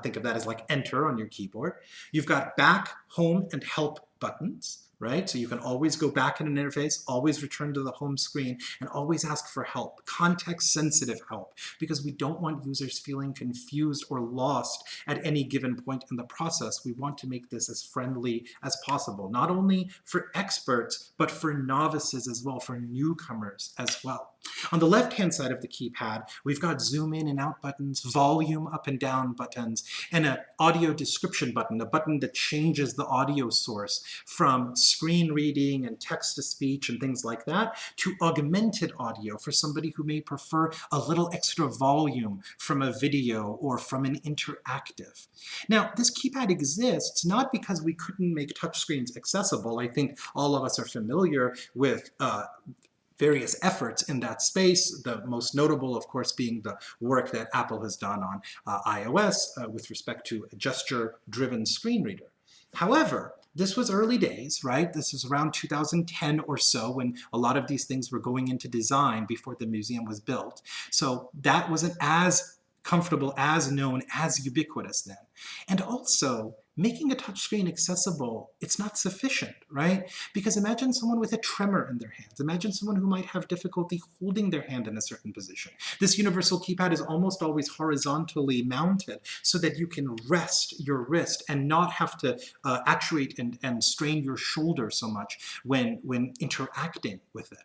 Think of that as like enter on your keyboard. You've got back, home, and help buttons. Right? So you can always go back in an interface, always return to the home screen, and always ask for help, context-sensitive help, because we don't want users feeling confused or lost at any given point in the process. We want to make this as friendly as possible, not only for experts, but for novices as well, for newcomers as well. On the left-hand side of the keypad, we've got zoom in and out buttons, volume up and down buttons, and an audio description button, a button that changes the audio source from screen reading and text-to-speech and things like that to augmented audio for somebody who may prefer a little extra volume from a video or from an interactive. Now, this keypad exists not because we couldn't make touchscreens accessible. I think all of us are familiar with various efforts in that space, the most notable, of course, being the work that Apple has done on iOS with respect to a gesture-driven screen reader. However, this was early days, right? This was around 2010 or so when a lot of these things were going into design before the museum was built. So that wasn't as comfortable, as known, as ubiquitous then. And also, making a touchscreen accessible, it's not sufficient, right? Because imagine someone with a tremor in their hands. Imagine someone who might have difficulty holding their hand in a certain position. This universal keypad is almost always horizontally mounted so that you can rest your wrist and not have to actuate and strain your shoulder so much when interacting with it.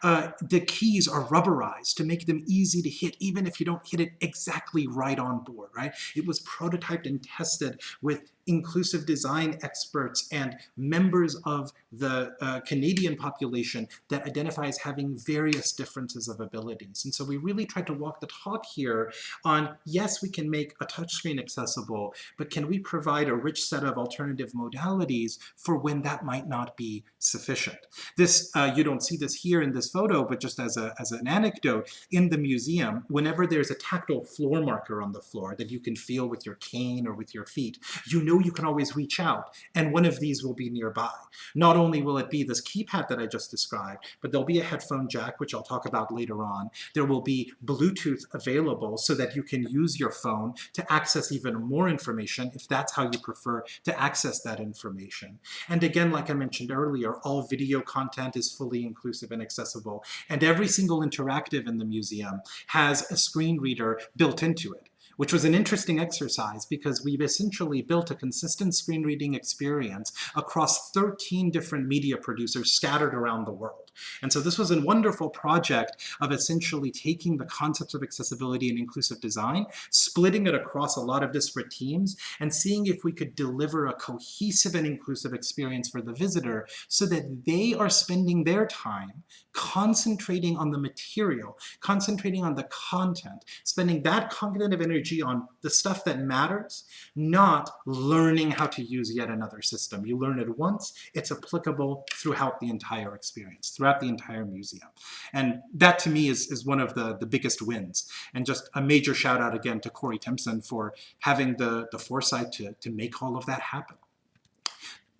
The keys are rubberized to make them easy to hit, even if you don't hit it exactly right on board, right? It was prototyped and tested with inclusive design experts and members of the Canadian population that identify as having various differences of abilities. And so we really tried to walk the talk here on, yes, we can make a touchscreen accessible, but can we provide a rich set of alternative modalities for when that might not be sufficient? This, you don't see this here in this photo, but just as an anecdote, in the museum, whenever there's a tactile floor marker on the floor that you can feel with your cane or with your feet, you know you can always reach out, and one of these will be nearby. Not only will it be this keypad that I just described, but there'll be a headphone jack, which I'll talk about later on. There will be Bluetooth available so that you can use your phone to access even more information if that's how you prefer to access that information. And again, like I mentioned earlier, all video content is fully inclusive and accessible, and every single interactive in the museum has a screen reader built into it, which was an interesting exercise because we've essentially built a consistent screen reading experience across 13 different media producers scattered around the world. And so this was a wonderful project of essentially taking the concepts of accessibility and inclusive design, splitting it across a lot of disparate teams, and seeing if we could deliver a cohesive and inclusive experience for the visitor so that they are spending their time concentrating on the material, concentrating on the content, spending that cognitive energy on the stuff that matters, not learning how to use yet another system. You learn it once, it's applicable throughout the entire experience, throughout the entire museum. And that to me is one of the biggest wins. And just a major shout out again to Corey Timpson for having the foresight to make all of that happen.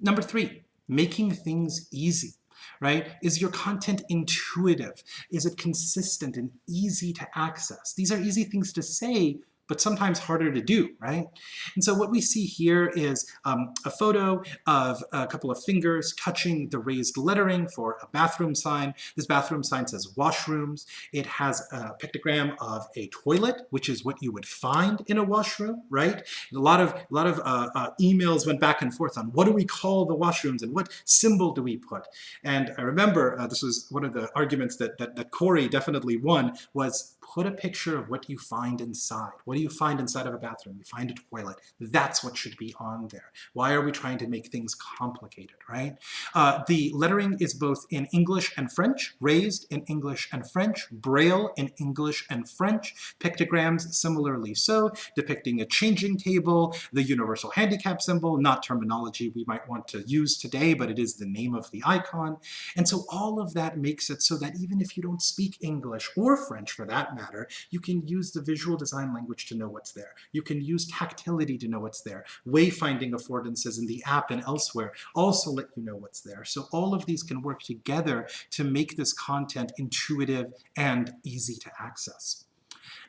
Number 3, making things easy. Right? Is your content intuitive? Is it consistent and easy to access? These are easy things to say, but sometimes harder to do, right? And so what we see here is a photo of a couple of fingers touching the raised lettering for a bathroom sign. This bathroom sign says washrooms. It has a pictogram of a toilet, which is what you would find in a washroom, right? A lot of emails went back and forth on what do we call the washrooms and what symbol do we put? And I remember this was one of the arguments that Corey definitely won, was put a picture of what you find inside. What do you find inside of a bathroom? You find a toilet. That's what should be on there. Why are we trying to make things complicated, right? The lettering is both in English and French, raised in English and French, Braille in English and French, pictograms similarly so, depicting a changing table, the universal handicap symbol, not terminology we might want to use today, but it is the name of the icon. And so all of that makes it so that even if you don't speak English or French for that matter, you can use the visual design language to know what's there. You can use tactility to know what's there. Wayfinding affordances in the app and elsewhere also let you know what's there. So all of these can work together to make this content intuitive and easy to access.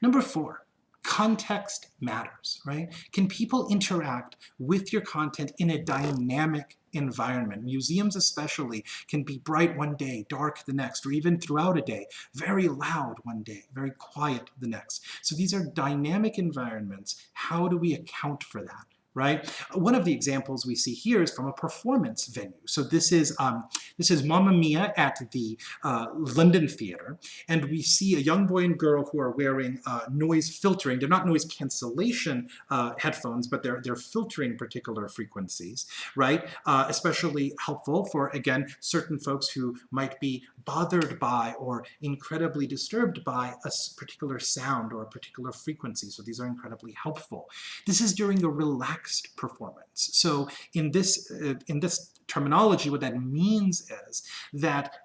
Number 4. Context matters, right? Can people interact with your content in a dynamic environment? Museums especially can be bright one day, dark the next, or even throughout a day, very loud one day, very quiet the next. So these are dynamic environments. How do we account for that? Right? One of the examples we see here is from a performance venue. So this is Mamma Mia at the London Theatre, and we see a young boy and girl who are wearing noise filtering. They're not noise cancellation headphones, but they're filtering particular frequencies, right? Especially helpful for, again, certain folks who might be bothered by or incredibly disturbed by a particular sound or a particular frequency. So these are incredibly helpful. This is during a relaxed performance. So in this terminology, what that means is that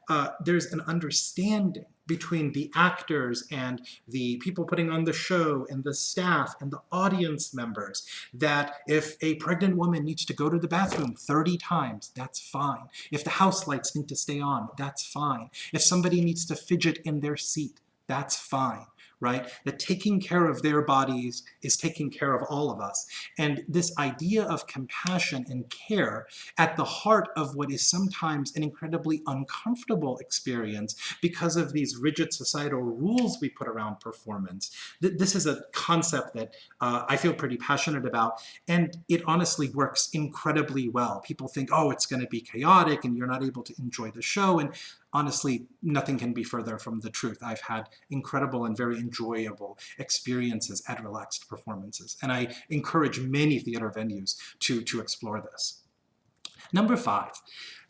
there's an understanding between the actors and the people putting on the show and the staff and the audience members that if a pregnant woman needs to go to the bathroom 30 times, that's fine. If the house lights need to stay on, that's fine. If somebody needs to fidget in their seat, that's fine. Right? That taking care of their bodies is taking care of all of us. And this idea of compassion and care at the heart of what is sometimes an incredibly uncomfortable experience because of these rigid societal rules we put around performance. This is a concept that I feel pretty passionate about, and it honestly works incredibly well. People think, oh, it's going to be chaotic and you're not able to enjoy the show. And honestly, nothing can be further from the truth. I've had incredible and very enjoyable experiences at relaxed performances, and I encourage many theater venues to explore this. Number 5,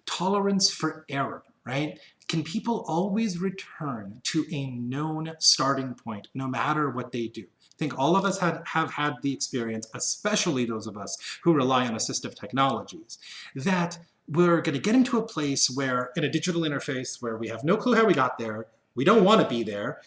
tolerance for error, right? Can people always return to a known starting point, no matter what they do? I think all of us have had the experience, especially those of us who rely on assistive technologies, that we're going to get into a place where, in a digital interface, where we have no clue how we got there, we don't want to be there,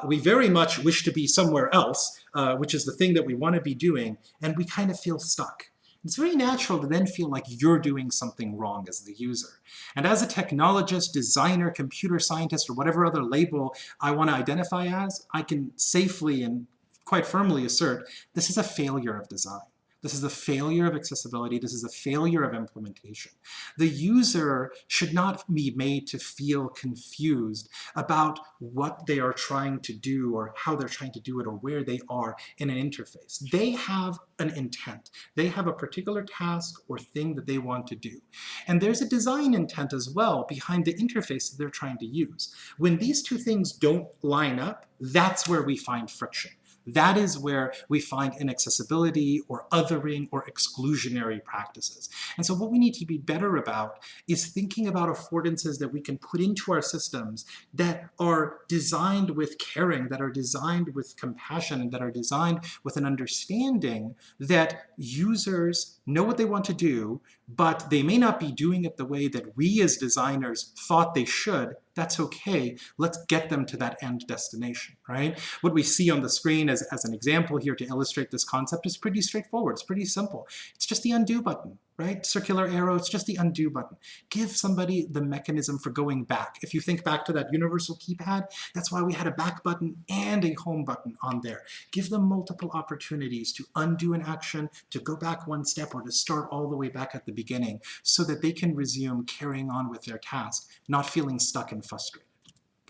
we very much wish to be somewhere else, which is the thing that we want to be doing, and we kind of feel stuck. It's very natural to then feel like you're doing something wrong as the user. And as a technologist, designer, computer scientist, or whatever other label I want to identify as, I can safely and quite firmly assert this is a failure of design. This is a failure of accessibility. This is a failure of implementation. The user should not be made to feel confused about what they are trying to do or how they're trying to do it or where they are in an interface. They have an intent. They have a particular task or thing that they want to do. And there's a design intent as well behind the interface that they're trying to use. When these two things don't line up, that's where we find friction. That is where we find inaccessibility or othering or exclusionary practices. And so what we need to be better about is thinking about affordances that we can put into our systems that are designed with caring, that are designed with compassion, and that are designed with an understanding that users know what they want to do, but they may not be doing it the way that we as designers thought they should. That's okay. Let's get them to that end destination, right? What we see on the screen as an example here to illustrate this concept is pretty straightforward. It's pretty simple. It's just the undo button, right? Circular arrow, it's just the undo button. Give somebody the mechanism for going back. If you think back to that universal keypad, that's why we had a back button and a home button on there. Give them multiple opportunities to undo an action, to go back one step, or to start all the way back at the beginning so that they can resume carrying on with their task, not feeling stuck and frustrated,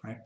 right?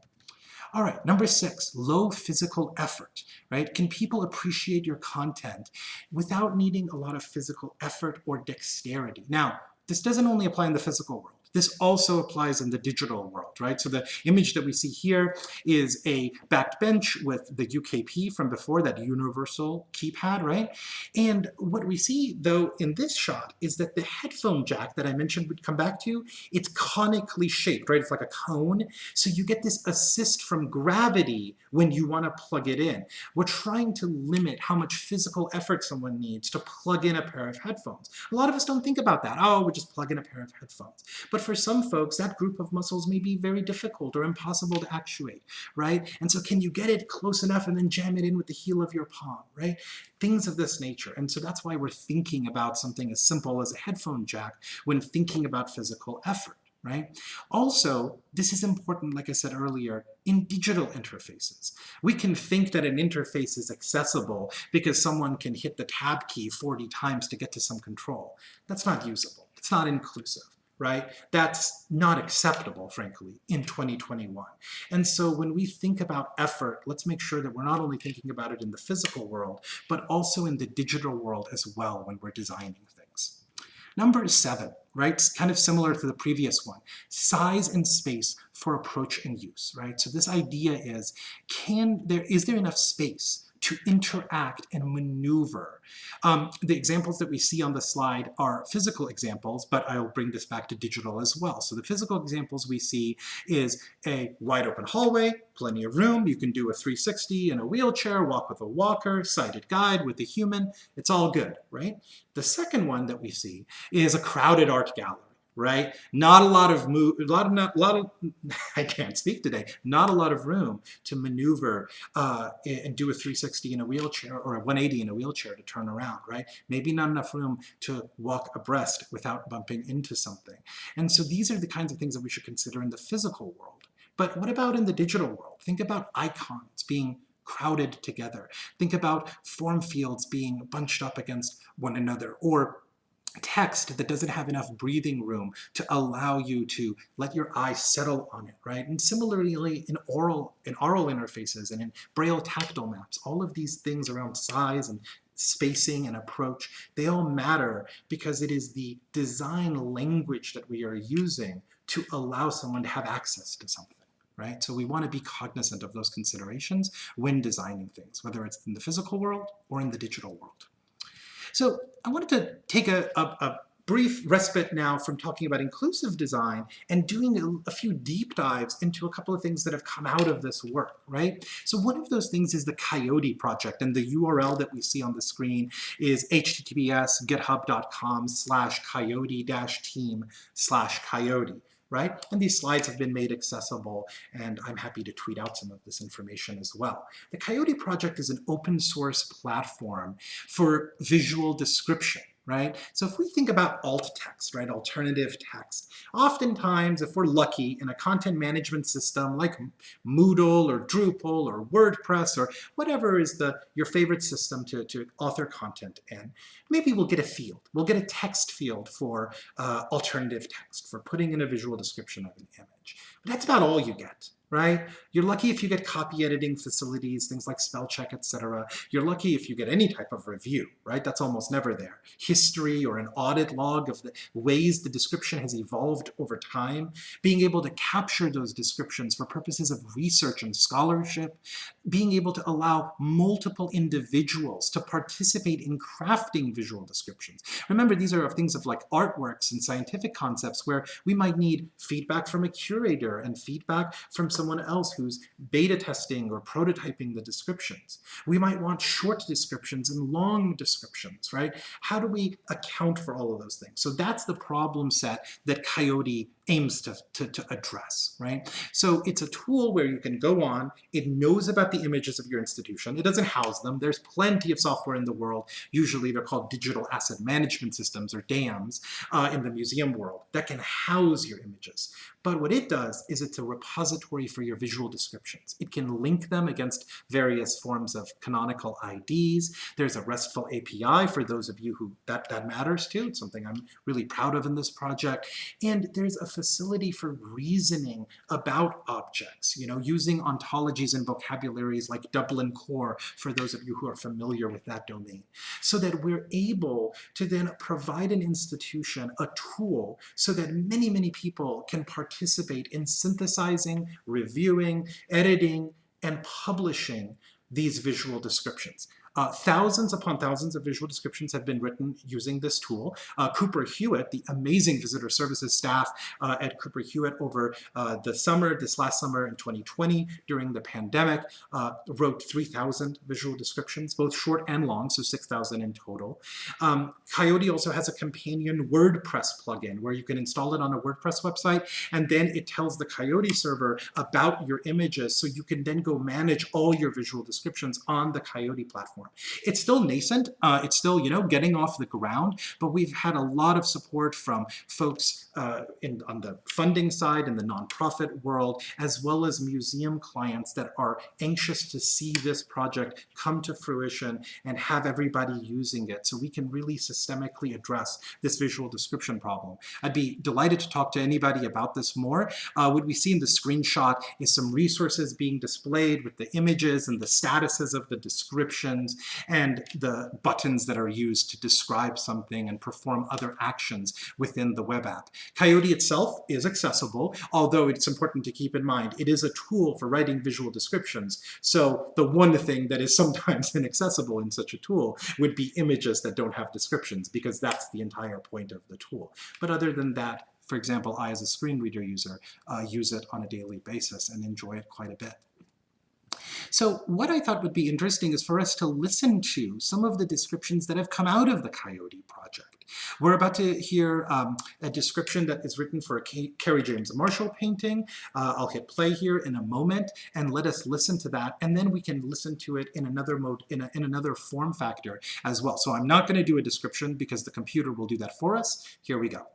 All right, number 6, low physical effort, right? Can people appreciate your content without needing a lot of physical effort or dexterity? Now, this doesn't only apply in the physical world. This also applies in the digital world, right? So the image that we see here is a backed bench with the UKP from before, that universal keypad, right? And what we see, though, in this shot is that the headphone jack that I mentioned would come back to, it's conically shaped, right? It's like a cone. So you get this assist from gravity when you want to plug it in. We're trying to limit how much physical effort someone needs to plug in a pair of headphones. A lot of us don't think about that. Oh, we just plug in a pair of headphones. But for some folks, that group of muscles may be very difficult or impossible to actuate, right? And so can you get it close enough and then jam it in with the heel of your palm, right? Things of this nature. And so that's why we're thinking about something as simple as a headphone jack when thinking about physical effort, right? Also, this is important, like I said earlier, in digital interfaces. We can think that an interface is accessible because someone can hit the tab key 40 times to get to some control. That's not usable. It's not inclusive, right? That's not acceptable, frankly, in 2021. And so when we think about effort, let's make sure that we're not only thinking about it in the physical world, but also in the digital world as well when we're designing things. Number 7, right? It's kind of similar to the previous one. Size and space for approach and use, right? So this idea is, is there enough space to interact and maneuver? The examples that we see on the slide are physical examples, but I'll bring this back to digital as well. So the physical examples we see is a wide open hallway, plenty of room. You can do a 360 in a wheelchair, walk with a walker, sighted guide with a human. It's all good, right? The second one that we see is a crowded art gallery. Right? Not a lot of I can't speak today. Not a lot of room to maneuver and do a 360 in a wheelchair or a 180 in a wheelchair to turn around, right? Maybe not enough room to walk abreast without bumping into something. And so these are the kinds of things that we should consider in the physical world. But what about in the digital world? Think about icons being crowded together. Think about form fields being bunched up against one another, or text that doesn't have enough breathing room to allow you to let your eyes settle on it, right? And similarly in oral interfaces and in Braille tactile maps, all of these things around size and spacing and approach, they all matter because it is the design language that we are using to allow someone to have access to something, right? So we want to be cognizant of those considerations when designing things, whether it's in the physical world or in the digital world. So I wanted to take a brief respite now from talking about inclusive design and doing a few deep dives into a couple of things that have come out of this work, right? So one of those things is the Coyote project, and the URL that we see on the screen is https://github.com/coyote-team/coyote. Right? And these slides have been made accessible, and I'm happy to tweet out some of this information as well. The Coyote project is an open source platform for visual description, right? So if we think about alt text, right, alternative text, oftentimes, if we're lucky, in a content management system like Moodle or Drupal or WordPress or whatever is your favorite system to author content in, maybe we'll get a field. We'll get a text field for alternative text, for putting in a visual description of an image. But that's about all you get, right? You're lucky if you get copy editing facilities, things like spell check, etc. You're lucky if you get any type of review, right? That's almost never there. History or an audit log of the ways the description has evolved over time, being able to capture those descriptions for purposes of research and scholarship, being able to allow multiple individuals to participate in crafting visual descriptions. Remember, these are things of like artworks and scientific concepts where we might need feedback from a curator and feedback from someone else who's beta testing or prototyping the descriptions. We might want short descriptions and long descriptions, right? How do we account for all of those things? So that's the problem set that Coyote aims to address, right? So it's a tool where you can go on, it knows about the images of your institution, it doesn't house them. There's plenty of software in the world, usually they're called digital asset management systems or DAMs in the museum world that can house your images. But what it does is it's a repository for your visual descriptions. It can link them against various forms of canonical IDs. There's a RESTful API for those of you who that matters to. It's something I'm really proud of in this project. And there's a facility for reasoning about objects, using ontologies and vocabularies like Dublin Core for those of you who are familiar with that domain, so that we're able to then provide an institution a tool so that many, many people can participate in synthesizing, reviewing, editing, and publishing these visual descriptions. Thousands upon thousands of visual descriptions have been written using this tool. Cooper Hewitt, the amazing visitor services staff at Cooper Hewitt over this last summer in 2020 during the pandemic, wrote 3,000 visual descriptions, both short and long, so 6,000 in total. Coyote also has a companion WordPress plugin where you can install it on a WordPress website, and then it tells the Coyote server about your images, so you can then go manage all your visual descriptions on the Coyote platform. It's still nascent, it's still, getting off the ground, but we've had a lot of support from folks on the funding side in the nonprofit world, as well as museum clients that are anxious to see this project come to fruition and have everybody using it so we can really systemically address this visual description problem. I'd be delighted to talk to anybody about this more. What we see in the screenshot is some resources being displayed with the images and the statuses of the descriptions and the buttons that are used to describe something and perform other actions within the web app. Coyote itself is accessible, although it's important to keep in mind it is a tool for writing visual descriptions. So the one thing that is sometimes inaccessible in such a tool would be images that don't have descriptions, because that's the entire point of the tool. But other than that, for example, I as a screen reader user use it on a daily basis and enjoy it quite a bit. So what I thought would be interesting is for us to listen to some of the descriptions that have come out of the Coyote project. We're about to hear a description that is written for a Kerry James Marshall painting. I'll hit play here in a moment and let us listen to that, and then we can listen to it in another mode, in another form factor as well. So I'm not going to do a description because the computer will do that for us. Here we go.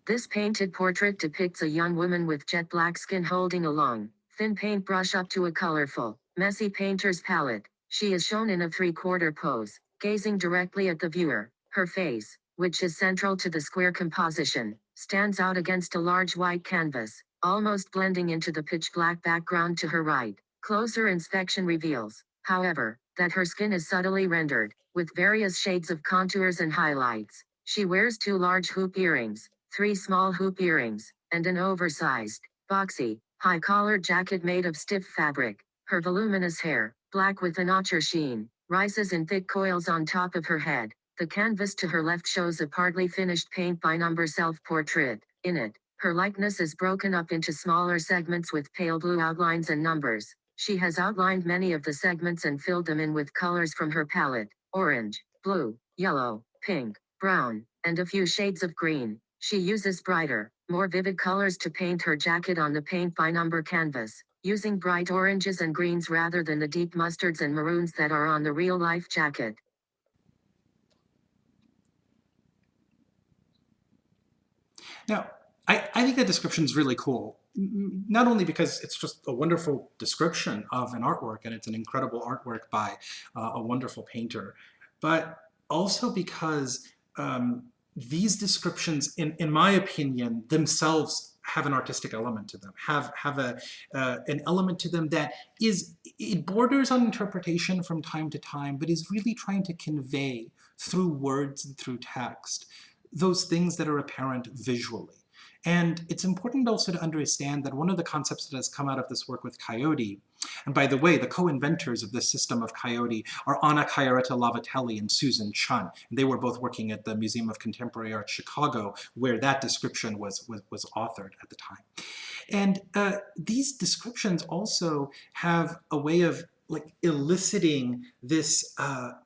This painted portrait depicts a young woman with jet black skin holding a long, thin paintbrush up to a colorful, messy painter's palette. She is shown in a three-quarter pose, gazing directly at the viewer. Her face, which is central to the square composition, stands out against a large white canvas, almost blending into the pitch-black background to her right. Closer inspection reveals, however, that her skin is subtly rendered, with various shades of contours and highlights. She wears 2 large hoop earrings, 3 small hoop earrings, and an oversized, boxy, high-collared jacket made of stiff fabric. Her voluminous hair, black with a notcher sheen, rises in thick coils on top of her head. The canvas to her left shows a partly finished paint-by-number self-portrait. In it, her likeness is broken up into smaller segments with pale blue outlines and numbers. She has outlined many of the segments and filled them in with colors from her palette: orange, blue, yellow, pink, brown, and a few shades of green. She uses brighter, more vivid colors to paint her jacket on the paint-by-number canvas, using bright oranges and greens rather than the deep mustards and maroons that are on the real-life jacket. Now, I think that description is really cool, not only because it's just a wonderful description of an artwork, and it's an incredible artwork by a wonderful painter, but also because these descriptions, in my opinion, themselves have an artistic element to them, have an element to them that it borders on interpretation from time to time, but is really trying to convey through words and through text those things that are apparent visually. And it's important also to understand that one of the concepts that has come out of this work with Coyote, and by the way, the co-inventors of this system of Coyote are Anna Chiaretta Lavatelli and Susan Chun. And they were both working at the Museum of Contemporary Art, Chicago, where that description was authored at the time. And these descriptions also have a way of eliciting this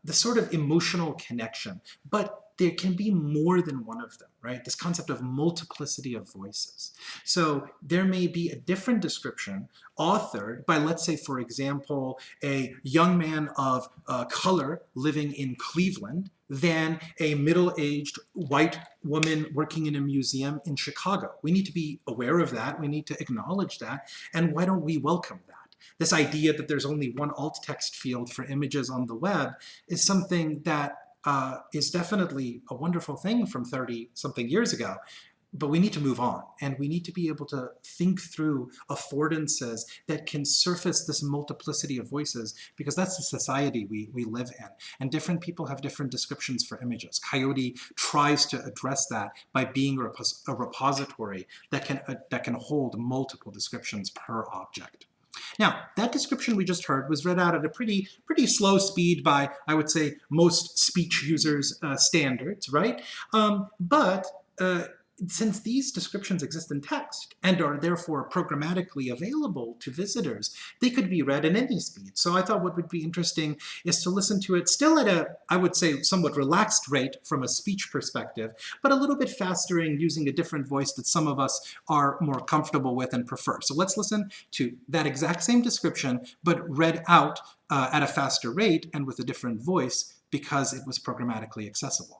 sort of emotional connection, but there can be more than one of them, right? This concept of multiplicity of voices. So there may be a different description authored by, let's say, for example, a young man of color living in Cleveland than a middle-aged white woman working in a museum in Chicago. We need to be aware of that. We need to acknowledge that. And why don't we welcome that? This idea that there's only one alt text field for images on the web is something that is definitely a wonderful thing from 30-something years ago, but we need to move on, and we need to be able to think through affordances that can surface this multiplicity of voices, because that's the society we live in, and different people have different descriptions for images. Coyote tries to address that by being a repository that can hold multiple descriptions per object. Now, that description we just heard was read out at a pretty slow speed by, I would say, most speech users' standards, right? But since these descriptions exist in text and are therefore programmatically available to visitors, they could be read at any speed. So I thought what would be interesting is to listen to it still at a, I would say, somewhat relaxed rate from a speech perspective, but a little bit faster and using a different voice that some of us are more comfortable with and prefer. So let's listen to that exact same description, but read out at a faster rate and with a different voice because it was programmatically accessible.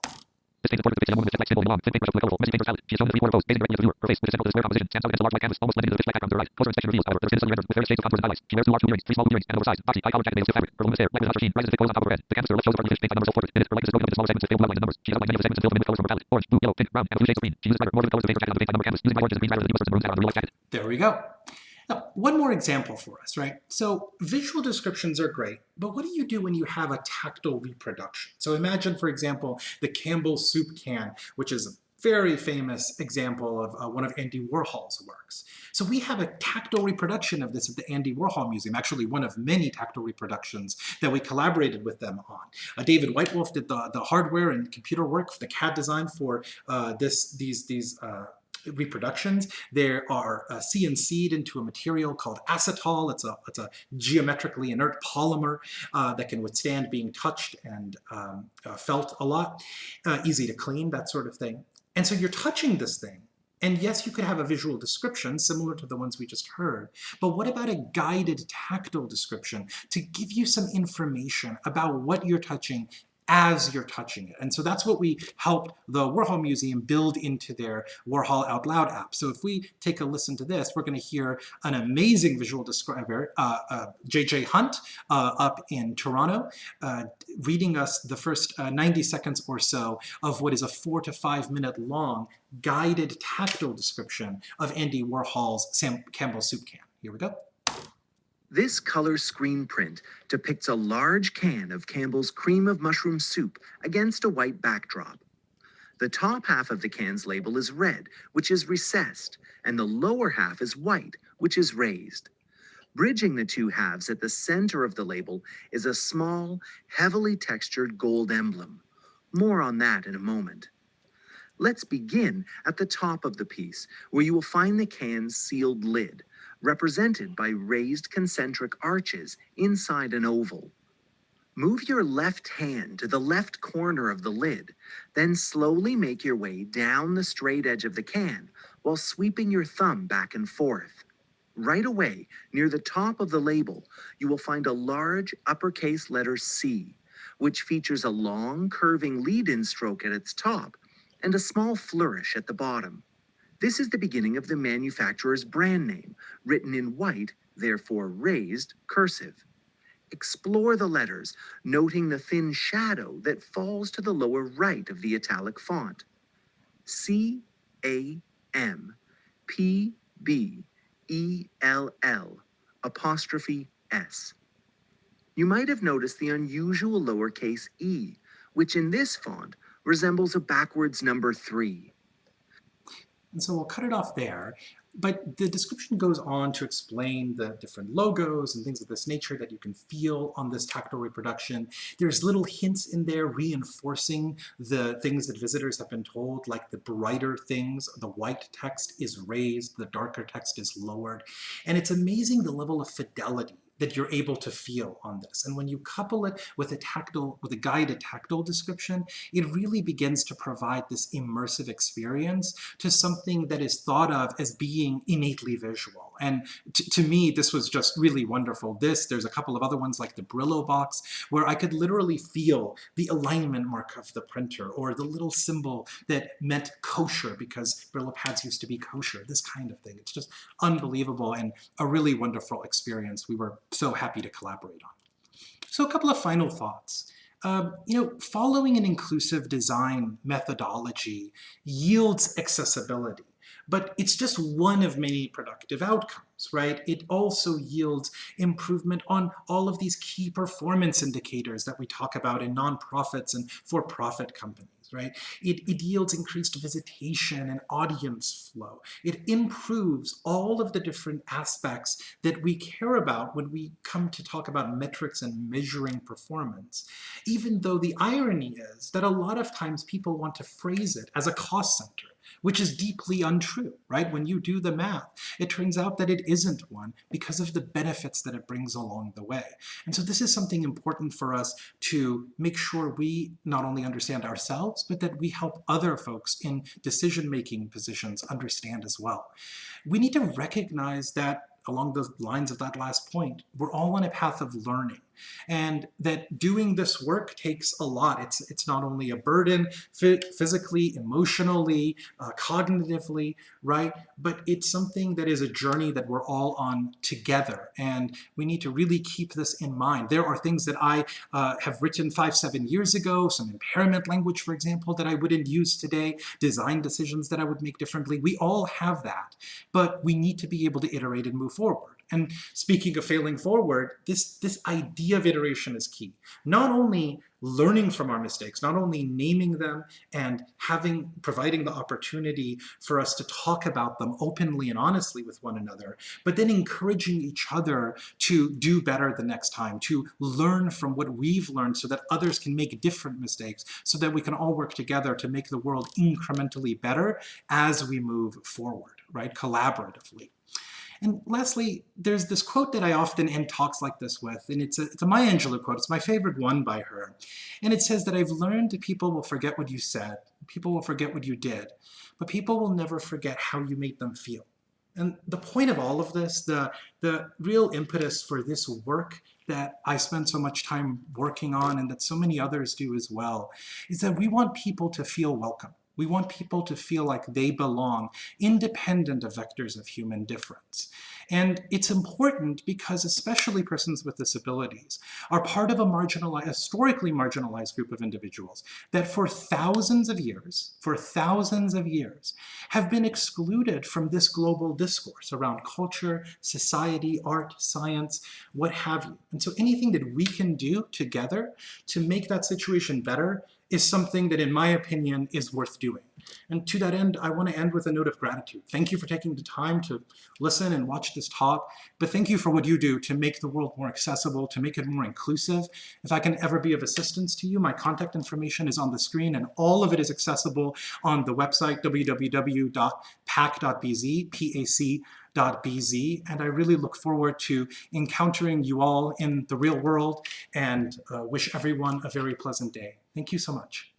This paint is portrait of a woman with a black symbol, missing painters palette. She is shown in 3 quarter pose, gazing directly at the viewer. Her face, with a simple square composition, stands out against a large white canvas, almost blending into the pitch black background to the right. Closer inspection reveals, however, that her skin is slightly rendered, with various shades of contours and highlights. She wears 2 large hoop earrings, 3 small hoop earrings, and an oversized, boxy, high-collared jacket made of stiff fabric. Her voluminous hair, black with a notcher sheen, rises in thick coils on top of her head. The canvas to her left shows a partly finished paint-by-number self-portrait. In it, her likeness is broken up into smaller segments with pale blue outlines and numbers. She has outlined many of the segments and filled them in with colors from her palette: orange, blue, yellow, pink, brown, and a few shades of green. She uses brighter, more vivid colors to paint her jacket on the paint-by-number canvas, using bright oranges and greens rather than deep mustards and maroons that are on the real-life jacket. There we go. Now, one more example for us, right? So visual descriptions are great, but what do you do when you have a tactile reproduction? So imagine, for example, the Campbell soup can, which is a very famous example of one of Andy Warhol's works. So we have a tactile reproduction of this at the Andy Warhol Museum, actually one of many tactile reproductions that we collaborated with them on. David Whitewolf did the hardware and computer work, the CAD design for these reproductions. There are CNC'd into a material called acetal. It's a geometrically inert polymer that can withstand being touched and felt a lot. Easy to clean, that sort of thing. And so you're touching this thing. And yes, you could have a visual description similar to the ones we just heard, but what about a guided tactile description to give you some information about what you're touching as you're touching it? And so that's what we helped the Warhol Museum build into their Warhol Out Loud app. So if we take a listen to this, we're going to hear an amazing visual describer, JJ Hunt, up in Toronto, reading us the first 90 seconds or so of what is a 4 to 5 minute long guided tactile description of Andy Warhol's Campbell soup can. Here we go. This color screen print depicts a large can of Campbell's cream of mushroom soup against a white backdrop. The top half of the can's label is red, which is recessed, and the lower half is white, which is raised. Bridging the two halves at the center of the label is a small, heavily textured gold emblem. More on that in a moment. Let's begin at the top of the piece, where you will find the can's sealed lid, represented by raised concentric arches inside an oval. Move your left hand to the left corner of the lid, then slowly make your way down the straight edge of the can while sweeping your thumb back and forth. Right away, near the top of the label, you will find a large uppercase letter C, which features a long, curving lead-in stroke at its top and a small flourish at the bottom. This is the beginning of the manufacturer's brand name, written in white, therefore raised, cursive. Explore the letters, noting the thin shadow that falls to the lower right of the italic font. C-A-M-P-B-E-L-L''S. You might have noticed the unusual lowercase e, which in this font resembles a backwards number 3. And so we'll cut it off there. But the description goes on to explain the different logos and things of this nature that you can feel on this tactile reproduction. There's little hints in there reinforcing the things that visitors have been told, like the brighter things, the white text is raised, the darker text is lowered. And it's amazing the level of fidelity that you're able to feel on this. And when you couple it with a guided tactile description, it really begins to provide this immersive experience to something that is thought of as being innately visual. And to me, this was just really wonderful. There's a couple of other ones like the Brillo box, where I could literally feel the alignment mark of the printer, or the little symbol that meant kosher because Brillo pads used to be kosher, this kind of thing. It's just unbelievable and a really wonderful experience. We were so happy to collaborate on. So a couple of final thoughts. Following an inclusive design methodology yields accessibility, but it's just one of many productive outcomes, right? It also yields improvement on all of these key performance indicators that we talk about in nonprofits and for-profit companies, right? It yields increased visitation and audience flow. It improves all of the different aspects that we care about when we come to talk about metrics and measuring performance, even though the irony is that a lot of times people want to phrase it as a cost center, which is deeply untrue, right? When you do the math, it turns out that it isn't one because of the benefits that it brings along the way. And so this is something important for us to make sure we not only understand ourselves, but that we help other folks in decision-making positions understand as well. We need to recognize that along the lines of that last point, we're all on a path of learning, and that doing this work takes a lot. It's not only a burden physically, emotionally, cognitively, right? But it's something that is a journey that we're all on together, and we need to really keep this in mind. There are things that I have written 5-7 years ago, some impairment language, for example, that I wouldn't use today, design decisions that I would make differently. We all have that, but we need to be able to iterate and move forward. And speaking of failing forward, this idea of iteration is key. Not only learning from our mistakes, not only naming them and providing the opportunity for us to talk about them openly and honestly with one another, but then encouraging each other to do better the next time, to learn from what we've learned so that others can make different mistakes, so that we can all work together to make the world incrementally better as we move forward, right, collaboratively. And lastly, there's this quote that I often end talks like this with, and it's a Maya Angelou quote. It's my favorite one by her. And it says that I've learned that people will forget what you said, people will forget what you did, but people will never forget how you made them feel. And the point of all of this, the real impetus for this work that I spend so much time working on and that so many others do as well, is that we want people to feel welcome. We want people to feel like they belong, independent of vectors of human difference. And it's important because especially persons with disabilities are part of a historically marginalized group of individuals that for thousands of years, have been excluded from this global discourse around culture, society, art, science, what have you. And so anything that we can do together to make that situation better is something that, in my opinion, is worth doing. And to that end, I want to end with a note of gratitude. Thank you for taking the time to listen and watch this talk, but thank you for what you do to make the world more accessible, to make it more inclusive. If I can ever be of assistance to you, my contact information is on the screen, and all of it is accessible on the website www.pac.bz, PAC.bz, and I really look forward to encountering you all in the real world, and wish everyone a very pleasant day. Thank you so much.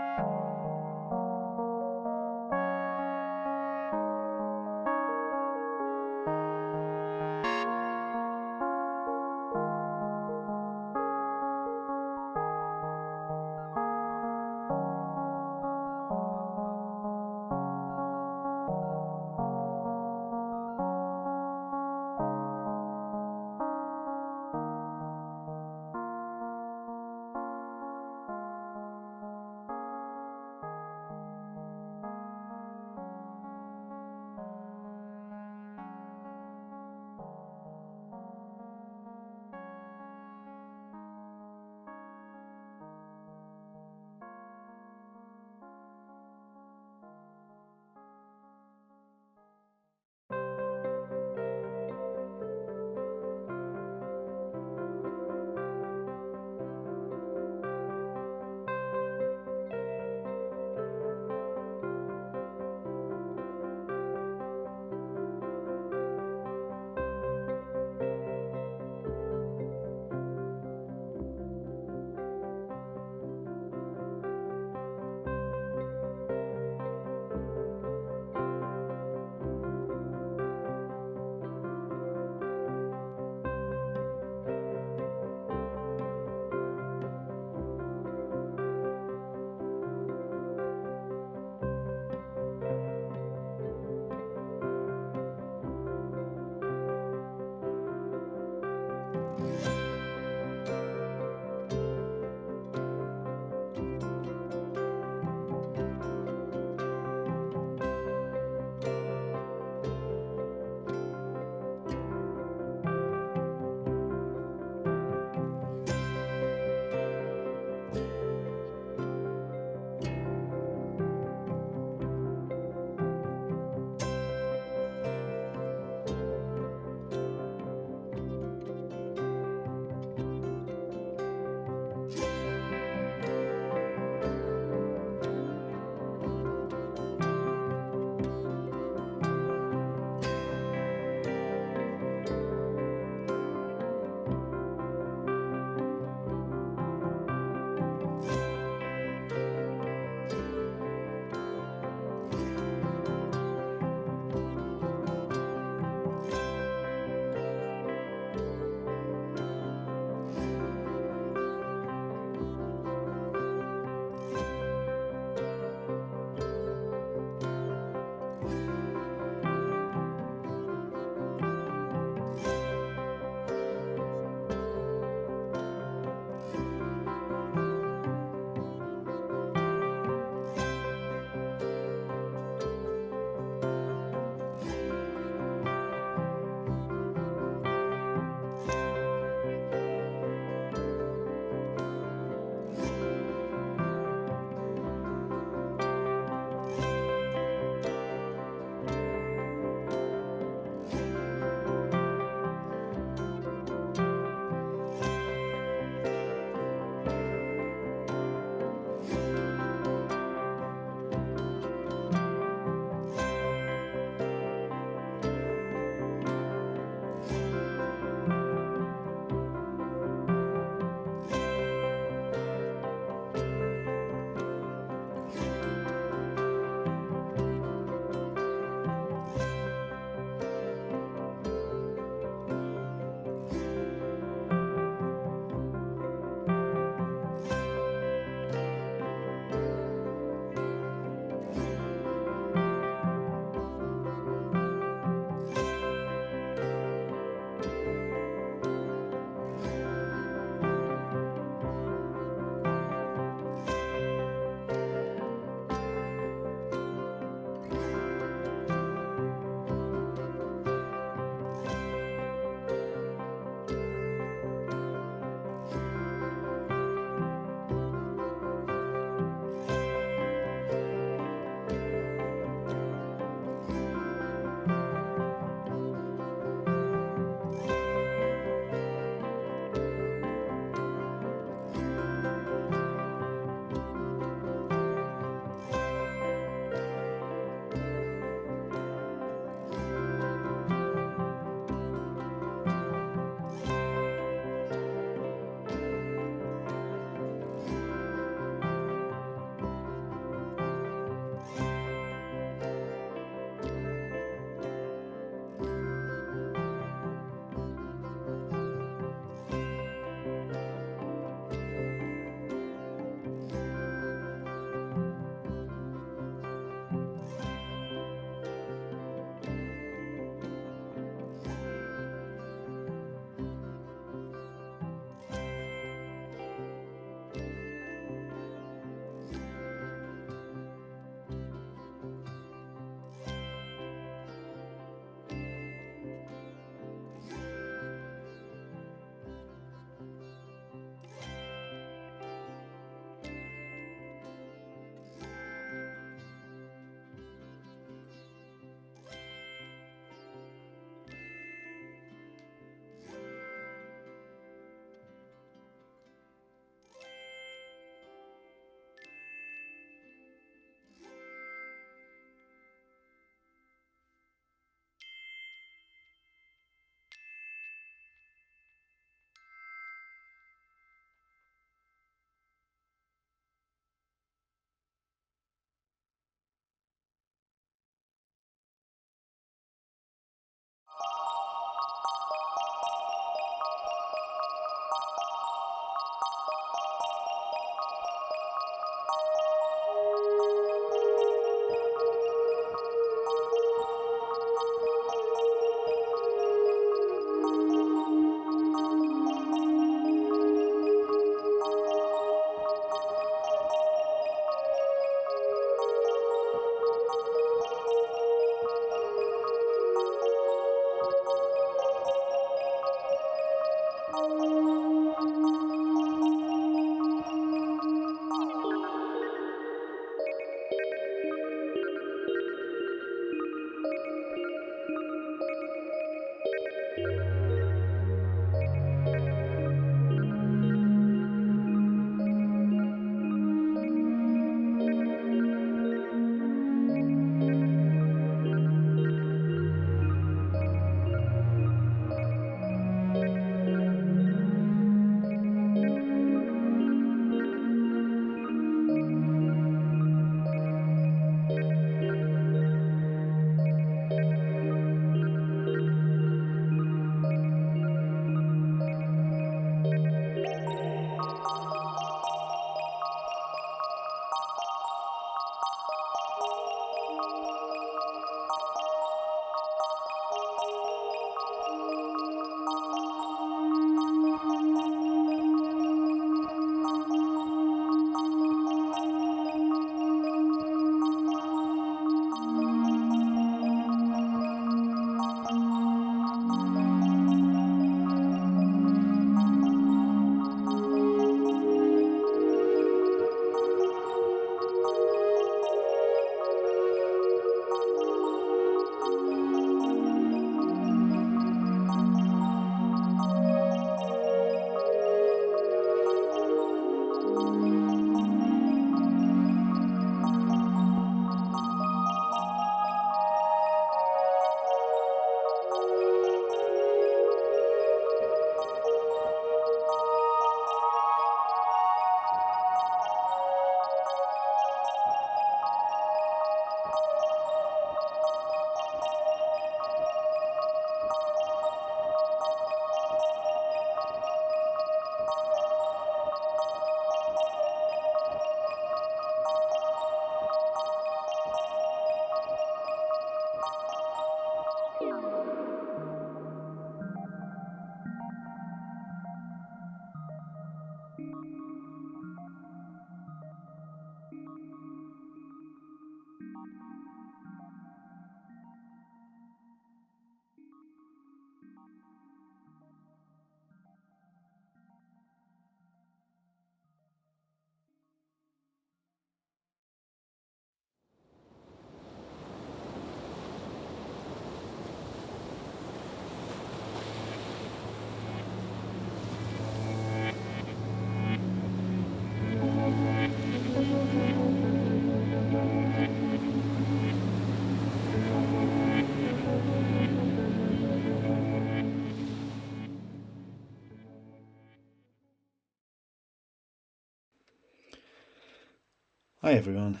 Hi everyone,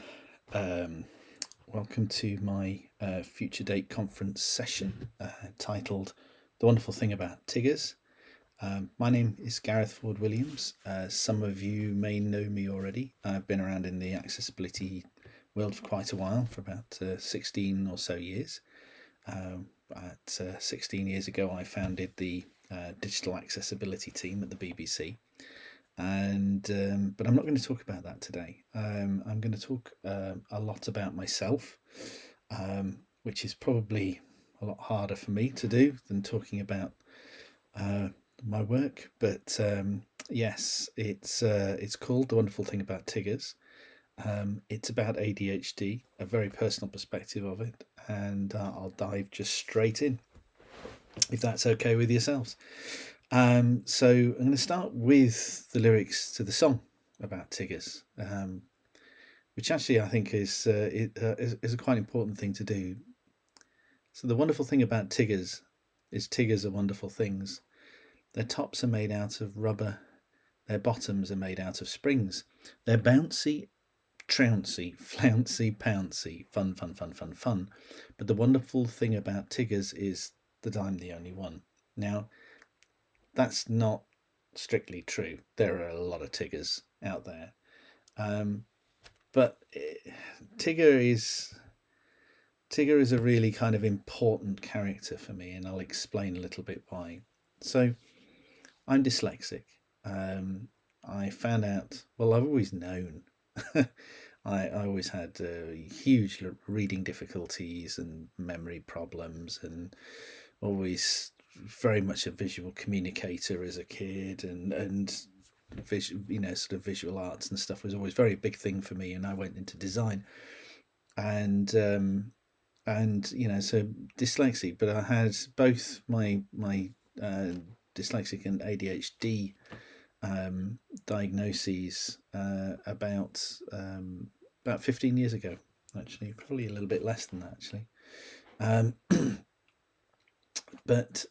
welcome to my Future Date conference session titled The Wonderful Thing About Tiggers. My name is Gareth Ford Williams. Some of you may know me already. I've been around in the accessibility world for quite a while, for about 16 or so years. 16 years ago I founded the digital accessibility team at the BBC. But I'm not going to talk about that today. I'm going to talk a lot about myself, which is probably a lot harder for me to do than talking about my work. But yes, it's called The Wonderful Thing About Tiggers. It's about ADHD, a very personal perspective of it, and I'll dive just straight in, if that's okay with yourselves. So I'm going to start with the lyrics to the song about Tiggers, which actually I think is a quite important thing to do. So the wonderful thing about Tiggers is Tiggers are wonderful things. Their tops are made out of rubber, their bottoms are made out of springs. They're bouncy, trouncy, flouncy, pouncy, fun, fun, fun, fun, fun. But the wonderful thing about Tiggers is that I'm the only one. Now, that's not strictly true. There are a lot of Tiggers out there. But Tigger is a really kind of important character for me, and I'll explain a little bit why. So I'm dyslexic. I found out, well, I've always known. I always had huge reading difficulties and memory problems, and always very much a visual communicator as a kid, and sort of visual arts and stuff was always a very big thing for me. And I went into design, and so dyslexic, but I had both my dyslexic and ADHD diagnoses about 15 years ago, actually, probably a little bit less than that, actually. But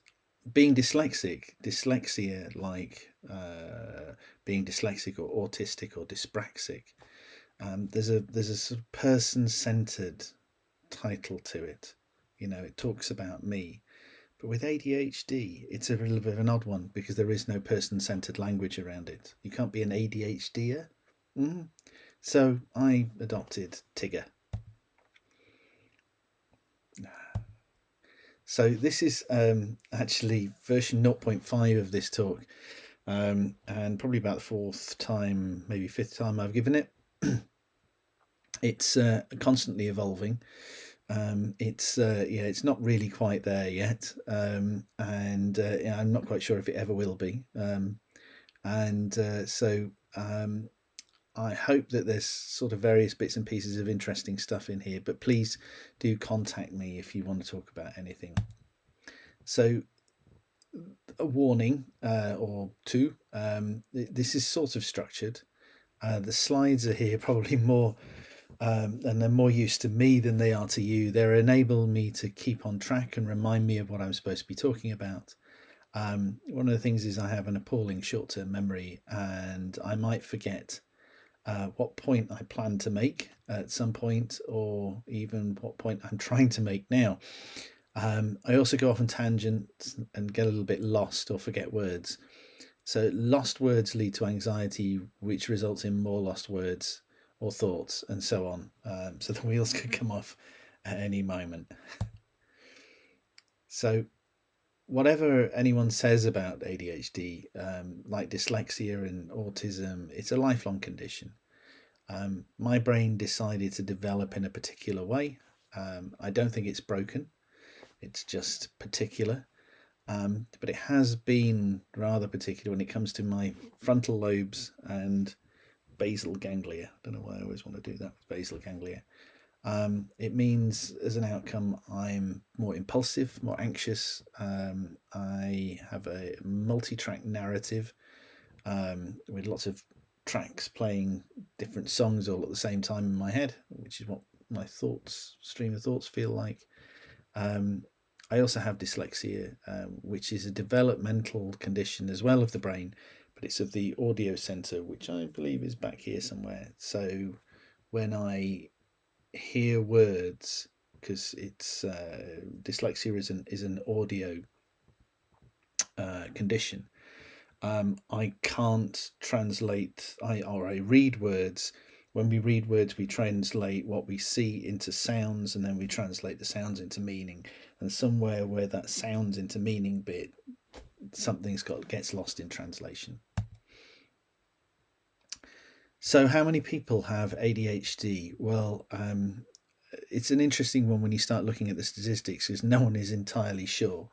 being dyslexia, like being dyslexic or autistic or dyspraxic, there's a sort of person-centered title to it. It talks about me. But with ADHD, it's a little bit of an odd one because there is no person-centered language around it. You can't be an ADHDer. So I adopted Tigger. So this is actually version 0.5 of this talk, and probably about the fourth time, maybe fifth time I've given it. It's constantly evolving. It's not really quite there yet, and I'm not quite sure if it ever will be. So I hope that there's sort of various bits and pieces of interesting stuff in here, but please do contact me if you want to talk about anything. So a warning or two, this is sort of structured. The slides are here probably more, and they're more used to me than they are to you. They're enabling me to keep on track and remind me of what I'm supposed to be talking about. One of the things is I have an appalling short-term memory, and I might forget what point I plan to make at some point, or even what point I'm trying to make now. I also go off on tangents and get a little bit lost or forget words. So lost words lead to anxiety, which results in more lost words or thoughts, and so on. So the wheels could come off at any moment. So whatever anyone says about ADHD, like dyslexia and autism, it's a lifelong condition. My brain decided to develop in a particular way. I don't think it's broken. It's just particular. But it has been rather particular when it comes to my frontal lobes and basal ganglia. I don't know why I always want to do that with basal ganglia. It means, as an outcome, I'm more impulsive, more anxious. I have a multi-track narrative with lots of tracks playing different songs all at the same time in my head, which is what my stream of thoughts feel like. I also have dyslexia, which is a developmental condition as well of the brain, but it's of the audio center, which I believe is back here somewhere. So when I hear words, because it's dyslexia is an audio condition. I can't translate. I read words. When we read words, we translate what we see into sounds, and then we translate the sounds into meaning. And somewhere where that sounds into meaning bit, something's gets lost in translation. So, how many people have ADHD? Well, it's an interesting one when you start looking at the statistics, because no one is entirely sure.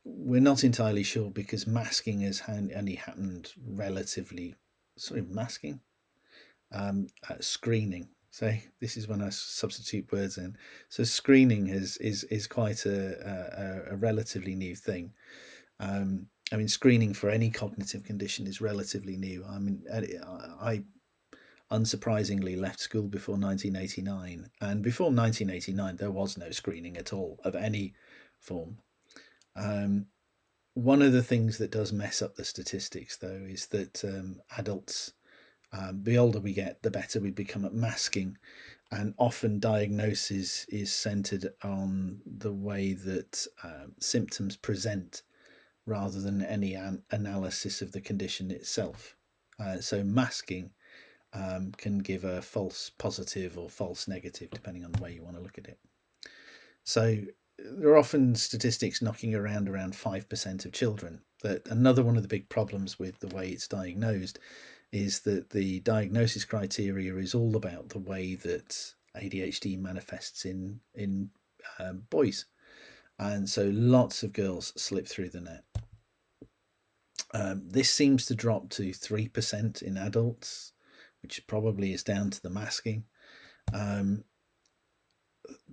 We're not entirely sure because masking has only happened relatively. Screening. So this is when I substitute words in. So screening is quite a relatively new thing. I mean, screening for any cognitive condition is relatively new. I mean, I unsurprisingly left school before 1989, and before 1989 there was no screening at all of any form. One of the things that does mess up the statistics, though, is that adults, the older we get, the better we become at masking, and often diagnosis is centered on the way that symptoms present rather than any analysis of the condition itself. So masking can give a false positive or false negative, depending on the way you want to look at it. So there are often statistics knocking around 5% of children. That another one of the big problems with the way it's diagnosed is that the diagnosis criteria is all about the way that ADHD manifests in boys, and so lots of girls slip through the net. This seems to drop to 3% in adults, which probably is down to the masking.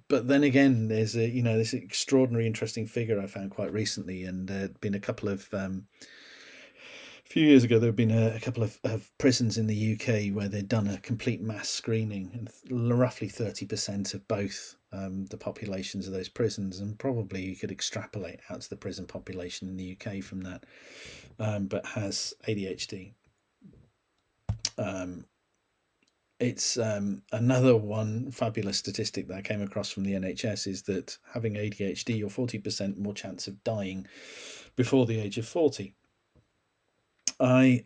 But then again, there's this extraordinary, interesting figure I found quite recently, and there'd been a couple of few years ago, there had been a couple of prisons in the UK where they'd done a complete mass screening, and roughly 30% of both the populations of those prisons, and probably you could extrapolate out to the prison population in the UK from that, but has ADHD. It's another one fabulous statistic that I came across from the NHS is that having ADHD, you're 40% more chance of dying before the age of 40. I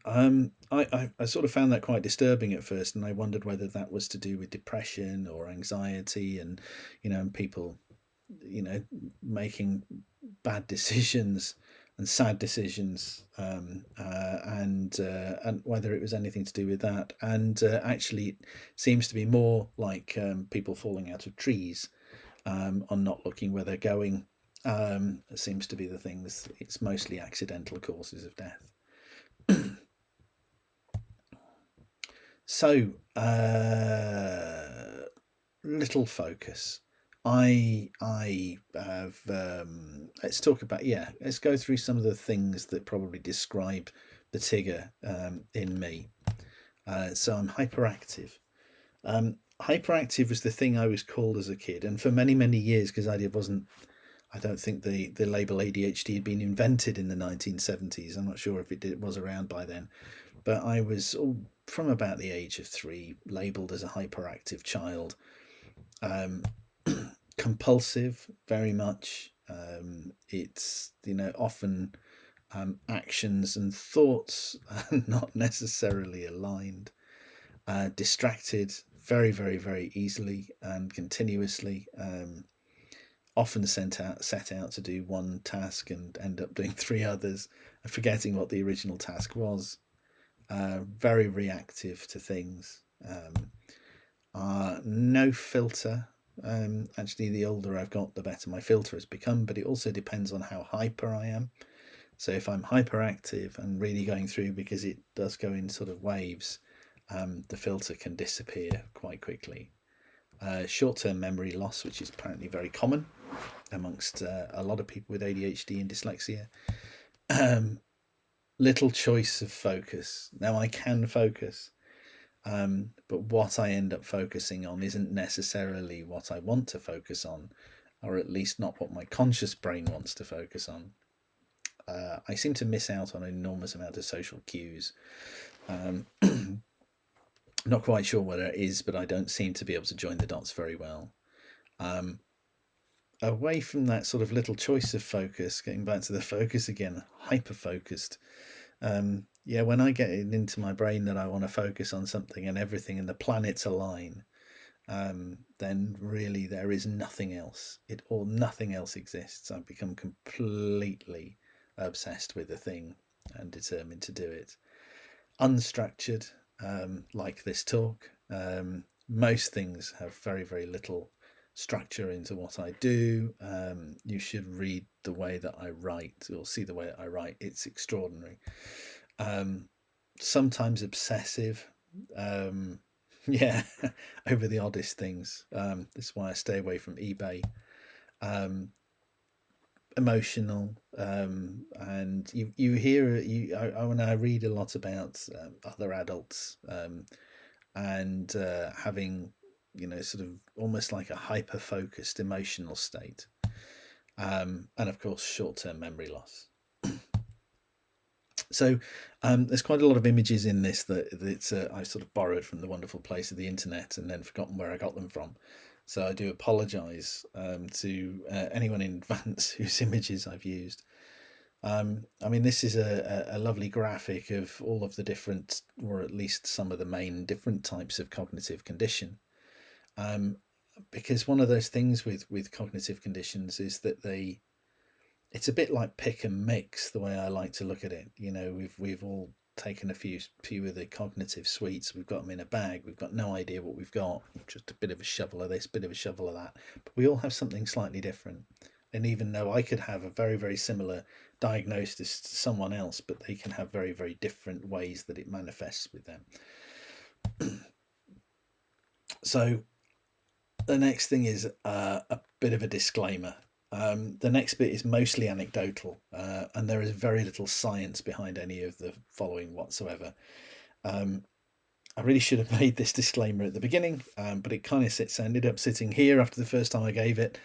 sort of found that quite disturbing at first, and I wondered whether that was to do with depression or anxiety, and and people, making bad decisions and sad decisions, and whether it was anything to do with that. And actually, it seems to be more like people falling out of trees, on not looking where they're going. Seems to be the thing. It's mostly accidental causes of death. So, little focus. I have, let's talk about, let's go through some of the things that probably describe the Tigger in me. So I'm hyperactive. Hyperactive was the thing I was called as a kid, and for many, many years, because I don't think the label ADHD had been invented in the 1970s. I'm not sure if it was around by then, but I was, from about the age of 3, labelled as a hyperactive child. Compulsive, very much. It's, often actions and thoughts are not necessarily aligned. Distracted very, very, very easily and continuously. Often set out to do one task and end up doing 3 others and forgetting what the original task was. Very reactive to things. No filter. Actually, the older I've got, the better my filter has become, but it also depends on how hyper I am. So if I'm hyperactive and really going through, because it does go in sort of waves, the filter can disappear quite quickly. Short-term memory loss, which is apparently very common amongst a lot of people with ADHD and dyslexia. Little choice of focus. Now I can focus, but what I end up focusing on isn't necessarily what I want to focus on, or at least not what my conscious brain wants to focus on. I seem to miss out on an enormous amount of social cues. Not quite sure where it is, but I don't seem to be able to join the dots very well. Away from that sort of little choice of focus, getting back to the focus again, hyper focused. Yeah, when I get it into my brain that I want to focus on something and everything and the planets align, then really there is nothing else. Nothing else exists. I've become completely obsessed with the thing and determined to do it. Unstructured, like this talk. Most things have very, very little structure into what I do. You should read the way that I write or see the way that I write. It's extraordinary. Sometimes obsessive. Yeah, over the oddest things. This is why I stay away from eBay. Emotional, and you hear when I read a lot about other adults and having, sort of almost like a hyper focused emotional state, and of course short-term memory loss. So there's quite a lot of images in this that I sort of borrowed from the wonderful place of the internet and then forgotten where I got them from. So I do apologise to anyone in advance whose images I've used. I mean, this is a lovely graphic of all of the different, or at least some of the main different types of cognitive condition. Because one of those things with cognitive conditions is that it's a bit like pick and mix, the way I like to look at it. We've all taken a few of the cognitive sweets, we've got them in a bag, we've got no idea what we've got, just a bit of a shovel of this, bit of a shovel of that, but we all have something slightly different. And even though I could have a very, very similar diagnosis to someone else, but they can have very, very different ways that it manifests with them. So the next thing is a bit of a disclaimer. The next bit is mostly anecdotal, and there is very little science behind any of the following whatsoever. I really should have made this disclaimer at the beginning, but it kind of ended up sitting here after the first time I gave it,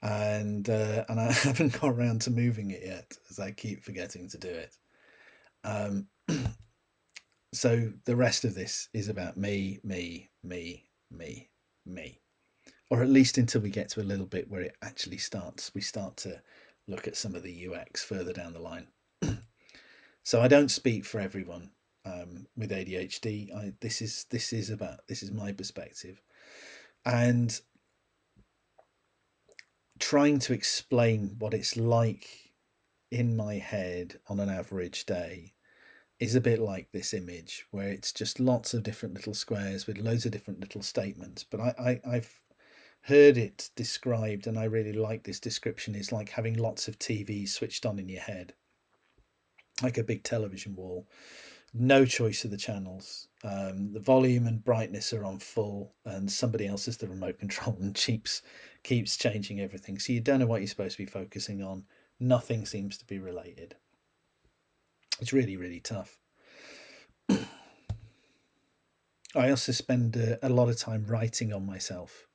and I haven't got around to moving it yet, as I keep forgetting to do it. So the rest of this is about me, or at least until we get to a little bit where it actually we start to look at some of the UX further down the line. So I don't speak for everyone with ADHD. This is my perspective, and trying to explain what it's like in my head on an average day is a bit like this image, where it's just lots of different little squares with loads of different little statements. But I've heard it described, and I really like this description. It's like having lots of TVs switched on in your head, like a big television wall. No choice of the channels. The volume and brightness are on full, and somebody else is the remote control and keeps changing everything. So you don't know what you're supposed to be focusing on. Nothing seems to be related. It's really, really tough. I also spend a lot of time writing on myself,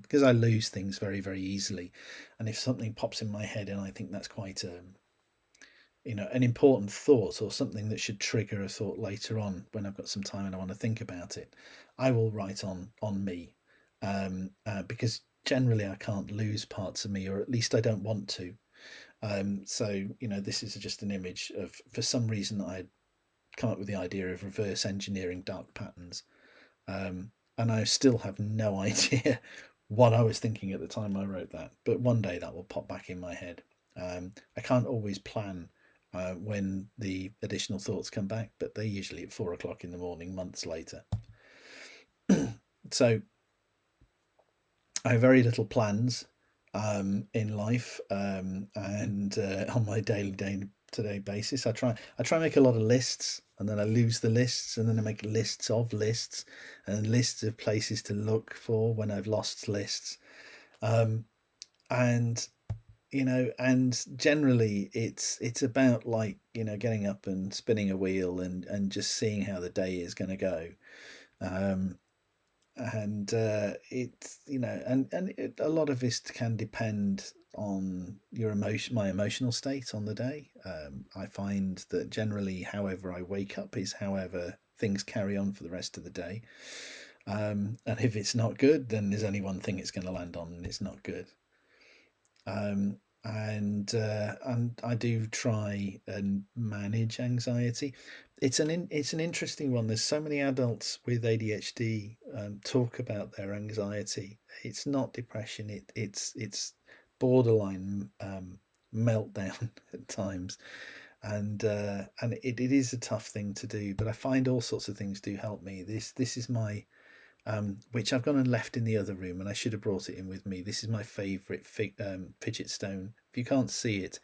because I lose things very, very easily. And if something pops in my head and I think that's quite an important thought, or something that should trigger a thought later on when I've got some time and I want to think about it, I will write on me, because generally I can't lose parts of me, or at least I don't want to. So this is just an image of, for some reason, I come up with the idea of reverse engineering dark patterns, and I still have no idea what I was thinking at the time I wrote that, but one day that will pop back in my head. I can't always plan when the additional thoughts come back, but they're usually at 4 o'clock in the morning, months later. So I have very little plans in life, and on my day-to-day basis, I try and make a lot of lists, and then I lose the lists, and then I make lists of lists, and lists of places to look for when I've lost lists, and generally it's about, like, getting up and spinning a wheel and just seeing how the day is going to go. And it's a lot of this can depend on my emotional state on the day. I find that generally however I wake up is however things carry on for the rest of the day. And if it's not good, then there's only one thing it's going to land on, and it's not good. And I do try and manage anxiety. It's an interesting one. There's so many adults with ADHD talk about their anxiety. It's not depression. It's borderline meltdown at times, and it is a tough thing to do. But I find all sorts of things do help me. This is my which I've gone and left in the other room, and I should have brought it in with me. This is my favourite fidget stone. If you can't see it,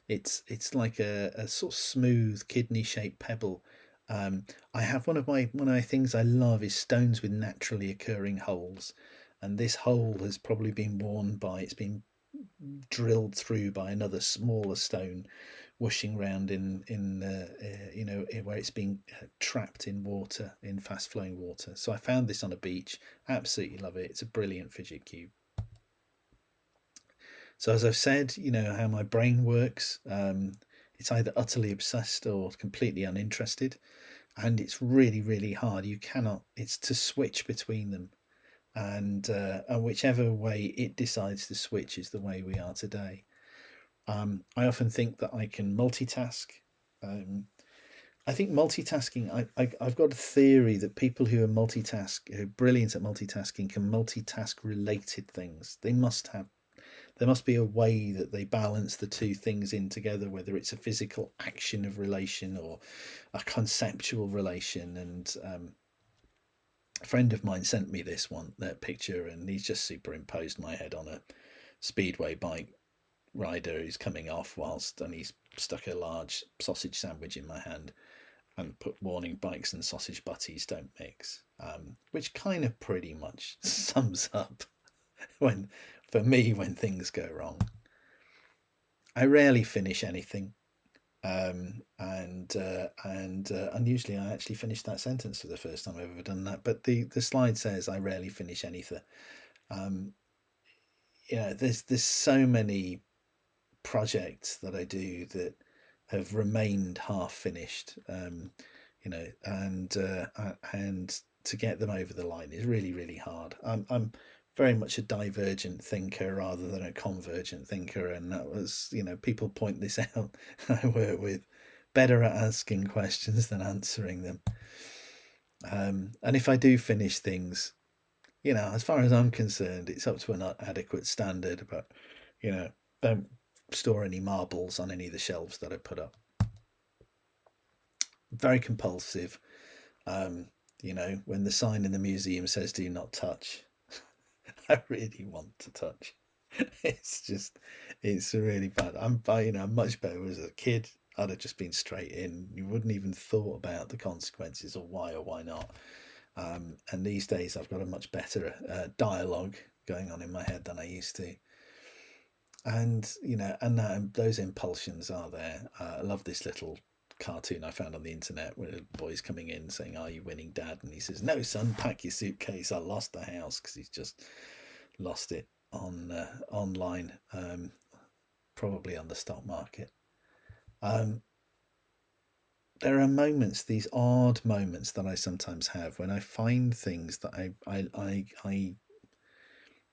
it's like a sort of smooth kidney-shaped pebble. I have one of my things I love is stones with naturally occurring holes, and this hole has probably been it's been drilled through by another smaller stone whooshing around in where it's been trapped in water, in fast flowing water. So I found this on a beach, absolutely love it. It's a brilliant fidget cube. So as I've said, how my brain works, it's either utterly obsessed or completely uninterested, and it's really, really hard. It's to switch between them, and whichever way it decides to switch is the way we are today. I often think that I can multitask. I think multitasking, I've got a theory that people who are brilliant at multitasking can multitask related things. There must be a way that they balance the two things in together, whether it's a physical action of relation or a conceptual relation. And a friend of mine sent me that picture, and he's just superimposed my head on a speedway bike rider who's coming off and he's stuck a large sausage sandwich in my hand and put warning, bikes and sausage butties don't mix, which kind of pretty much sums up when things go wrong. I rarely finish anything, and usually I actually finish that sentence for the first time I've ever done that, but the slide says I rarely finish anything. There's so many projects that I do that have remained half finished, and to get them over the line is really, really hard. I'm very much a divergent thinker rather than a convergent thinker, and that was, people point this out. I work with better at asking questions than answering them, and if I do finish things, as far as I'm concerned, it's up to an adequate standard, but don't store any marbles on any of the shelves that I put up. Very compulsive. When the sign in the museum says do not touch, I really want to touch. It's really bad. I'm much better as a kid. I'd have just been straight in. You wouldn't even thought about the consequences or why not. And these days I've got a much better dialogue going on in my head than I used to. And those impulsions are there. I love this little cartoon I found on the internet where a boy's coming in saying, "Are you winning, Dad?" And he says, "No, son, pack your suitcase. I lost the house," because he's just lost it online, probably on the stock market. There are moments, these odd moments that I sometimes have when I find things that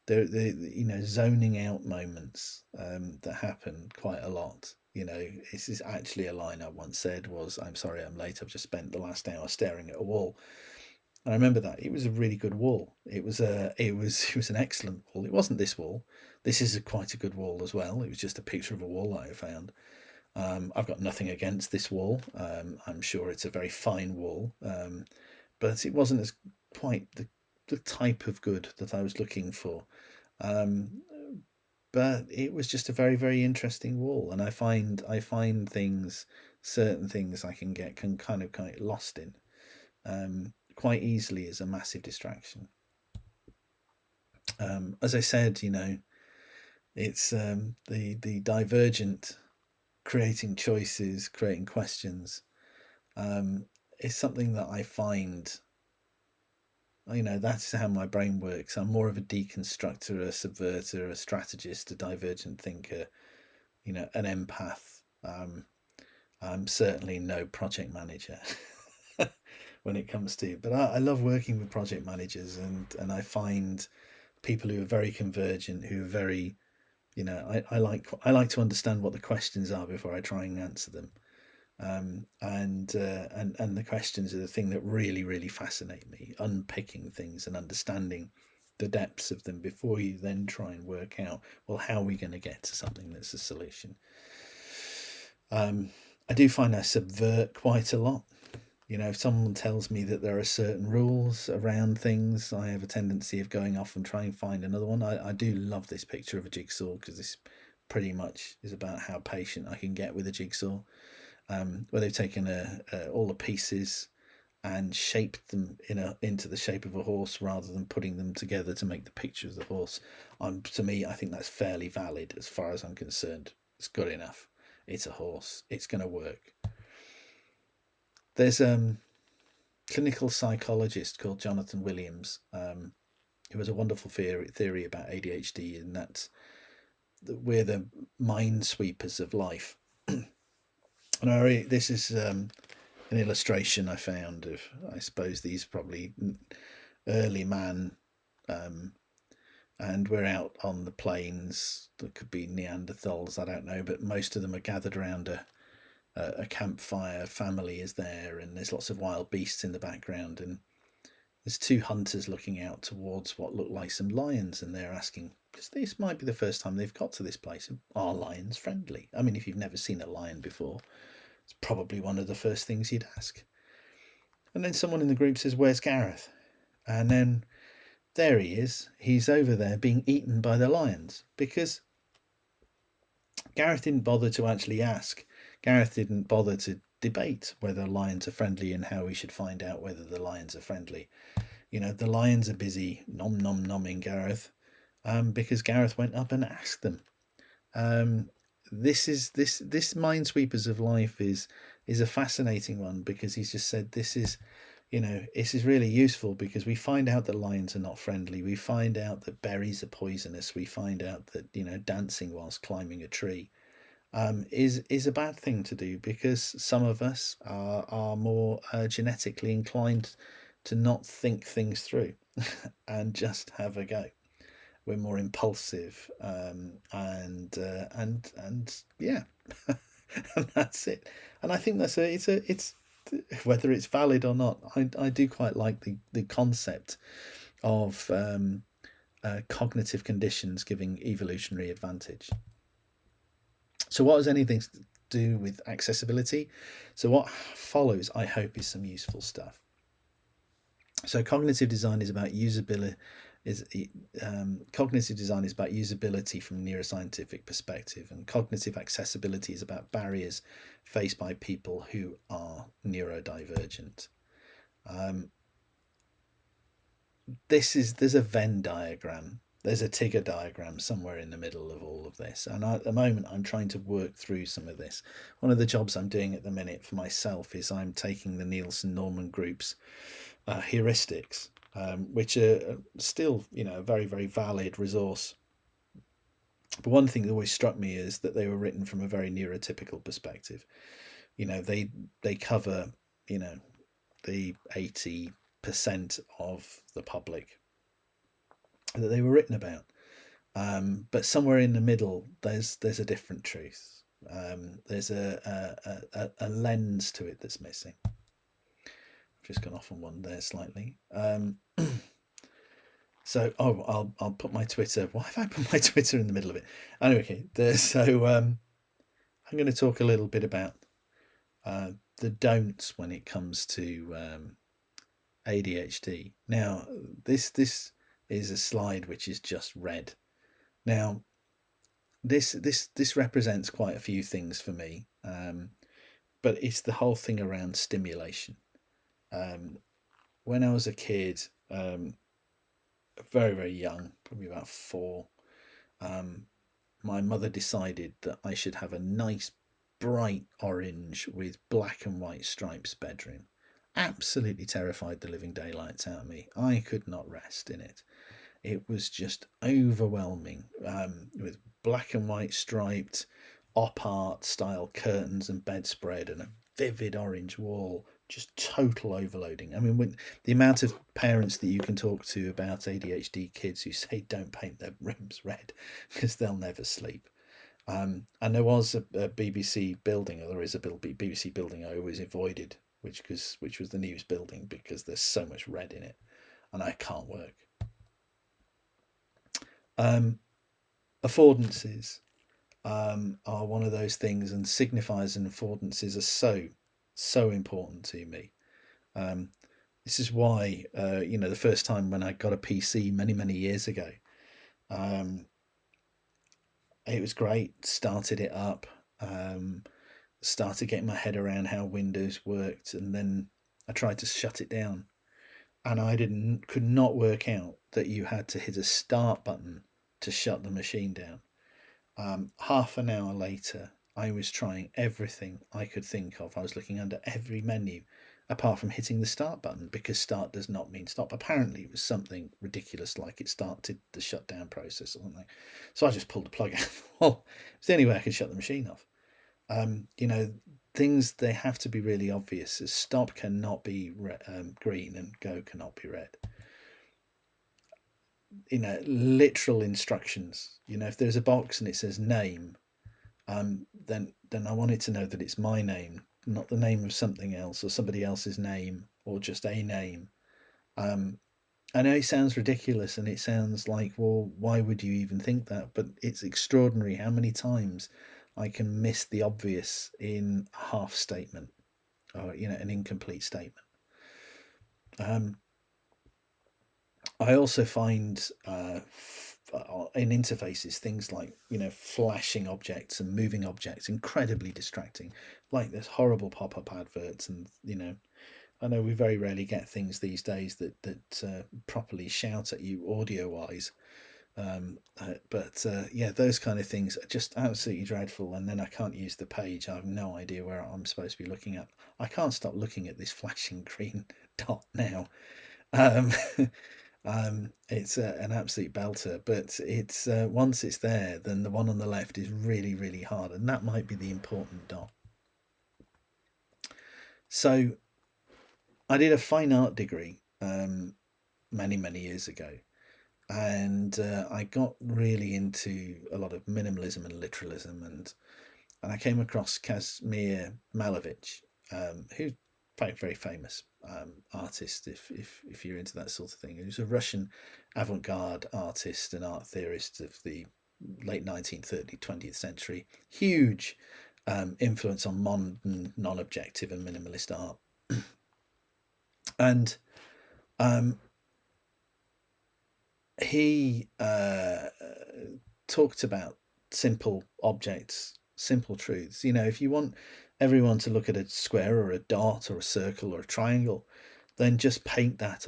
they're zoning out moments that happen quite a lot. This is actually a line I once said was, "I'm sorry I'm late, I've just spent the last hour staring at a wall." And I remember that it was a really good wall. It was an excellent wall. It wasn't this wall. This is quite a good wall as well. It was just a picture of a wall that I found. I've got nothing against this wall. I'm sure it's a very fine wall, but it wasn't as quite the type of good that I was looking for. But it was just a very, very interesting wall, and I find certain things I can kind of lost in quite easily as a massive distraction. As I said, it's the divergent, creating choices, creating questions, is something that I find. That's how my brain works. I'm more of a deconstructor, a subverter, a strategist, a divergent thinker, an empath. I'm certainly no project manager. when it comes to. But I love working with project managers, and I find people who are very convergent, who are very, I like to understand what the questions are before I try and answer them. And the questions are the thing that really fascinate me, unpicking things and understanding the depths of them before you then try and work out, well, how are we going to get to something that's a solution. I do find I subvert quite a lot. If someone tells me that there are certain rules around things, I have a tendency of going off and trying to find another one. I do love this picture of a jigsaw, because this pretty much is about how patient I can get with a jigsaw, where they've taken all the pieces and shaped them into the shape of a horse, rather than putting them together to make the picture of the horse. To me, I think that's fairly valid as far as I'm concerned. It's good enough. It's a horse. It's going to work. There's a clinical psychologist called Jonathan Williams, who has a wonderful theory about ADHD, and that's that we're the minesweepers of life. And this is an illustration I found of, I suppose, these probably early man, and we're out on the plains. There could be Neanderthals, I don't know, but most of them are gathered around a campfire. Family is there, and there's lots of wild beasts in the background, and there's two hunters looking out towards what look like some lions, and they're asking, because this might be the first time they've got to this place, are lions friendly? I mean, if you've never seen a lion before, it's probably one of the first things you'd ask. And then someone in the group says, "Where's Gareth?" And then there he is. He's over there being eaten by the lions, because Gareth didn't bother to actually ask. Gareth didn't bother to debate whether lions are friendly and how we should find out whether the lions are friendly. The lions are busy nomming Gareth, because Gareth went up and asked them. This Minesweepers of Life is a fascinating one, because he's just said this is really useful, because we find out that lions are not friendly. We find out that berries are poisonous. We find out that dancing whilst climbing a tree is a bad thing to do, because some of us are more genetically inclined to not think things through and just have a go. We're more impulsive, and yeah, and that's it. And I think it's whether it's valid or not. I do quite like the concept of cognitive conditions giving evolutionary advantage. So what has anything to do with accessibility? So what follows, I hope, is some useful stuff. So cognitive design is about usability. Cognitive design is about usability from a neuroscientific perspective, and cognitive accessibility is about barriers faced by people who are neurodivergent. There's a Venn diagram. There's a Tigger diagram somewhere in the middle of all of this, and at the moment I'm trying to work through some of this. One of the jobs I'm doing at the minute for myself is I'm taking the Nielsen-Norman Group's heuristics, which are still a very, very valid resource. But one thing that always struck me is that they were written from a very neurotypical perspective. They cover the 80% of the public that they were written about, but somewhere in the middle there's a different truth. There's a lens to it that's missing. I've just gone off on one there slightly. So I'll put my Twitter. Why have I put my Twitter in the middle of it? Anyway, I'm going to talk a little bit about the don'ts when it comes to ADHD. Now, this is a slide which is just red. Now, this represents quite a few things for me, but it's the whole thing around stimulation. When I was a kid, very, very young, probably about 4, my mother decided that I should have a nice bright orange with black and white stripes bedroom. Absolutely terrified the living daylights out of me. I could not rest in it. It was just overwhelming, with black and white striped op art style curtains and bedspread and a vivid orange wall, just total overloading. I mean, when the amount of parents that you can talk to about ADHD kids who say don't paint their rooms red because they'll never sleep. And there was a BBC building, or there is a BBC building I always avoided, which was the news building, because there's so much red in it, and I can't work. Affordances are one of those things, and signifiers and affordances are so important to me. This is why the first time when I got a PC many years ago, it was great. Started it up, started getting my head around how Windows worked, and then I tried to shut it down, and I could not work out that you had to hit a start button to shut the machine down. Half an hour later, I was trying everything I could think of. I was looking under every menu apart from hitting the start button, because start does not mean stop. Apparently it was something ridiculous, like it started the shutdown process or something. So I just pulled the plug out. Well, it's the only way I could shut the machine off. Things, they have to be really obvious. Stop cannot be green and go cannot be red. Literal instructions. If there's a box and it says name, then I want it to know that it's my name, not the name of something else or somebody else's name, or just a name. I know it sounds ridiculous, and it sounds like, well, why would you even think that? But it's extraordinary how many times I can miss the obvious in a half statement, or an incomplete statement. I also find in interfaces things like flashing objects and moving objects incredibly distracting. Like there's horrible pop-up adverts, and I know we very rarely get things these days that properly shout at you audio wise, but those kind of things are just absolutely dreadful. And then I can't use the page. I have no idea where I'm supposed to be looking at. I can't stop looking at this flashing green dot now. It's an absolute belter, but it's once it's there, then the one on the left is really hard, and that might be the important dot. So I did a fine art degree many years ago, and I got really into a lot of minimalism and literalism, and I came across Kazimir Malevich, who's very famous artist if you're into that sort of thing. He was a Russian avant-garde artist and art theorist of the late 19th, 20th century. Huge influence on modern, non-objective and minimalist art. And he talked about simple objects, simple truths. If you want everyone to look at a square or a dot or a circle or a triangle, then just paint that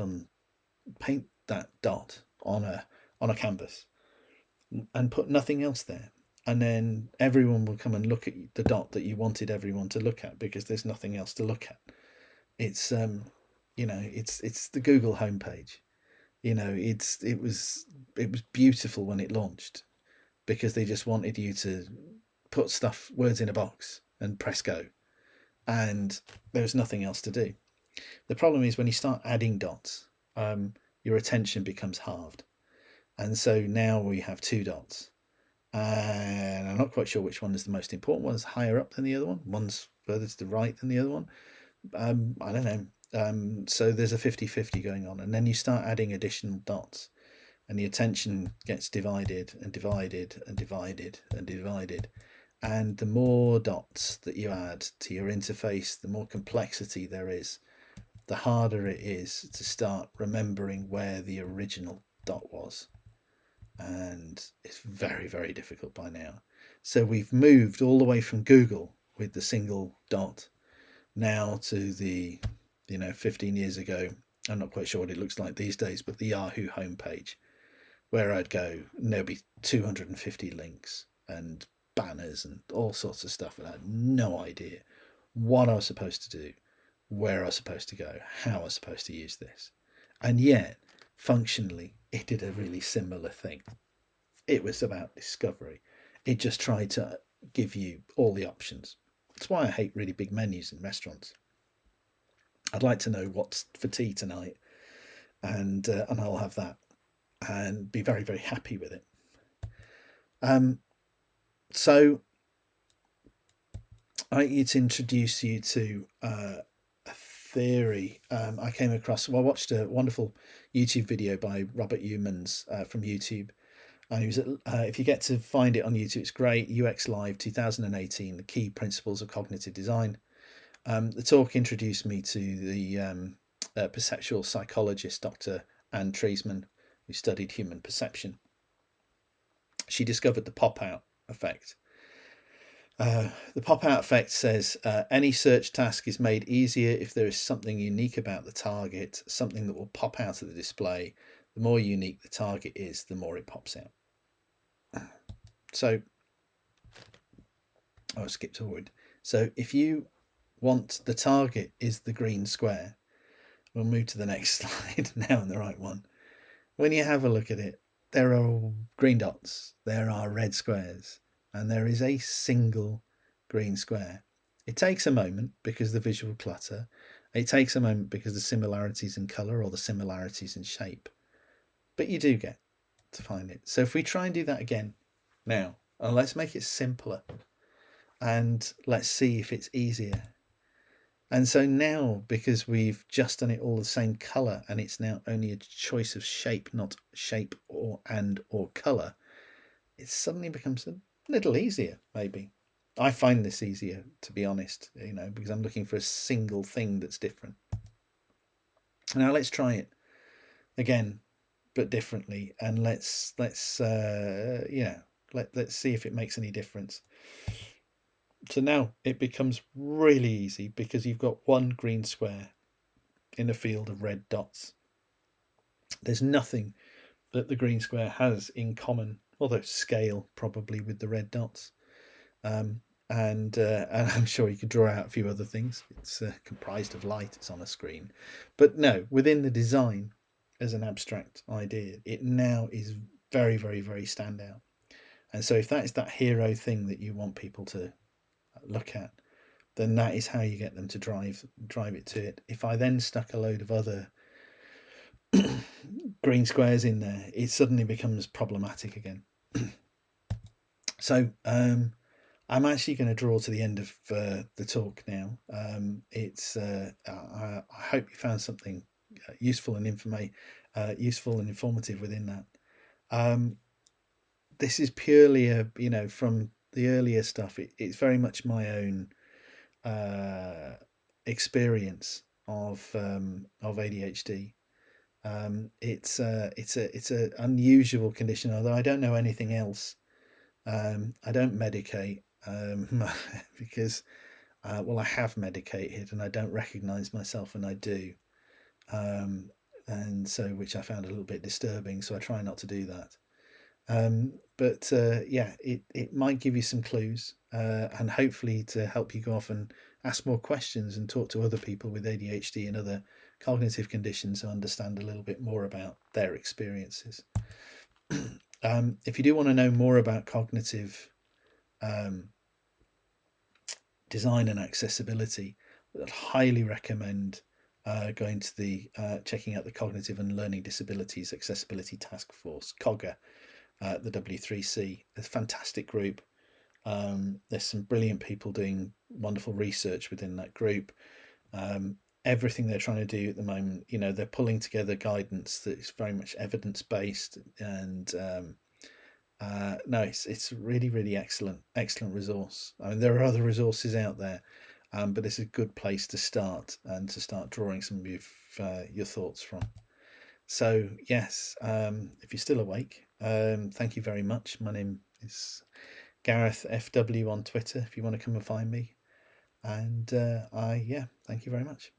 dot on a canvas and put nothing else there, and then everyone will come and look at the dot that you wanted everyone to look at, because there's nothing else to look at. It's it's the Google homepage. It was beautiful when it launched, because they just wanted you to put words in a box and press go, and there was nothing else to do. The problem is when you start adding dots, your attention becomes halved, and so now we have 2 dots, and I'm not quite sure which one is the most important. One's higher up than the other one, one's further to the right than the other one. I don't know. So there's a 50-50 going on, and then you start adding additional dots, and the attention gets divided and divided and divided and divided. And the more dots that you add to your interface, the more complexity there is, the harder it is to start remembering where the original dot was. And it's very difficult by now. So we've moved all the way from Google with the single dot now to the 15 years ago, I'm not quite sure what it looks like these days, but the Yahoo homepage, where I'd go and there'd be 250 links and banners and all sorts of stuff, and I had no idea what I was supposed to do, where I was supposed to go, how I was supposed to use this. And yet, functionally, it did a really similar thing. It was about discovery. It just tried to give you all the options. That's why I hate really big menus in restaurants. I'd like to know what's for tea tonight, and I'll have that and be very, very happy with it. So I need to introduce you to a theory I came across. Well, I watched a wonderful YouTube video by Robert Humans from YouTube. And he was if you get to find it on YouTube, it's great. UX Live 2018, the key principles of cognitive design. The talk introduced me to the perceptual psychologist, Dr. Anne Treisman, who studied human perception. She discovered the pop-out effect. The pop-out effect says any search task is made easier if there is something unique about the target, something that will pop out of the display. The more unique the target is, the more it pops out. So, I'll skip forward. So if you want the target is the green square, we'll move to the next slide now, on the right one. When you have a look at it, there are green dots, there are red squares, and there is a single green square. It takes a moment because the visual clutter. It takes a moment because the similarities in colour or the similarities in shape. But you do get to find it. So if we try and do that again now, and let's make it simpler, and let's see if it's easier. And so now, because we've just done it all the same colour, and it's now only a choice of shape, not shape or colour, it suddenly becomes a little easier, maybe. I find this easier, to be honest, because I'm looking for a single thing that's different. Now let's try it again, but differently, and let's see if it makes any difference. So now it becomes really easy because you've got one green square in a field of red dots. There's nothing that the green square has in common, although scale probably, with the red dots. And I'm sure you could draw out a few other things. It's comprised of light, it's on a screen. But no, within the design as an abstract idea, it now is very, very, very standout. And so if that is that hero thing that you want people to look at, then that is how you get them to drive it to it. If I then stuck a load of other green squares in there, it suddenly becomes problematic again. So I'm actually going to draw to the end of the talk now. I hope you found something useful and informative within that. This is purely from the earlier stuff. It's very much my own experience of ADHD. It's an unusual condition, although I don't know anything else. I don't medicate because I have medicated and I don't recognize myself when I do, and so, which I found a little bit disturbing, so I try not to do that. But it might give you some clues, and hopefully to help you go off and ask more questions and talk to other people with ADHD and other cognitive conditions to understand a little bit more about their experiences. If you do want to know more about cognitive design and accessibility, I'd highly recommend going to the checking out the Cognitive and Learning Disabilities Accessibility Task Force, COGA, the W3C. It's a fantastic group. There's some brilliant people doing wonderful research within that group. Everything they're trying to do at the moment, they're pulling together guidance that is very much evidence-based, and it's really, really excellent resource. I mean, there are other resources out there, but it's a good place to start and to start drawing some of your thoughts from. So yes, if you're still awake, thank you very much. My name is Gareth FW on Twitter if you want to come and find me, and thank you very much.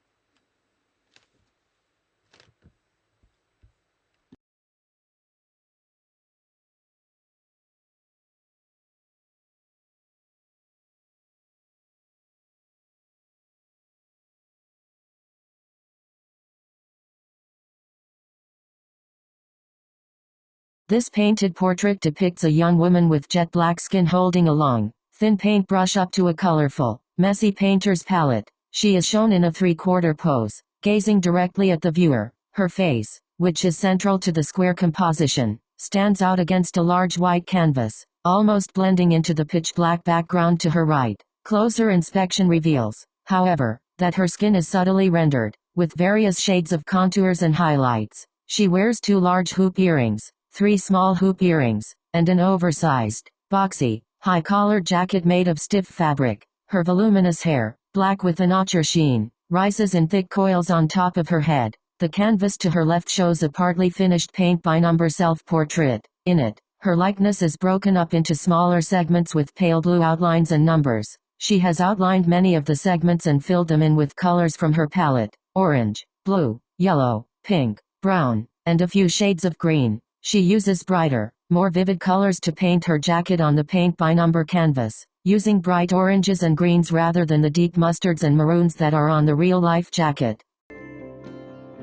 This painted portrait depicts a young woman with jet black skin holding a long, thin paintbrush up to a colorful, messy painter's palette. She is shown in a three-quarter pose, gazing directly at the viewer. Her face, which is central to the square composition, stands out against a large white canvas, almost blending into the pitch-black background to her right. Closer inspection reveals, however, that her skin is subtly rendered, with various shades of contours and highlights. She wears 2 large hoop earrings, 3 small hoop earrings, and an oversized, boxy, high-collared jacket made of stiff fabric. Her voluminous hair, black with an ochre sheen, rises in thick coils on top of her head. The canvas to her left shows a partly finished paint-by-number self-portrait. In it, her likeness is broken up into smaller segments with pale blue outlines and numbers. She has outlined many of the segments and filled them in with colors from her palette: orange, blue, yellow, pink, brown, and a few shades of green. She uses brighter, more vivid colors to paint her jacket on the paint-by-number canvas, using bright oranges and greens rather than the deep mustards and maroons that are on the real-life jacket. This paint is portrait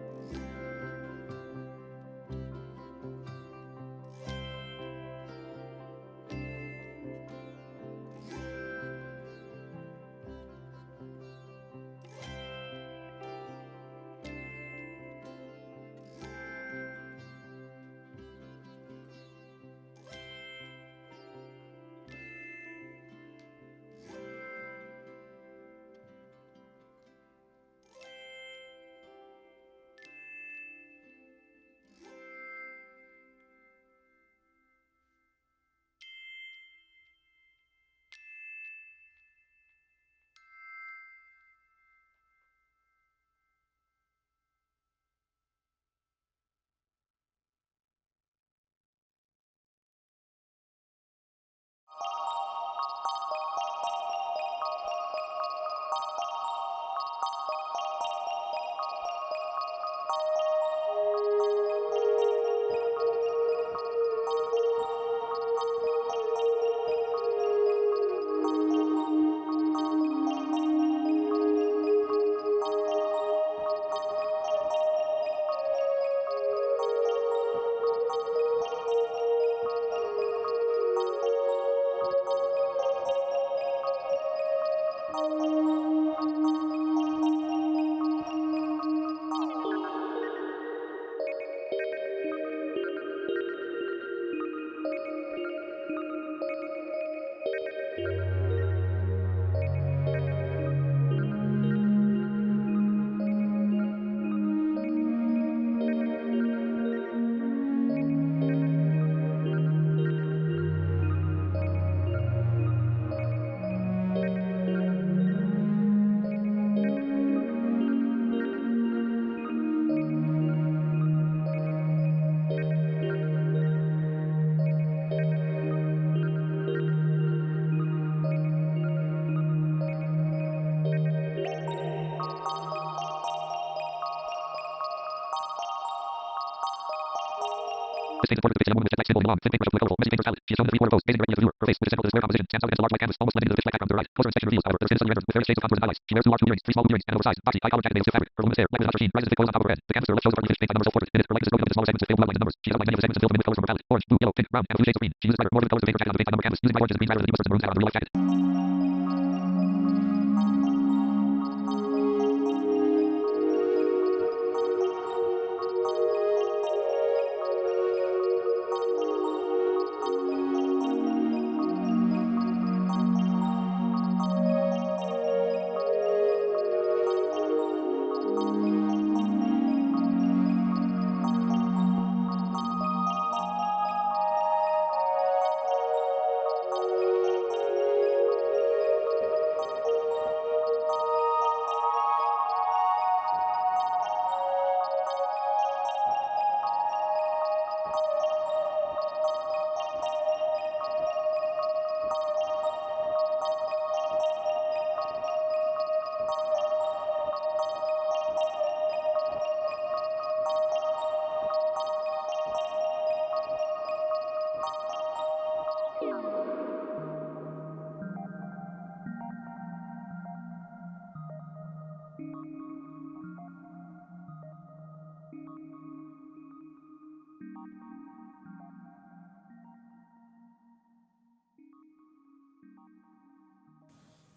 depicting a woman with jet black symbol in long, thin paint brush up to a colorful, messy painter's palette. She is shown in a three-quarter pose, gazing directly at the viewer. Her face, which is central to the square composition, stands out against a large white canvas, almost blending into the pitch-black background to her right. Closer inspection reveals, however, that her skin is subtly rendered, with various shades of contours and highlights. She wears 2 large hoop earrings, 3 small hoop earrings, and an oversized, boxy, high-collared jacket made of stiff fabric. Her voluminous hair, black with an ochre sheen, rises in thick coils on top of her head. The canvas to her left shows a partly finished paint-by-number self-portrait. In it, her likeness is broken up into smaller segments with pale blue outlines and numbers. She has outlined many of the segments and filled them in with colors from her palette: orange, blue, yellow, pink, brown, and a few shades of green. She uses brighter, more vivid colors to paint her jacket on the paint-by-number canvas, using bright oranges and greens rather than the deep mustards and maroons that are on the real-life jacket.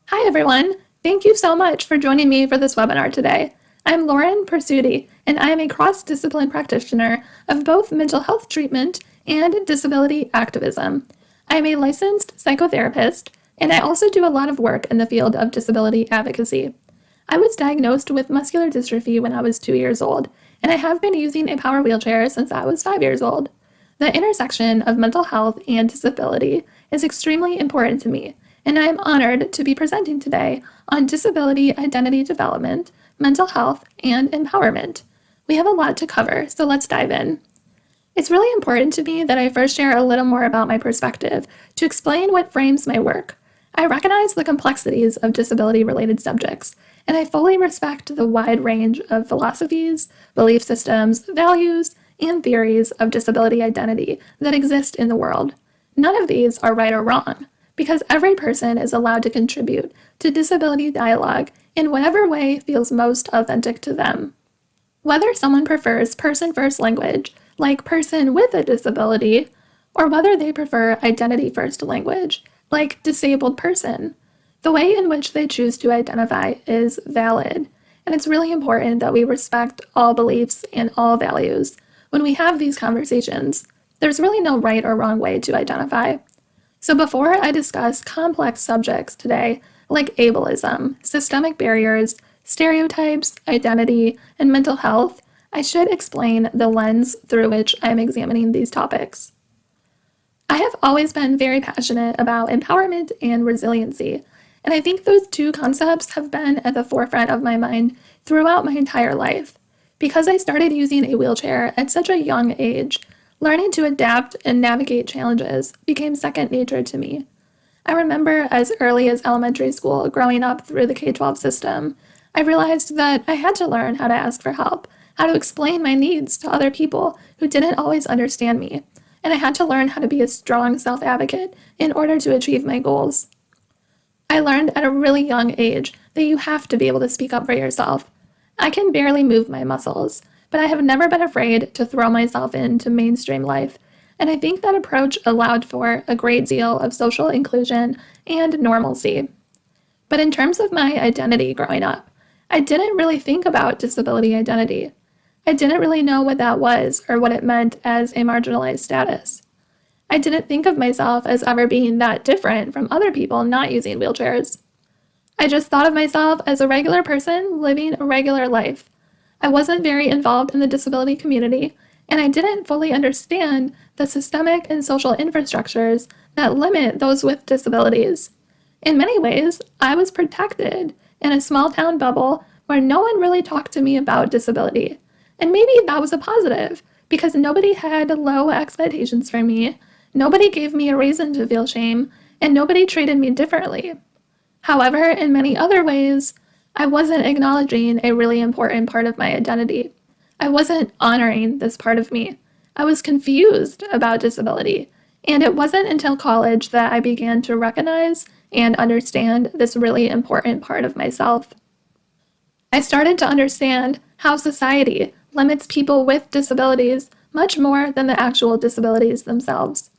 Hi, everyone. Thank you so much for joining me for this webinar today. I'm Lauren Presutti, and I am a cross-discipline practitioner of both mental health treatment and disability activism. I am a licensed psychotherapist, and I also do a lot of work in the field of disability advocacy. I was diagnosed with muscular dystrophy when I was 2 years old, and I have been using a power wheelchair since I was 5 years old. The intersection of mental health and disability is extremely important to me, and I am honored to be presenting today on disability identity development, mental health, and empowerment. We have a lot to cover, so let's dive in. It's really important to me that I first share a little more about my perspective to explain what frames my work. I recognize the complexities of disability-related subjects, and I fully respect the wide range of philosophies, belief systems, values, and theories of disability identity that exist in the world. None of these are right or wrong, because every person is allowed to contribute to disability dialogue in whatever way feels most authentic to them. Whether someone prefers person-first language, like person with a disability, or whether they prefer identity-first language, like disabled person, the way in which they choose to identify is valid, and it's really important that we respect all beliefs and all values. When we have these conversations, there's really no right or wrong way to identify. So before I discuss complex subjects today, like ableism, systemic barriers, stereotypes, identity, and mental health, I should explain the lens through which I'm examining these topics. I have always been very passionate about empowerment and resiliency, and I think those two concepts have been at the forefront of my mind throughout my entire life. Because I started using a wheelchair at such a young age, learning to adapt and navigate challenges became second nature to me. I remember as early as elementary school, growing up through the K-12 system, I realized that I had to learn how to ask for help, how to explain my needs to other people who didn't always understand me, and I had to learn how to be a strong self-advocate in order to achieve my goals. I learned at a really young age that you have to be able to speak up for yourself. I can barely move my muscles, but I have never been afraid to throw myself into mainstream life, and I think that approach allowed for a great deal of social inclusion and normalcy. But in terms of my identity growing up, I didn't really think about disability identity. I didn't really know what that was or what it meant as a marginalized status. I didn't think of myself as ever being that different from other people not using wheelchairs. I just thought of myself as a regular person living a regular life. I wasn't very involved in the disability community, and I didn't fully understand the systemic and social infrastructures that limit those with disabilities. In many ways, I was protected in a small town bubble where no one really talked to me about disability. And maybe that was a positive, because nobody had low expectations for me, nobody gave me a reason to feel shame, and nobody treated me differently. However, in many other ways, I wasn't acknowledging a really important part of my identity. I wasn't honoring this part of me. I was confused about disability, and it wasn't until college that I began to recognize and understand this really important part of myself. I started to understand how society limits people with disabilities much more than the actual disabilities themselves.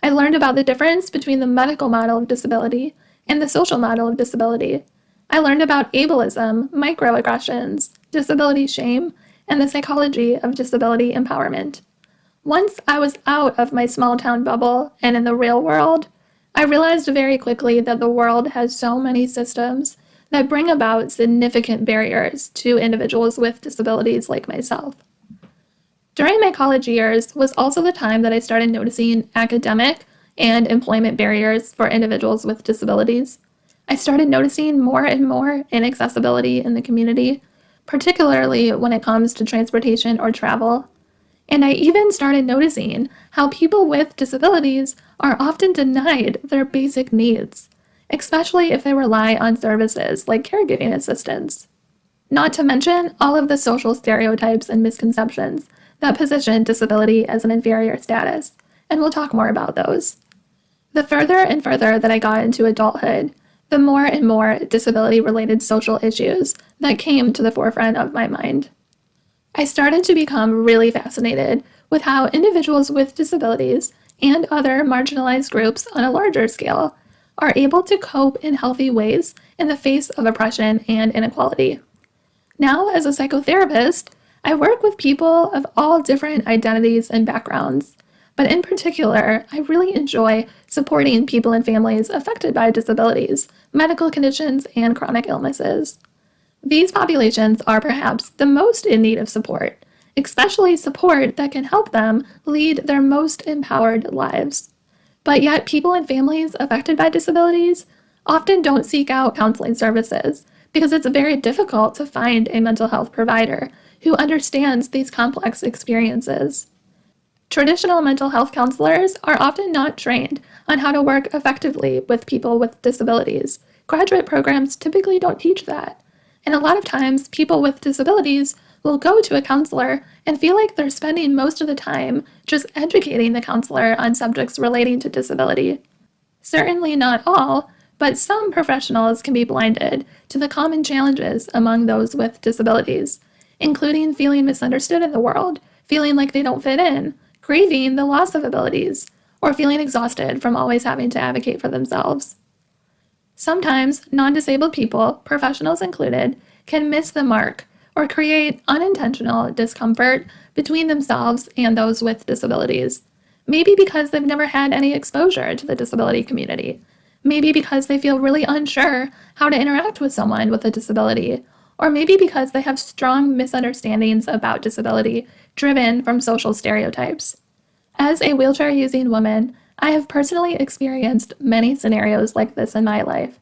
I learned about the difference between the medical model of disability and the social model of disability. I learned about ableism, microaggressions, disability shame, and the psychology of disability empowerment. Once I was out of my small town bubble and in the real world, I realized very quickly that the world has so many systems that bring about significant barriers to individuals with disabilities like myself. During my college years was also the time that I started noticing academic and employment barriers for individuals with disabilities. I started noticing more and more inaccessibility in the community, particularly when it comes to transportation or travel. And I even started noticing how people with disabilities are often denied their basic needs, especially if they rely on services like caregiving assistance. Not to mention all of the social stereotypes and misconceptions that position disability as an inferior status, and we'll talk more about those. The further and further that I got into adulthood, the more and more disability-related social issues that came to the forefront of my mind. I started to become really fascinated with how individuals with disabilities and other marginalized groups on a larger scale are able to cope in healthy ways in the face of oppression and inequality. Now, as a psychotherapist, I work with people of all different identities and backgrounds, but in particular, I really enjoy supporting people and families affected by disabilities, medical conditions, and chronic illnesses. These populations are perhaps the most in need of support, especially support that can help them lead their most empowered lives. But yet, people and families affected by disabilities often don't seek out counseling services because it's very difficult to find a mental health provider who understands these complex experiences. Traditional mental health counselors are often not trained on how to work effectively with people with disabilities. Graduate programs typically don't teach that. And a lot of times, people with disabilities will go to a counselor and feel like they're spending most of the time just educating the counselor on subjects relating to disability. Certainly not all, but some professionals can be blinded to the common challenges among those with disabilities, including feeling misunderstood in the world, feeling like they don't fit in, grieving the loss of abilities, or feeling exhausted from always having to advocate for themselves. Sometimes non-disabled people, professionals included, can miss the mark or create unintentional discomfort between themselves and those with disabilities. Maybe because they've never had any exposure to the disability community. Maybe because they feel really unsure how to interact with someone with a disability. Or maybe because they have strong misunderstandings about disability driven from social stereotypes. As a wheelchair-using woman, I have personally experienced many scenarios like this in my life,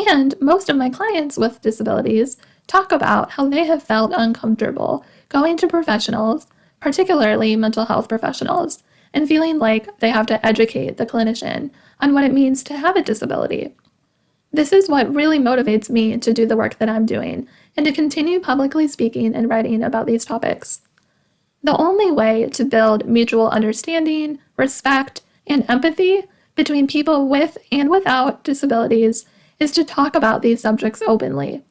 and most of my clients with disabilities talk about how they have felt uncomfortable going to professionals, particularly mental health professionals, and feeling like they have to educate the clinician on what it means to have a disability. This is what really motivates me to do the work that I'm doing and to continue publicly speaking and writing about these topics. The only way to build mutual understanding, respect, and empathy between people with and without disabilities is to talk about these subjects openly.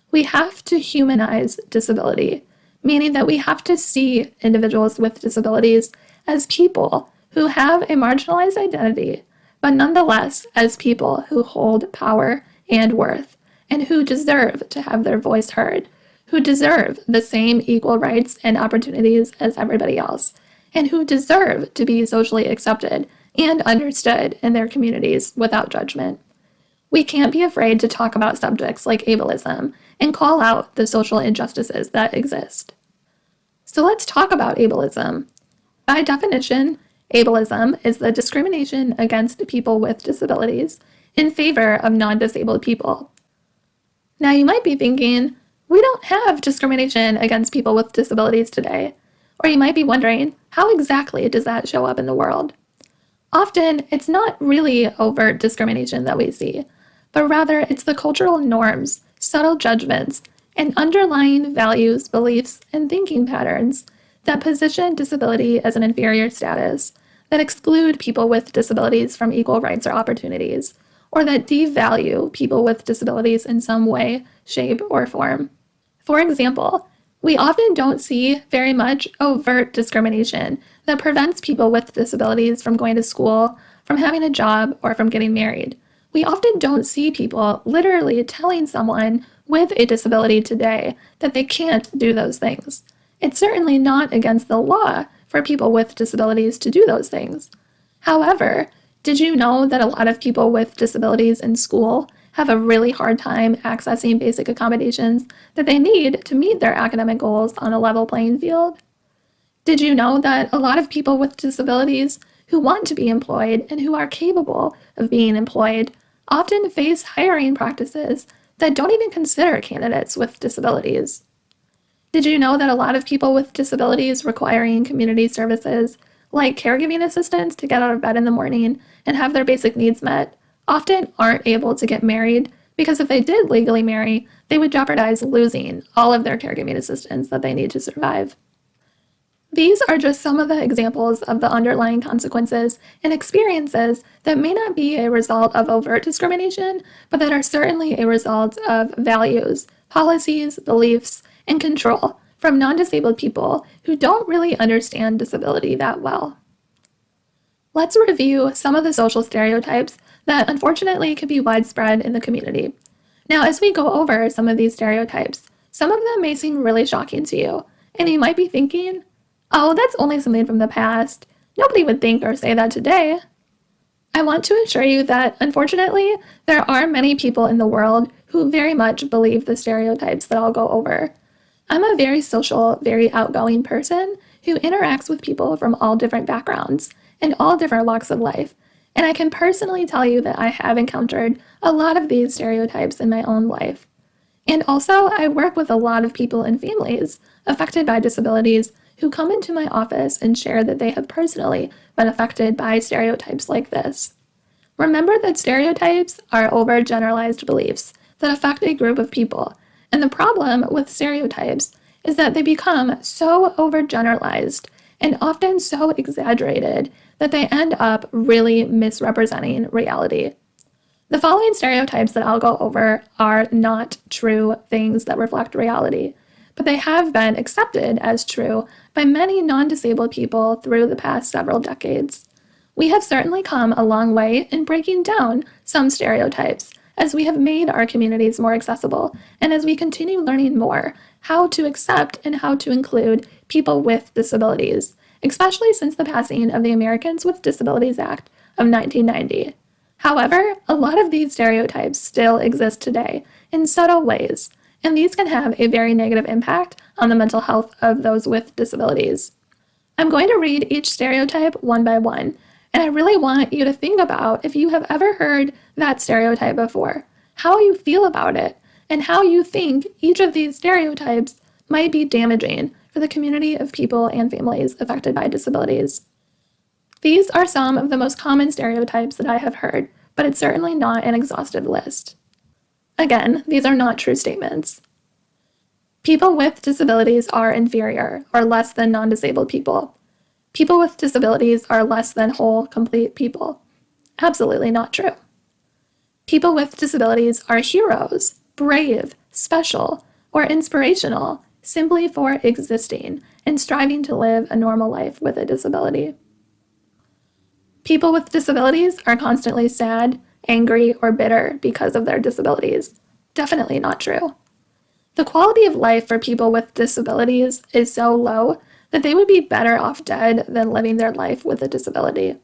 We have to humanize disability, meaning that we have to see individuals with disabilities as people who have a marginalized identity, but nonetheless as people who hold power and worth, and who deserve to have their voice heard, who deserve the same equal rights and opportunities as everybody else, and who deserve to be socially accepted and understood in their communities without judgment. We can't be afraid to talk about subjects like ableism and call out the social injustices that exist. So let's talk about ableism. By definition, ableism is the discrimination against people with disabilities in favor of non-disabled people. Now you might be thinking, we don't have discrimination against people with disabilities today. Or you might be wondering, how exactly does that show up in the world? Often, it's not really overt discrimination that we see, but rather it's the cultural norms, subtle judgments, and underlying values, beliefs, and thinking patterns that position disability as an inferior status, that exclude people with disabilities from equal rights or opportunities, or that devalue people with disabilities in some way, shape, or form. For example, we often don't see very much overt discrimination that prevents people with disabilities from going to school, from having a job, or from getting married. We often don't see people literally telling someone with a disability today that they can't do those things. It's certainly not against the law for people with disabilities to do those things. However, did you know that a lot of people with disabilities in school have a really hard time accessing basic accommodations that they need to meet their academic goals on a level playing field? Did you know that a lot of people with disabilities who want to be employed and who are capable of being employed often face hiring practices that don't even consider candidates with disabilities? Did you know that a lot of people with disabilities requiring community services, like caregiving assistance to get out of bed in the morning and have their basic needs met, often aren't able to get married because if they did legally marry, they would jeopardize losing all of their caregiving assistance that they need to survive? These are just some of the examples of the underlying consequences and experiences that may not be a result of overt discrimination, but that are certainly a result of values, policies, beliefs, and control from non-disabled people who don't really understand disability that well. let's review some of the social stereotypes that unfortunately can be widespread in the community. Now, as we go over some of these stereotypes, some of them may seem really shocking to you, and you might be thinking, oh, that's only something from the past. Nobody would think or say that today. I want to assure you that, unfortunately, there are many people in the world who very much believe the stereotypes that I'll go over. I'm a very social, very outgoing person who interacts with people from all different backgrounds and all different walks of life, and I can personally tell you that I have encountered a lot of these stereotypes in my own life. And also, I work with a lot of people and families affected by disabilities who come into my office and share that they have personally been affected by stereotypes like this. Remember that stereotypes are overgeneralized beliefs that affect a group of people, and the problem with stereotypes is that they become so overgeneralized and often so exaggerated that they end up really misrepresenting reality. The following stereotypes that I'll go over are not true things that reflect reality, but they have been accepted as true by many non-disabled people through the past several decades. We have certainly come a long way in breaking down some stereotypes as we have made our communities more accessible and as we continue learning more how to accept and how to include people with disabilities, especially since the passing of the Americans with Disabilities Act of 1990. However, a lot of these stereotypes still exist today in subtle ways, and these can have a very negative impact on the mental health of those with disabilities. I'm going to read each stereotype one by one, and I really want you to think about if you have ever heard that stereotype before, how you feel about it, and how you think each of these stereotypes might be damaging for the community of people and families affected by disabilities. These are some of the most common stereotypes that I have heard, but it's certainly not an exhaustive list. Again, these are not true statements. People with disabilities are inferior or less than non-disabled people. People with disabilities are less than whole, complete people. Absolutely not true. People with disabilities are heroes, brave, special, or inspirational simply for existing and striving to live a normal life with a disability. People with disabilities are constantly sad, angry, or bitter because of their disabilities. Definitely not true. The quality of life for people with disabilities is so low that they would be better off dead than living their life with a disability.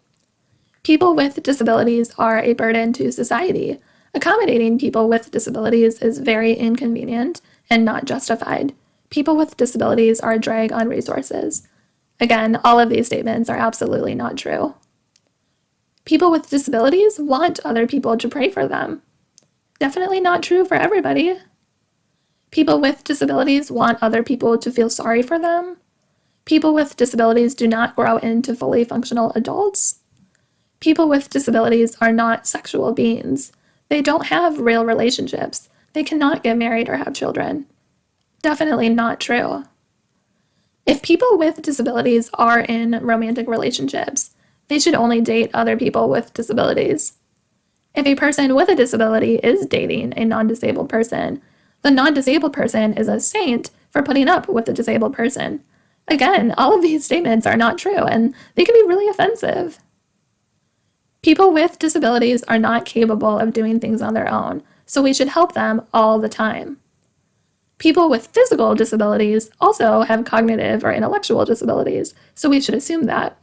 People with disabilities are a burden to society. Accommodating people with disabilities is very inconvenient and not justified. People with disabilities are a drag on resources. Again, all of these statements are absolutely not true. People with disabilities want other people to pray for them. Definitely not true for everybody. People with disabilities want other people to feel sorry for them. People with disabilities do not grow into fully functional adults. People with disabilities are not sexual beings. They don't have real relationships. They cannot get married or have children. Definitely not true. If people with disabilities are in romantic relationships, they should only date other people with disabilities. If a person with a disability is dating a non-disabled person, the non-disabled person is a saint for putting up with the disabled person. Again, all of these statements are not true, and they can be really offensive. People with disabilities are not capable of doing things on their own, so we should help them all the time. People with physical disabilities also have cognitive or intellectual disabilities, so we should assume that.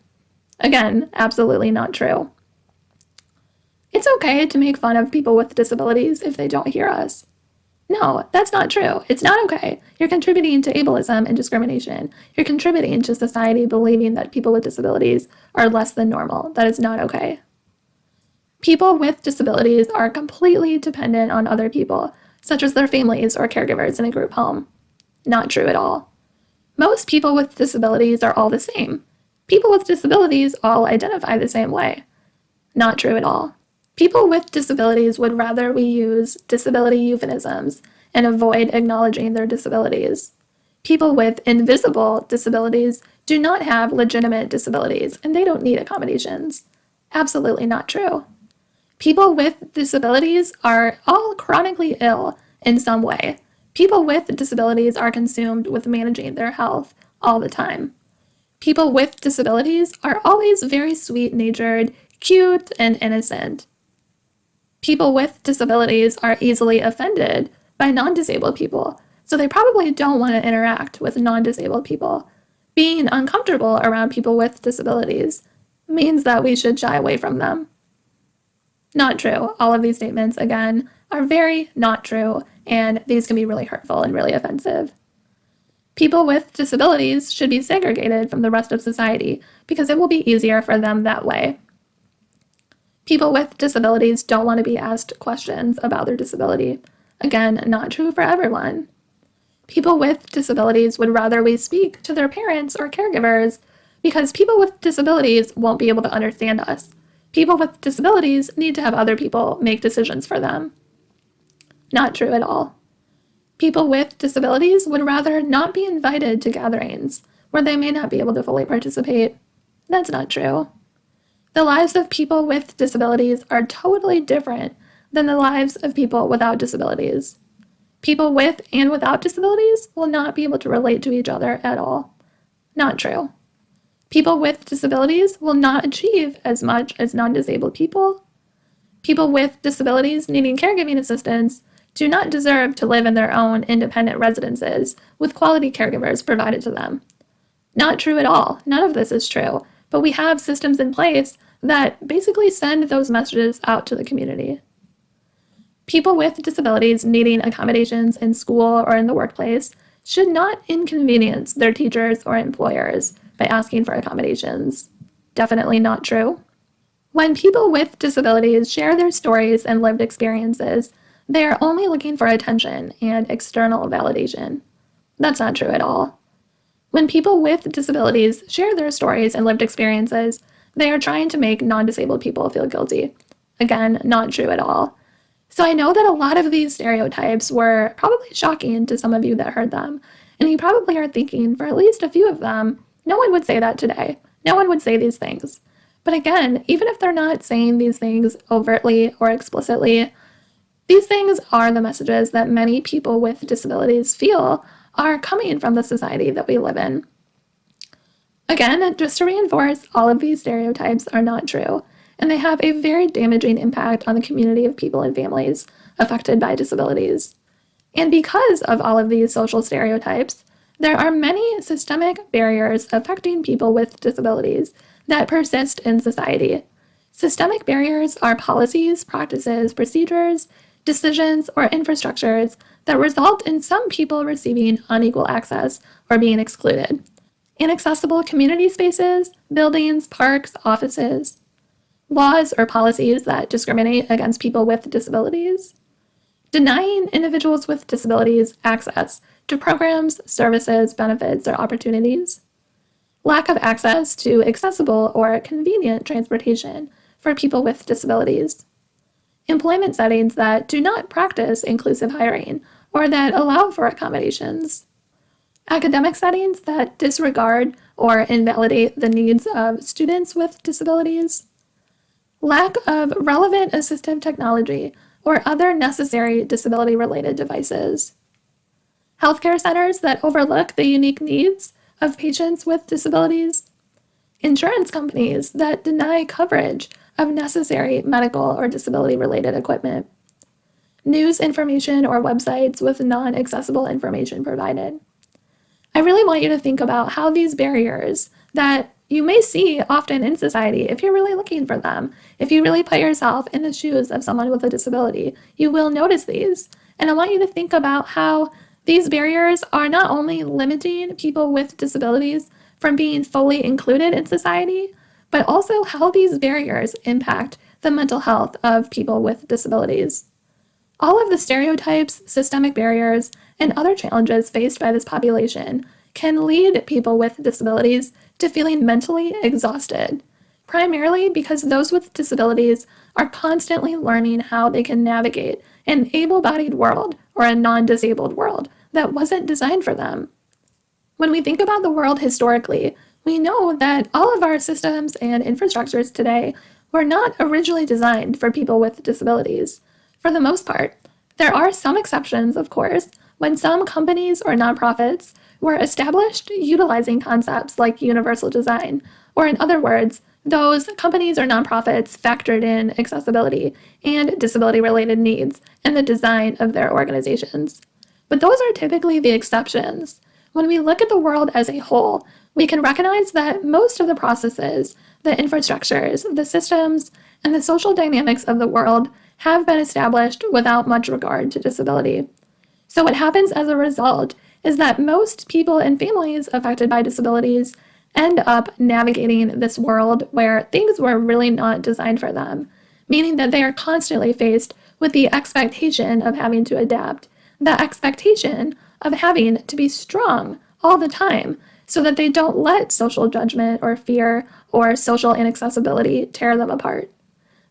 Again, absolutely not true. It's okay to make fun of people with disabilities if they don't hear us. No, that's not true. It's not okay. You're contributing to ableism and discrimination. You're contributing to society believing that people with disabilities are less than normal. That is not okay. People with disabilities are completely dependent on other people, such as their families or caregivers in a group home. Not true at all. Most people with disabilities are all the same. People with disabilities all identify the same way. Not true at all. People with disabilities would rather we use disability euphemisms and avoid acknowledging their disabilities. People with invisible disabilities do not have legitimate disabilities, and they don't need accommodations. Absolutely not true. People with disabilities are all chronically ill in some way. People with disabilities are consumed with managing their health all the time. People with disabilities are always very sweet-natured, cute, and innocent. People with disabilities are easily offended by non-disabled people, so they probably don't want to interact with non-disabled people. Being uncomfortable around people with disabilities means that we should shy away from them. Not true. All of these statements, again, are very not true, and these can be really hurtful and really offensive. People with disabilities should be segregated from the rest of society because it will be easier for them that way. People with disabilities don't want to be asked questions about their disability. Again, not true for everyone. People with disabilities would rather we speak to their parents or caregivers because people with disabilities won't be able to understand us. People with disabilities need to have other people make decisions for them. Not true at all. People with disabilities would rather not be invited to gatherings where they may not be able to fully participate. That's not true. The lives of people with disabilities are totally different than the lives of people without disabilities. People with and without disabilities will not be able to relate to each other at all. Not true. People with disabilities will not achieve as much as non-disabled people. People with disabilities needing caregiving assistance do not deserve to live in their own independent residences with quality caregivers provided to them. Not true at all. None of this is true, but we have systems in place that basically send those messages out to the community. People with disabilities needing accommodations in school or in the workplace should not inconvenience their teachers or employers by asking for accommodations. Definitely not true. When people with disabilities share their stories and lived experiences, they are only looking for attention and external validation. That's not true at all. When people with disabilities share their stories and lived experiences, they are trying to make non-disabled people feel guilty. Again, not true at all. So I know that a lot of these stereotypes were probably shocking to some of you that heard them, and you probably are thinking, for at least a few of them, no one would say that today. No one would say these things. But again, even if they're not saying these things overtly or explicitly, these things are the messages that many people with disabilities feel are coming from the society that we live in. Again, just to reinforce, all of these stereotypes are not true, and they have a very damaging impact on the community of people and families affected by disabilities. And because of all of these social stereotypes, there are many systemic barriers affecting people with disabilities that persist in society. Systemic barriers are policies, practices, procedures, decisions, or infrastructures that result in some people receiving unequal access or being excluded. Inaccessible community spaces, buildings, parks, offices, laws or policies that discriminate against people with disabilities, denying individuals with disabilities access to programs, services, benefits, or opportunities, lack of access to accessible or convenient transportation for people with disabilities, employment settings that do not practice inclusive hiring or that allow for accommodations, academic settings that disregard or invalidate the needs of students with disabilities, lack of relevant assistive technology or other necessary disability-related devices, healthcare centers that overlook the unique needs of patients with disabilities, insurance companies that deny coverage of necessary medical or disability-related equipment, news information or websites with non-accessible information provided. I really want you to think about how these barriers that you may see often in society, if you're really looking for them, if you really put yourself in the shoes of someone with a disability, you will notice these. And I want you to think about how these barriers are not only limiting people with disabilities from being fully included in society, but also how these barriers impact the mental health of people with disabilities. All of the stereotypes, systemic barriers, and other challenges faced by this population can lead people with disabilities to feeling mentally exhausted, primarily because those with disabilities are constantly learning how they can navigate an able-bodied world or a non-disabled world that wasn't designed for them. When we think about the world historically, we know that all of our systems and infrastructures today were not originally designed for people with disabilities. For the most part, there are some exceptions, of course, when some companies or nonprofits were established utilizing concepts like universal design, or in other words, those companies or nonprofits factored in accessibility and disability-related needs in the design of their organizations. But those are typically the exceptions. When we look at the world as a whole, we can recognize that most of the processes, the infrastructures, the systems, and the social dynamics of the world have been established without much regard to disability. So what happens as a result is that most people and families affected by disabilities end up navigating this world where things were really not designed for them, meaning that they are constantly faced with the expectation of having to adapt, the expectation of having to be strong all the time so that they don't let social judgment or fear or social inaccessibility tear them apart.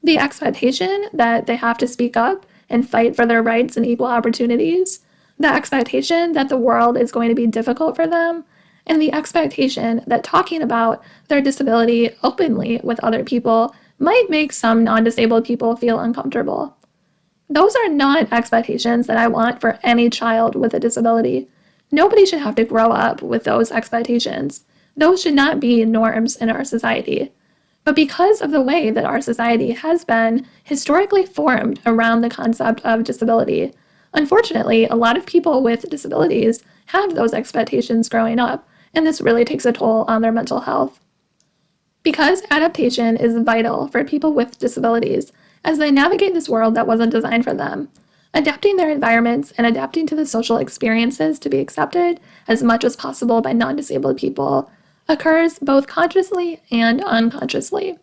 The expectation that they have to speak up and fight for their rights and equal opportunities, the expectation that the world is going to be difficult for them, and the expectation that talking about their disability openly with other people might make some non-disabled people feel uncomfortable. Those are not expectations that I want for any child with a disability. Nobody should have to grow up with those expectations. Those should not be norms in our society. But because of the way that our society has been historically formed around the concept of disability, unfortunately, a lot of people with disabilities have those expectations growing up, and this really takes a toll on their mental health. Because adaptation is vital for people with disabilities as they navigate this world that wasn't designed for them, adapting their environments and adapting to the social experiences to be accepted as much as possible by non-disabled people occurs both consciously and unconsciously.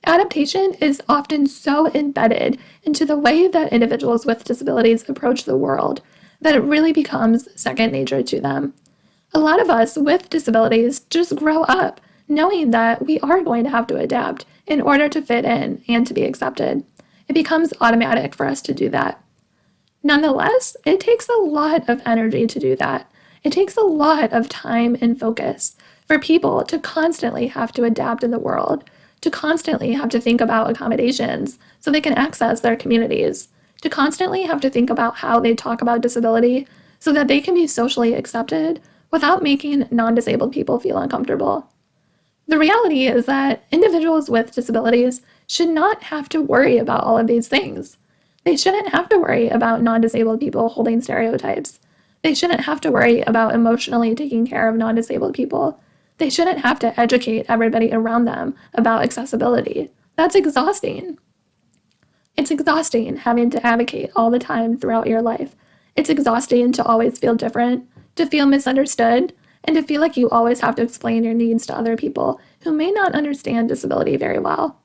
Adaptation is often so embedded into the way that individuals with disabilities approach the world that it really becomes second nature to them. A lot of us with disabilities just grow up knowing that we are going to have to adapt in order to fit in and to be accepted. It becomes automatic for us to do that. Nonetheless, it takes a lot of energy to do that. It takes a lot of time and focus for people to constantly have to adapt in the world, to constantly have to think about accommodations so they can access their communities, to constantly have to think about how they talk about disability so that they can be socially accepted without making non-disabled people feel uncomfortable. The reality is that individuals with disabilities should not have to worry about all of these things. They shouldn't have to worry about non-disabled people holding stereotypes. They shouldn't have to worry about emotionally taking care of non-disabled people. They shouldn't have to educate everybody around them about accessibility. That's exhausting. It's exhausting having to advocate all the time throughout your life. It's exhausting to always feel different, to feel misunderstood, and to feel like you always have to explain your needs to other people who may not understand disability very well.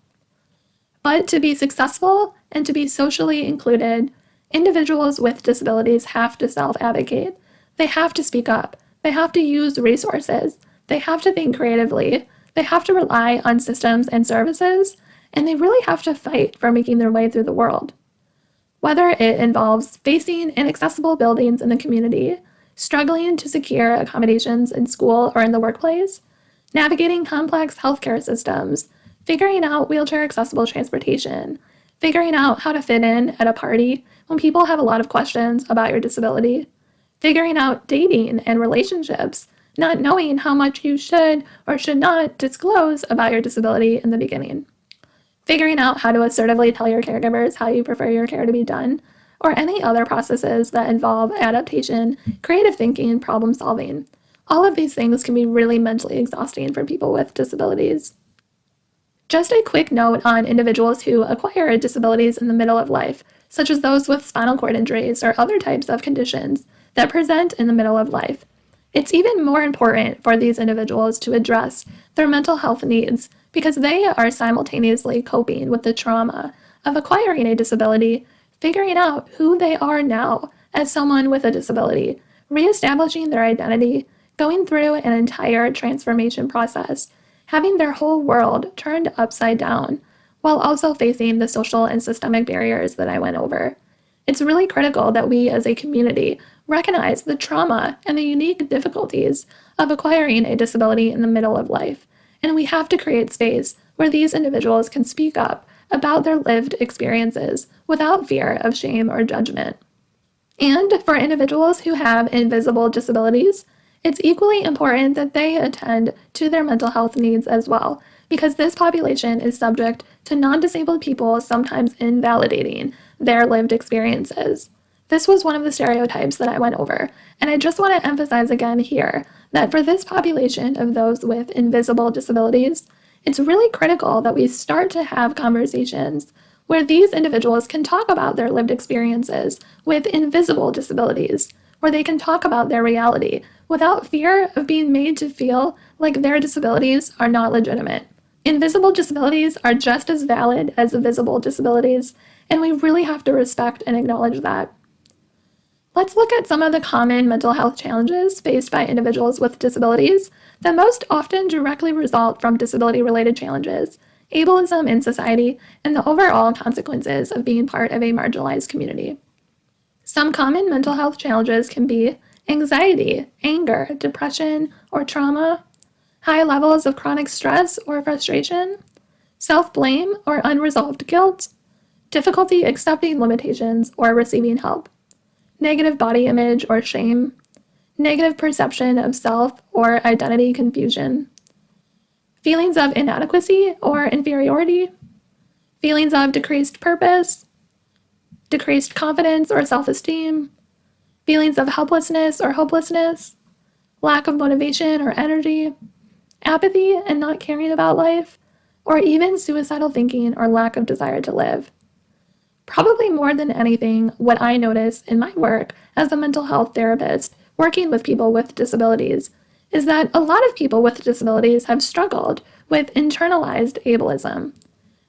But to be successful and to be socially included, individuals with disabilities have to self-advocate. They have to speak up. They have to use resources. They have to think creatively. They have to rely on systems and services, and they really have to fight for making their way through the world. Whether it involves facing inaccessible buildings in the community, struggling to secure accommodations in school or in the workplace, navigating complex healthcare systems, figuring out wheelchair-accessible transportation, figuring out how to fit in at a party when people have a lot of questions about your disability, figuring out dating and relationships, not knowing how much you should or should not disclose about your disability in the beginning, figuring out how to assertively tell your caregivers how you prefer your care to be done, or any other processes that involve adaptation, creative thinking, problem solving. All of these things can be really mentally exhausting for people with disabilities. Just a quick note on individuals who acquire disabilities in the middle of life, such as those with spinal cord injuries or other types of conditions that present in the middle of life. It's even more important for these individuals to address their mental health needs because they are simultaneously coping with the trauma of acquiring a disability, figuring out who they are now as someone with a disability, reestablishing their identity, going through an entire transformation process, having their whole world turned upside down, while also facing the social and systemic barriers that I went over. It's really critical that we as a community recognize the trauma and the unique difficulties of acquiring a disability in the middle of life, and we have to create space where these individuals can speak up about their lived experiences without fear of shame or judgment. And for individuals who have invisible disabilities, it's equally important that they attend to their mental health needs as well, because this population is subject to non-disabled people sometimes invalidating their lived experiences. This was one of the stereotypes that I went over, and I just want to emphasize again here that for this population of those with invisible disabilities, it's really critical that we start to have conversations where these individuals can talk about their lived experiences with invisible disabilities, where they can talk about their reality without fear of being made to feel like their disabilities are not legitimate. Invisible disabilities are just as valid as visible disabilities, and we really have to respect and acknowledge that. Let's look at some of the common mental health challenges faced by individuals with disabilities that most often directly result from disability-related challenges, ableism in society, and the overall consequences of being part of a marginalized community. Some common mental health challenges can be anxiety, anger, depression, or trauma, high levels of chronic stress or frustration, self-blame or unresolved guilt, difficulty accepting limitations or receiving help, negative body image or shame, negative perception of self or identity confusion, feelings of inadequacy or inferiority, feelings of decreased purpose, decreased confidence or self-esteem, feelings of helplessness or hopelessness, lack of motivation or energy, apathy and not caring about life, or even suicidal thinking or lack of desire to live. Probably more than anything, what I notice in my work as a mental health therapist working with people with disabilities is that a lot of people with disabilities have struggled with internalized ableism.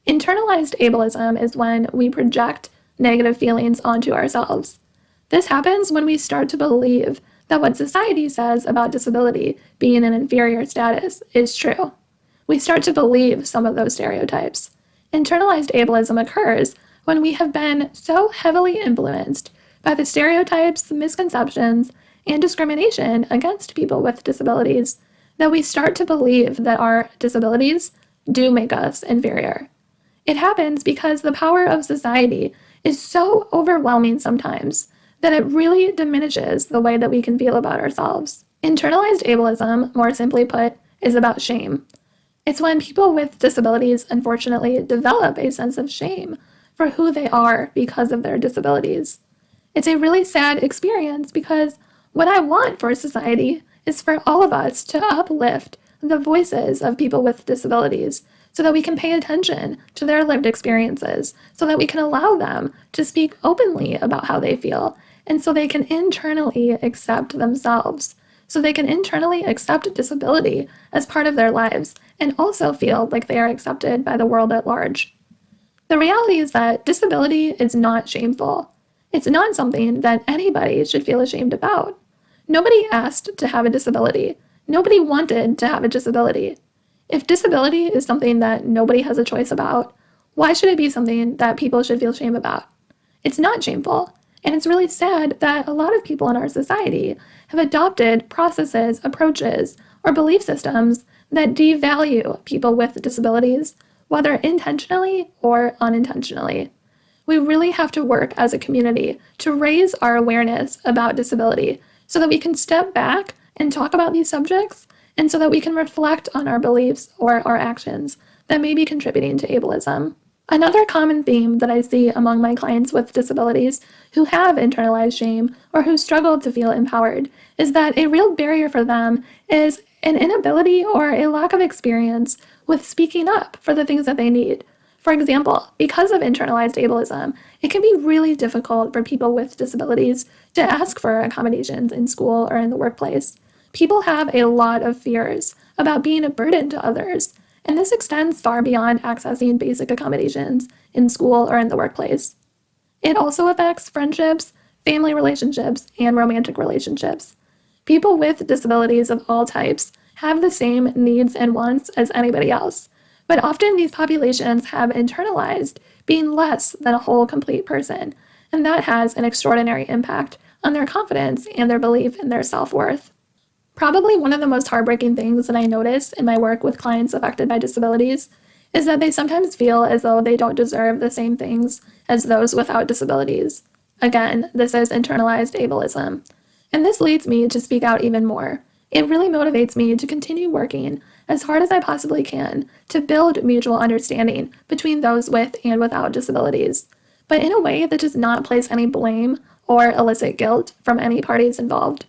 Internalized ableism is when we project negative feelings onto ourselves. This happens when we start to believe that what society says about disability being an inferior status is true. We start to believe some of those stereotypes. Internalized ableism occurs when we have been so heavily influenced by the stereotypes, misconceptions, and discrimination against people with disabilities that we start to believe that our disabilities do make us inferior. It happens because the power of society is so overwhelming sometimes that it really diminishes the way that we can feel about ourselves. Internalized ableism, more simply put, is about shame. It's when people with disabilities unfortunately develop a sense of shame for who they are because of their disabilities. It's a really sad experience because what I want for society is for all of us to uplift the voices of people with disabilities so that we can pay attention to their lived experiences, so that we can allow them to speak openly about how they feel, and so they can internally accept themselves, so they can internally accept disability as part of their lives and also feel like they are accepted by the world at large. The reality is that disability is not shameful. It's not something that anybody should feel ashamed about. Nobody asked to have a disability. Nobody wanted to have a disability. If disability is something that nobody has a choice about, why should it be something that people should feel shame about? It's not shameful, and it's really sad that a lot of people in our society have adopted processes, approaches, or belief systems that devalue people with disabilities, whether intentionally or unintentionally. We really have to work as a community to raise our awareness about disability so that we can step back and talk about these subjects, and so that we can reflect on our beliefs or our actions that may be contributing to ableism. Another common theme that I see among my clients with disabilities who have internalized shame or who struggle to feel empowered is that a real barrier for them is an inability or a lack of experience with speaking up for the things that they need. For example, because of internalized ableism, it can be really difficult for people with disabilities to ask for accommodations in school or in the workplace. People have a lot of fears about being a burden to others, and this extends far beyond accessing basic accommodations in school or in the workplace. It also affects friendships, family relationships, and romantic relationships. People with disabilities of all types have the same needs and wants as anybody else, but often these populations have internalized being less than a whole, complete person, and that has an extraordinary impact on their confidence and their belief in their self-worth. Probably one of the most heartbreaking things that I notice in my work with clients affected by disabilities is that they sometimes feel as though they don't deserve the same things as those without disabilities. Again, this is internalized ableism. And this leads me to speak out even more, It really motivates me to continue working as hard as I possibly can to build mutual understanding between those with and without disabilities, but in a way that does not place any blame or elicit guilt from any parties involved.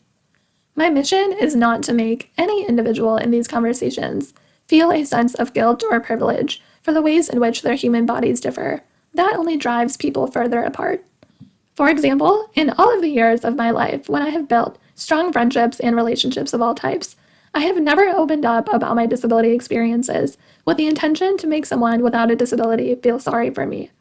My mission is not to make any individual in these conversations feel a sense of guilt or privilege for the ways in which their human bodies differ. That only drives people further apart. For example, in all of the years of my life when I have built strong friendships and relationships of all types, I have never opened up about my disability experiences with the intention to make someone without a disability feel sorry for me.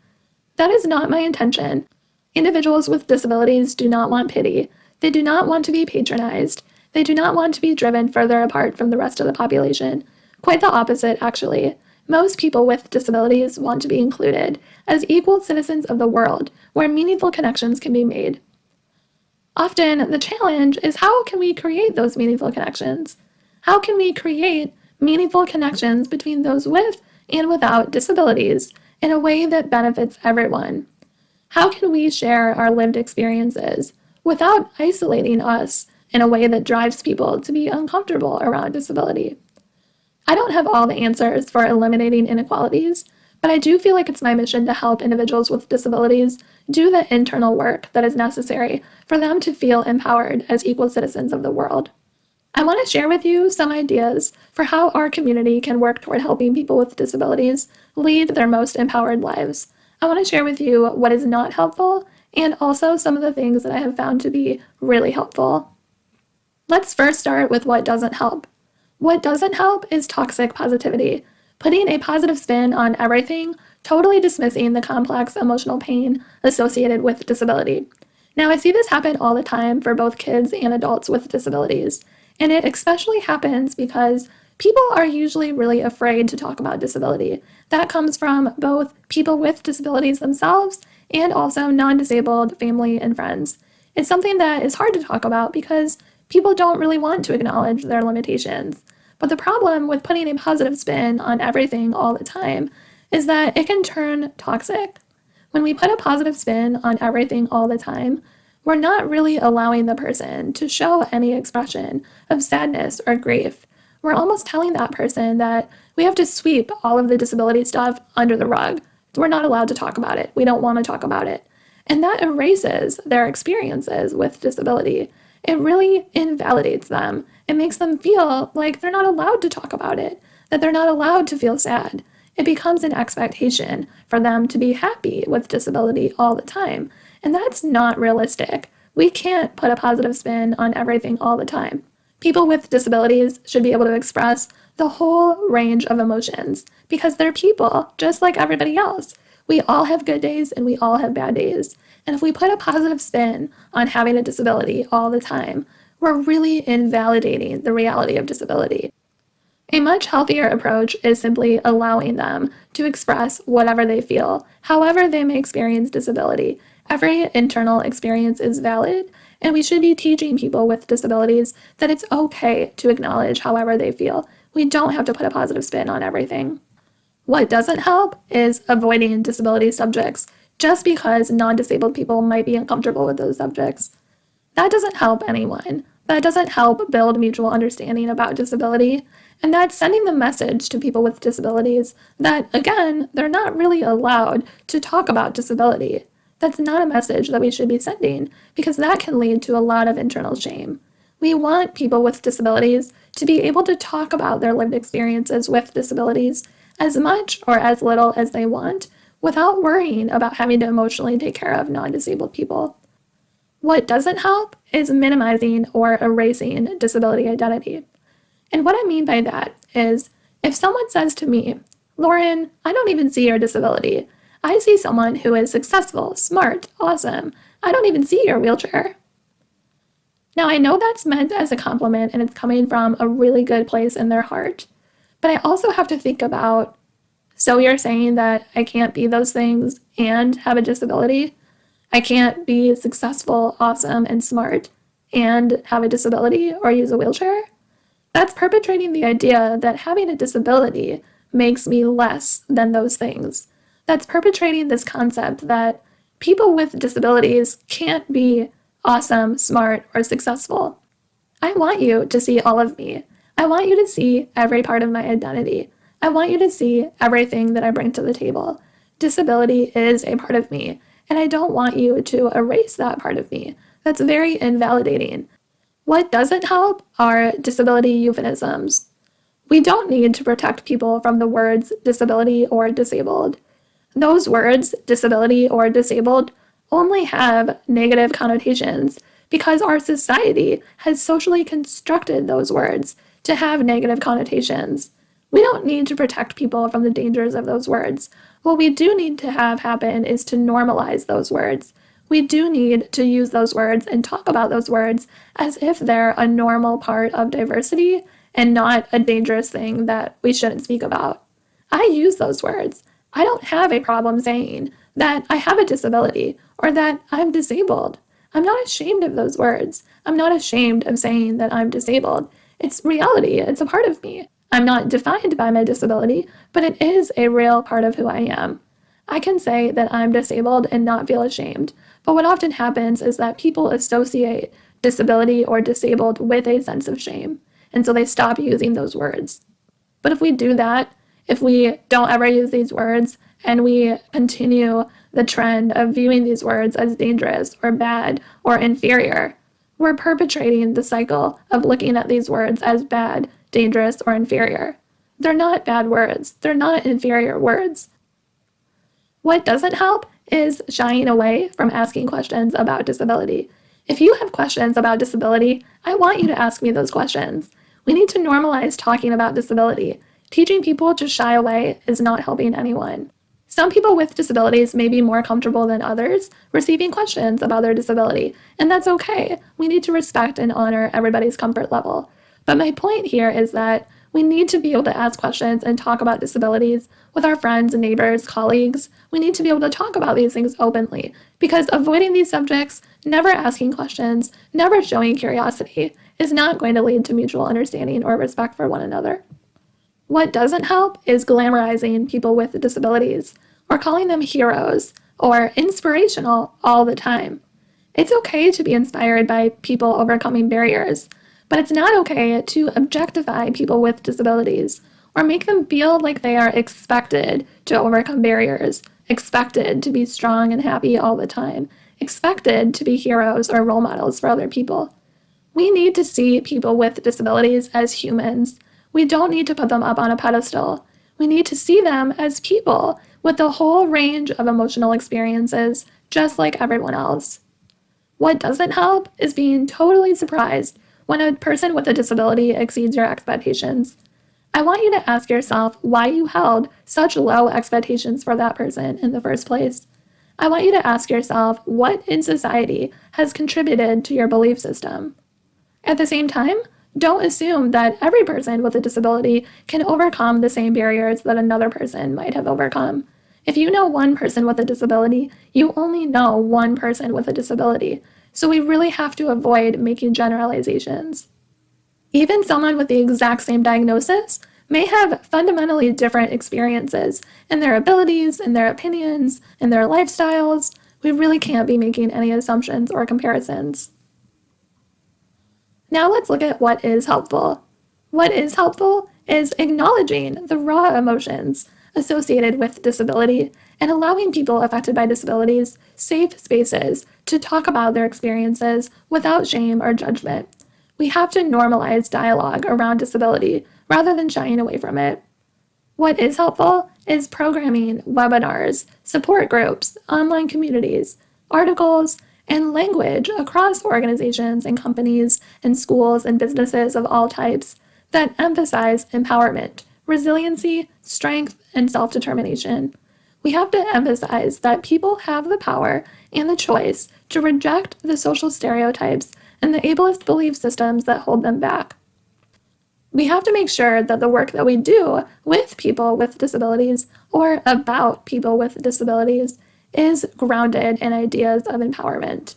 That is not my intention. Individuals with disabilities do not want pity. They do not want to be patronized. They do not want to be driven further apart from the rest of the population. Quite the opposite, actually. Most people with disabilities want to be included as equal citizens of the world where meaningful connections can be made. Often, the challenge is how can we create those meaningful connections? How can we create meaningful connections between those with and without disabilities in a way that benefits everyone? How can we share our lived experiences without isolating us in a way that drives people to be uncomfortable around disability? I don't have all the answers for eliminating inequalities, but I do feel like it's my mission to help individuals with disabilities do the internal work that is necessary for them to feel empowered as equal citizens of the world. I want to share with you some ideas for how our community can work toward helping people with disabilities lead their most empowered lives. I want to share with you what is not helpful and also some of the things that I have found to be really helpful. Let's first start with what doesn't help. What doesn't help is toxic positivity, putting a positive spin on everything, totally dismissing the complex emotional pain associated with disability. Now, I see this happen all the time for both kids and adults with disabilities, and it especially happens because people are usually really afraid to talk about disability. That comes from both people with disabilities themselves and also non-disabled family and friends. It's something that is hard to talk about because people don't really want to acknowledge their limitations. But the problem with putting a positive spin on everything all the time is that it can turn toxic. When we put a positive spin on everything all the time, we're not really allowing the person to show any expression of sadness or grief. We're almost telling that person that we have to sweep all of the disability stuff under the rug. We're not allowed to talk about it. We don't want to talk about it. And that erases their experiences with disability. It really invalidates them. It makes them feel like they're not allowed to talk about it, that they're not allowed to feel sad. It becomes an expectation for them to be happy with disability all the time. And that's not realistic. We can't put a positive spin on everything all the time. People with disabilities should be able to express the whole range of emotions because they're people just like everybody else. We all have good days and we all have bad days. And if we put a positive spin on having a disability all the time, we're really invalidating the reality of disability. A much healthier approach is simply allowing them to express whatever they feel, however they may experience disability. Every internal experience is valid, and we should be teaching people with disabilities that it's okay to acknowledge however they feel. We don't have to put a positive spin on everything. What doesn't help is avoiding disability subjects just because non-disabled people might be uncomfortable with those subjects. That doesn't help anyone. That doesn't help build mutual understanding about disability. And that's sending the message to people with disabilities that, again, they're not really allowed to talk about disability. That's not a message that we should be sending because that can lead to a lot of internal shame. We want people with disabilities to be able to talk about their lived experiences with disabilities as much or as little as they want without worrying about having to emotionally take care of non-disabled people. What doesn't help is minimizing or erasing disability identity. And what I mean by that is if someone says to me, Lauren, I don't even see your disability. I see someone who is successful, smart, awesome. I don't even see your wheelchair. Now, I know that's meant as a compliment and it's coming from a really good place in their heart, but I also have to think about, so you're saying that I can't be those things and have a disability? I can't be successful, awesome, and smart and have a disability or use a wheelchair? That's perpetrating the idea that having a disability makes me less than those things. That's perpetrating this concept that people with disabilities can't be awesome, smart, or successful. I want you to see all of me. I want you to see every part of my identity. I want you to see everything that I bring to the table. Disability is a part of me, and I don't want you to erase that part of me. That's very invalidating. What doesn't help are disability euphemisms. We don't need to protect people from the words disability or disabled. Those words, disability or disabled, only have negative connotations because our society has socially constructed those words to have negative connotations. We don't need to protect people from the dangers of those words. What we do need to have happen is to normalize those words. We do need to use those words and talk about those words as if they're a normal part of diversity and not a dangerous thing that we shouldn't speak about. I use those words. I don't have a problem saying that I have a disability or that I'm disabled. I'm not ashamed of those words. I'm not ashamed of saying that I'm disabled. It's reality. It's a part of me. I'm not defined by my disability, but it is a real part of who I am. I can say that I'm disabled and not feel ashamed, but what often happens is that people associate disability or disabled with a sense of shame, and so they stop using those words. But if we do that, if we don't ever use these words, and we continue the trend of viewing these words as dangerous or bad or inferior, we're perpetrating the cycle of looking at these words as bad, dangerous, or inferior. They're not bad words. They're not inferior words. What doesn't help is shying away from asking questions about disability. If you have questions about disability, I want you to ask me those questions. We need to normalize talking about disability. Teaching people to shy away is not helping anyone. Some people with disabilities may be more comfortable than others receiving questions about their disability, and that's okay. We need to respect and honor everybody's comfort level. But my point here is that we need to be able to ask questions and talk about disabilities with our friends, neighbors, colleagues. We need to be able to talk about these things openly, because avoiding these subjects, never asking questions, never showing curiosity, is not going to lead to mutual understanding or respect for one another. What doesn't help is glamorizing people with disabilities or calling them heroes or inspirational all the time. It's okay to be inspired by people overcoming barriers, but it's not okay to objectify people with disabilities or make them feel like they are expected to overcome barriers, expected to be strong and happy all the time, expected to be heroes or role models for other people. We need to see people with disabilities as humans. We don't need to put them up on a pedestal. We need to see them as people with the whole range of emotional experiences, just like everyone else. What doesn't help is being totally surprised when a person with a disability exceeds your expectations. I want you to ask yourself why you held such low expectations for that person in the first place. I want you to ask yourself what in society has contributed to your belief system. At the same time, don't assume that every person with a disability can overcome the same barriers that another person might have overcome. If you know one person with a disability, you only know one person with a disability. So we really have to avoid making generalizations. Even someone with the exact same diagnosis may have fundamentally different experiences in their abilities, in their opinions, in their lifestyles. We really can't be making any assumptions or comparisons. Now let's look at what is helpful. What is helpful is acknowledging the raw emotions associated with disability and allowing people affected by disabilities safe spaces to talk about their experiences without shame or judgment. We have to normalize dialogue around disability rather than shying away from it. What is helpful is programming, webinars, support groups, online communities, articles, and language across organizations and companies and schools and businesses of all types that emphasize empowerment, resiliency, strength, and self-determination. We have to emphasize that people have the power and the choice to reject the social stereotypes and the ableist belief systems that hold them back. We have to make sure that the work that we do with people with disabilities or about people with disabilities is grounded in ideas of empowerment.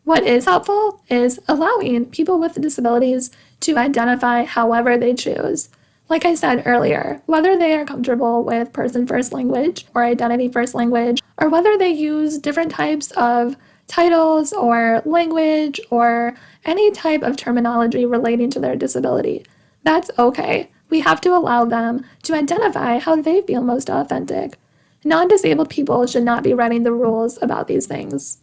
What is helpful is allowing people with disabilities to identify however they choose. Like I said earlier, whether they are comfortable with person-first language or identity-first language, or whether they use different types of titles or language or any type of terminology relating to their disability. That's okay. We have to allow them to identify how they feel most authentic. Non-disabled people should not be writing the rules about these things.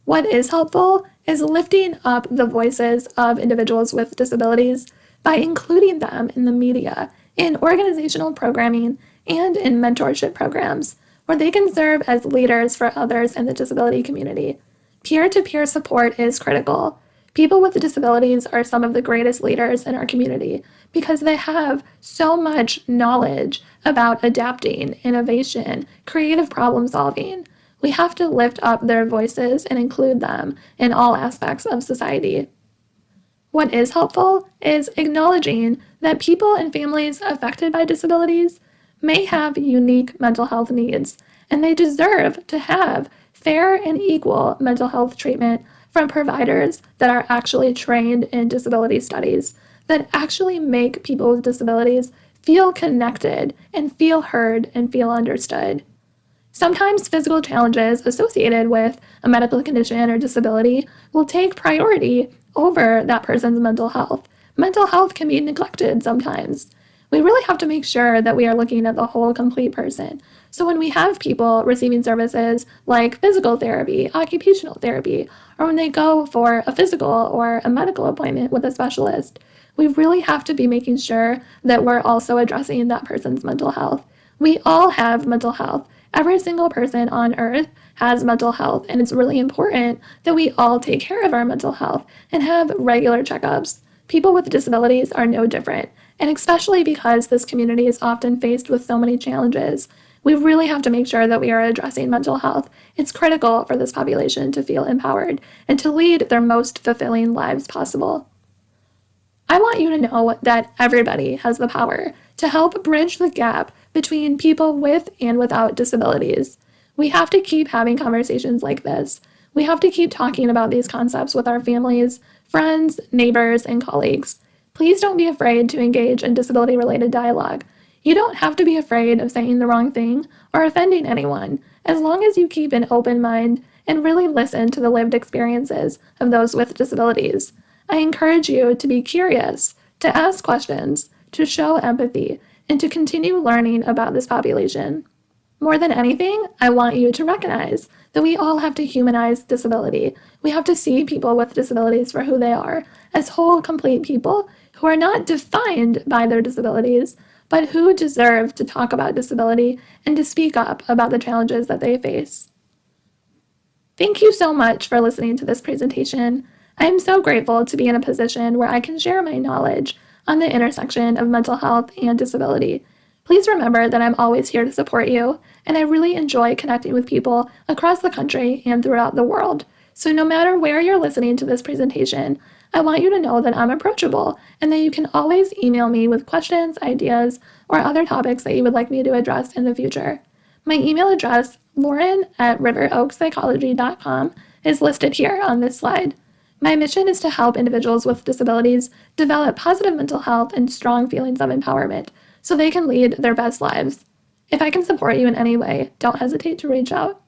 What is helpful is lifting up the voices of individuals with disabilities by including them in the media, in organizational programming, and in mentorship programs, where they can serve as leaders for others in the disability community. Peer-to-peer support is critical. People with disabilities are some of the greatest leaders in our community because they have so much knowledge about adapting, innovation, creative problem solving. We have to lift up their voices and include them in all aspects of society. What is helpful is acknowledging that people and families affected by disabilities may have unique mental health needs, and they deserve to have fair and equal mental health treatment from providers that are actually trained in disability studies, that actually make people with disabilities feel connected and feel heard and feel understood. Sometimes physical challenges associated with a medical condition or disability will take priority over that person's mental health. Mental health can be neglected sometimes. We really have to make sure that we are looking at the whole complete person. So when we have people receiving services like physical therapy, occupational therapy, or when they go for a physical or a medical appointment with a specialist, we really have to be making sure that we're also addressing that person's mental health. We all have mental health. Every single person on earth has mental health, and it's really important that we all take care of our mental health and have regular checkups. People with disabilities are no different, and especially because this community is often faced with so many challenges, we really have to make sure that we are addressing mental health. It's critical for this population to feel empowered and to lead their most fulfilling lives possible. I want you to know that everybody has the power to help bridge the gap between people with and without disabilities. We have to keep having conversations like this. We have to keep talking about these concepts with our families, friends, neighbors, and colleagues. Please don't be afraid to engage in disability-related dialogue. You don't have to be afraid of saying the wrong thing or offending anyone, as long as you keep an open mind and really listen to the lived experiences of those with disabilities. I encourage you to be curious, to ask questions, to show empathy, and to continue learning about this population. More than anything, I want you to recognize that we all have to humanize disability. We have to see people with disabilities for who they are, as whole, complete people who are not defined by their disabilities, but who deserve to talk about disability and to speak up about the challenges that they face. Thank you so much for listening to this presentation. I am so grateful to be in a position where I can share my knowledge on the intersection of mental health and disability. Please remember that I'm always here to support you, and I really enjoy connecting with people across the country and throughout the world. So no matter where you're listening to this presentation, I want you to know that I'm approachable and that you can always email me with questions, ideas, or other topics that you would like me to address in the future. My email address, lauren@riveroakpsychology.com, is listed here on this slide. My mission is to help individuals with disabilities develop positive mental health and strong feelings of empowerment so they can lead their best lives. If I can support you in any way, don't hesitate to reach out.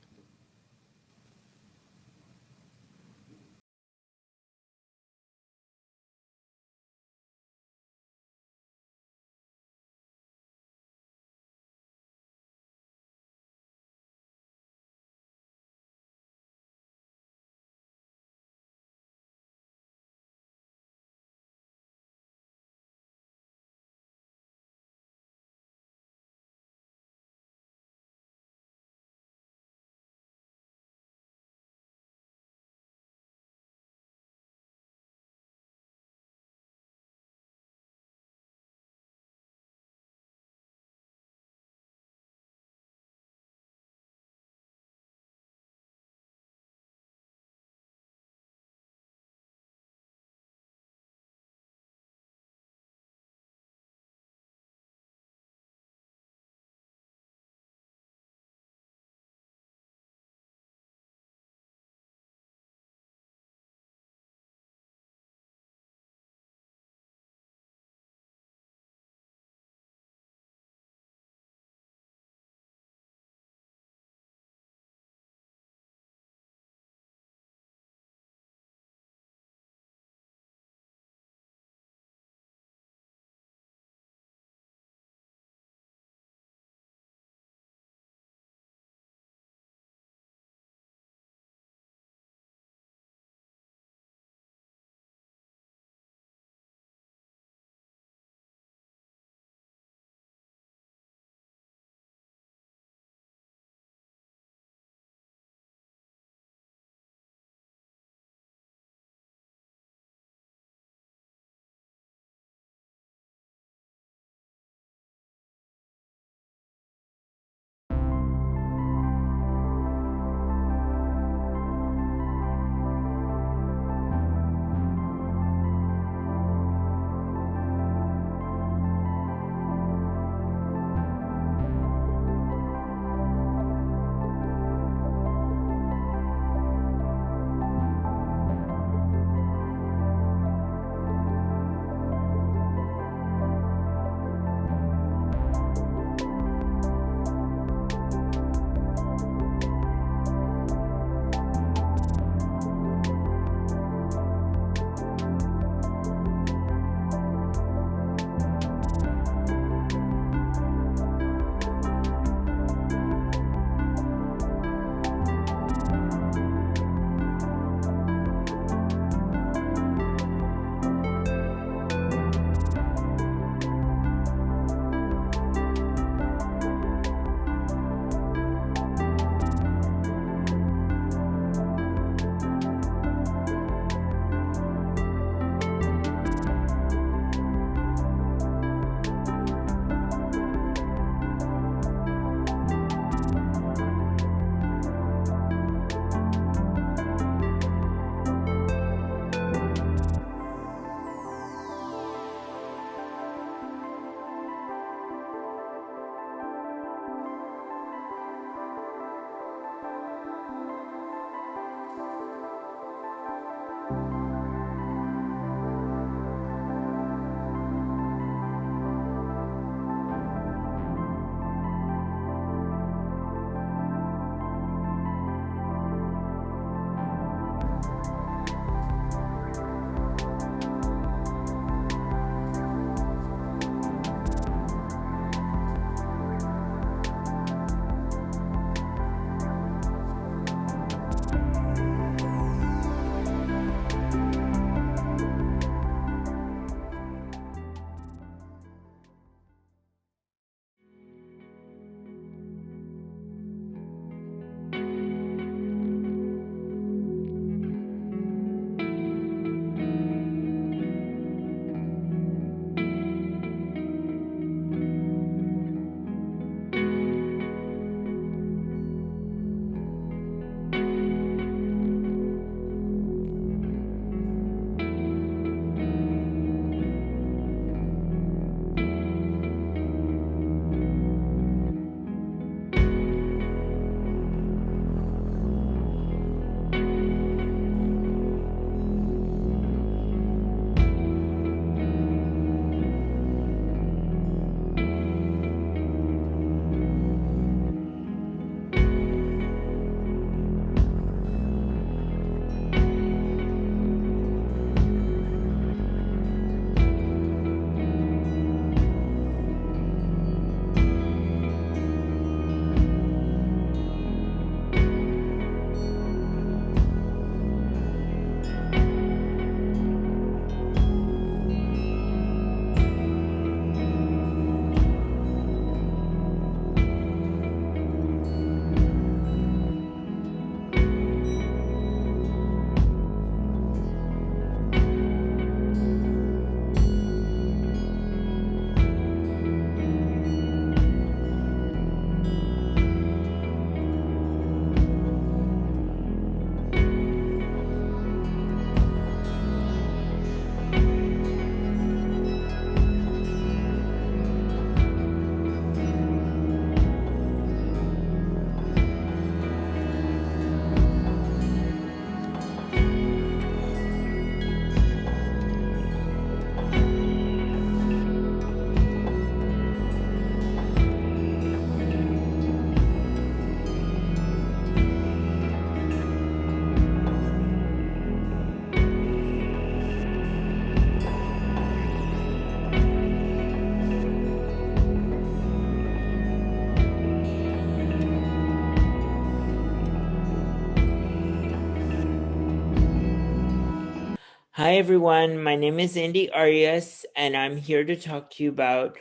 Hi everyone, my name is Andy Arias, and I'm here to talk to you about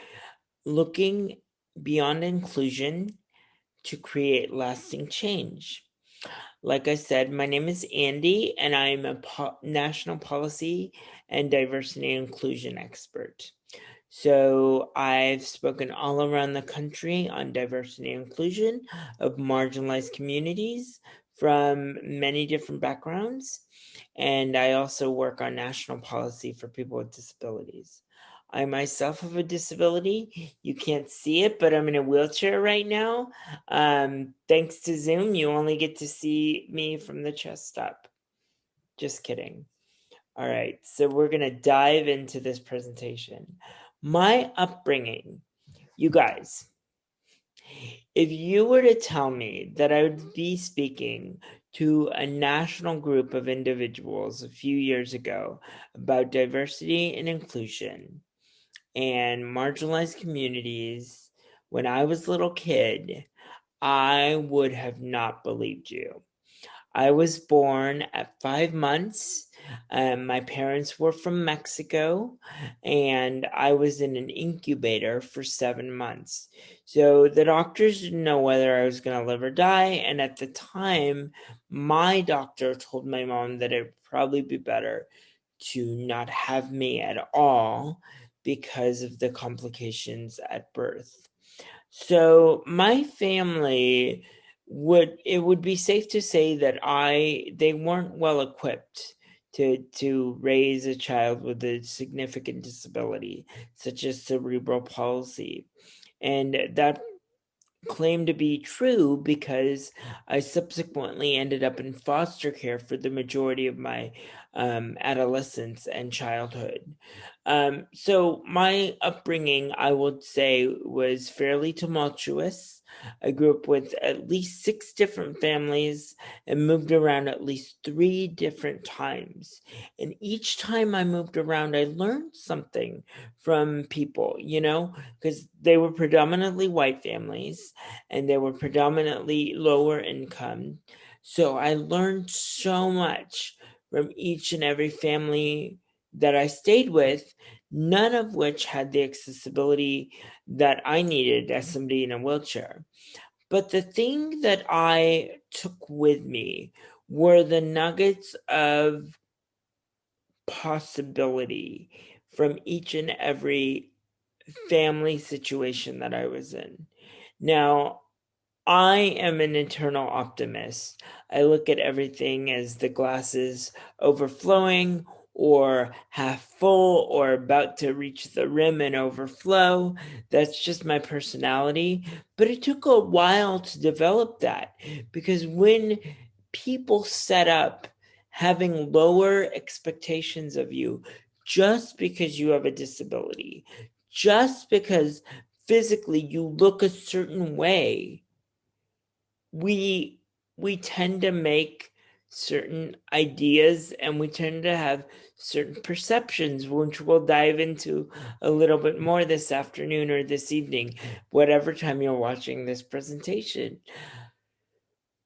looking beyond inclusion to create lasting change. Like I said, my name is Andy, and I'm a national policy and diversity and inclusion expert. So I've spoken all around the country on diversity and inclusion of marginalized communities from many different backgrounds. And I also work on national policy for people with disabilities. I myself have a disability. You can't see it, but I'm in a wheelchair right now. Thanks to Zoom, you only get to see me from the chest up. Just kidding. All right, so we're going to dive into this presentation. My upbringing, you guys, if you were to tell me that I would be speaking to a national group of individuals a few years ago about diversity and inclusion and marginalized communities when I was a little kid, I would have not believed you. I was born at 5 months. My parents were from Mexico, and I was in an incubator for 7 months. So the doctors didn't know whether I was going to live or die. And at the time, my doctor told my mom that it would probably be better to not have me at all because of the complications at birth. So my family would be safe to say that they weren't well equipped to raise a child with a significant disability such as cerebral palsy. And that claim to be true because I subsequently ended up in foster care for the majority of my adolescence and childhood. So my upbringing, I would say, was fairly tumultuous. I grew up with at least 6 different families and moved around at least 3 different times. And each time I moved around, I learned something from people, because they were predominantly white families and they were predominantly lower income. So I learned so much from each and every family that I stayed with, none of which had the accessibility that I needed as somebody in a wheelchair. But the thing that I took with me were the nuggets of possibility from each and every family situation that I was in. Now, I am an eternal optimist. I look at everything as the glass is overflowing or half full or about to reach the rim and overflow. That's just my personality. But it took a while to develop that because when people set up having lower expectations of you just because you have a disability, just because physically you look a certain way, we tend to make certain ideas and we tend to have certain perceptions, which we'll dive into a little bit more this afternoon or this evening, whatever time you're watching this presentation.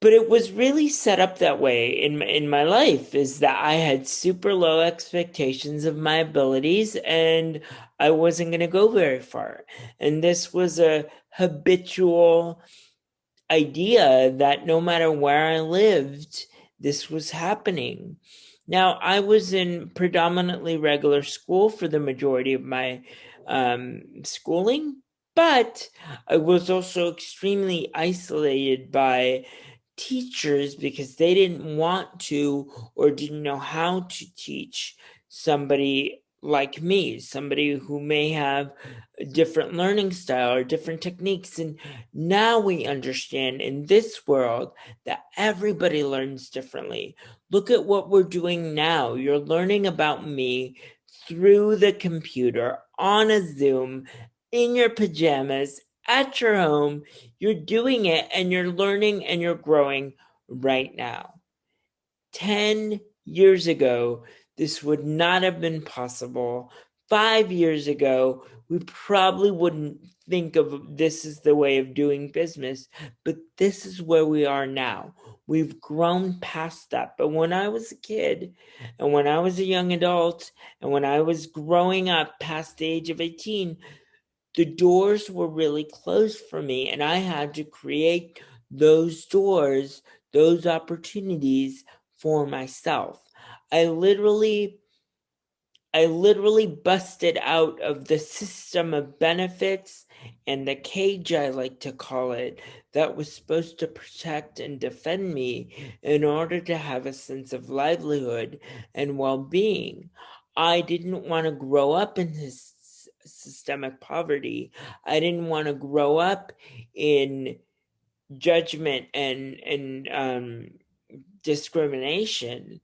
But it was really set up that way in my life, is that I had super low expectations of my abilities and I wasn't going to go very far. And this was a habitual idea that no matter where I lived, this was happening. Now, I was in predominantly regular school for the majority of my schooling, but I was also extremely isolated by teachers because they didn't want to or didn't know how to teach somebody like me, somebody who may have a different learning style or different techniques. And now we understand in this world that everybody learns differently. Look at what we're doing now. You're learning about me through the computer, on a Zoom, in your pajamas, at your home. You're doing it and you're learning and you're growing right now. 10 years ago, this would not have been possible. 5 years ago, we probably wouldn't think of this as the way of doing business, but this is where we are now. we've grown past that. But when I was a kid, and when I was a young adult, and when I was growing up past the age of 18, the doors were really closed for me, and I had to create those doors, those opportunities for myself. I literally busted out of the system of benefits and the cage, I like to call it, that was supposed to protect and defend me in order to have a sense of livelihood and well-being. I didn't want to grow up in this systemic poverty. I didn't want to grow up in judgment and discrimination.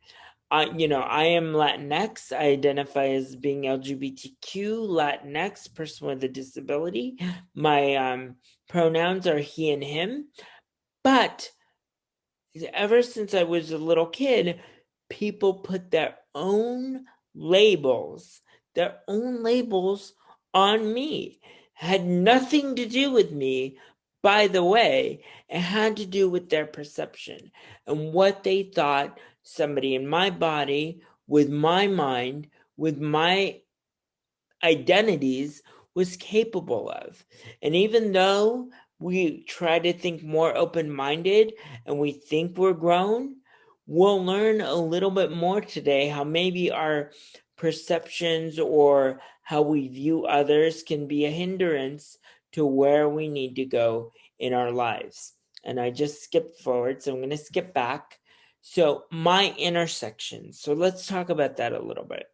I am Latinx. I identify as being LGBTQ, Latinx, person with a disability. My pronouns are he and him. But ever since I was a little kid, people put their own labels on me. Had nothing to do with me, by the way. It had to do with their perception and what they thought somebody in my body, with my mind, with my identities was capable of. And even though we try to think more open-minded and we think we're grown, we'll learn a little bit more today how maybe our perceptions or how we view others can be a hindrance to where we need to go in our lives. And I just skipped forward, so I'm going to skip back. So my intersection. So let's talk about that a little bit.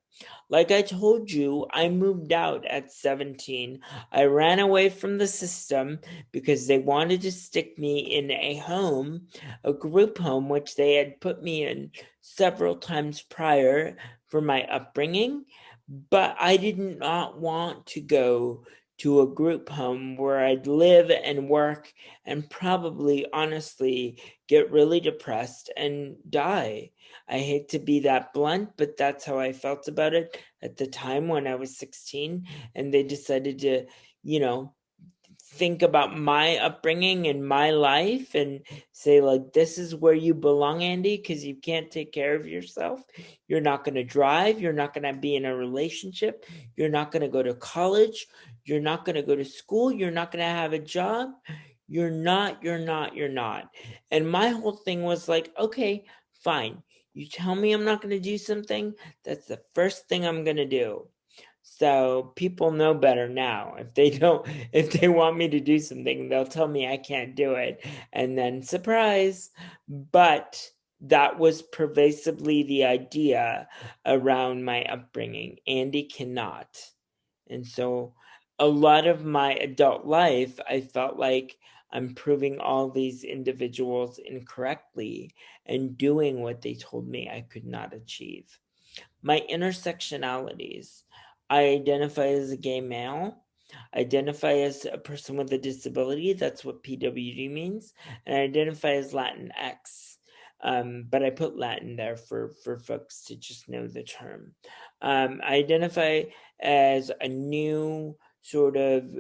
Like I told you, I moved out at 17. I ran away from the system because they wanted to stick me in a home, a group home, which they had put me in several times prior for my upbringing. But I did not want to go to a group home where I'd live and work and probably, honestly, get really depressed and die. I hate to be that blunt, but that's how I felt about it at the time when I was 16. And they decided to, think about my upbringing and my life and say, like, this is where you belong, Andy, because you can't take care of yourself. You're not going to drive. You're not going to be in a relationship. You're not going to go to college. You're not going to go to school. You're not going to have a job. You're not. And my whole thing was like, okay, fine. You tell me I'm not going to do something, that's the first thing I'm going to do. So people know better now. If they want me to do something, they'll tell me I can't do it. And then surprise. But that was pervasively the idea around my upbringing. Andy cannot. And so a lot of my adult life, I felt like I'm proving all these individuals incorrectly and doing what they told me I could not achieve. My intersectionalities. I identify as a gay male. I identify as a person with a disability. That's what PWD means. And I identify as Latinx. But I put Latin there for folks to just know the term. I identify as a new sort of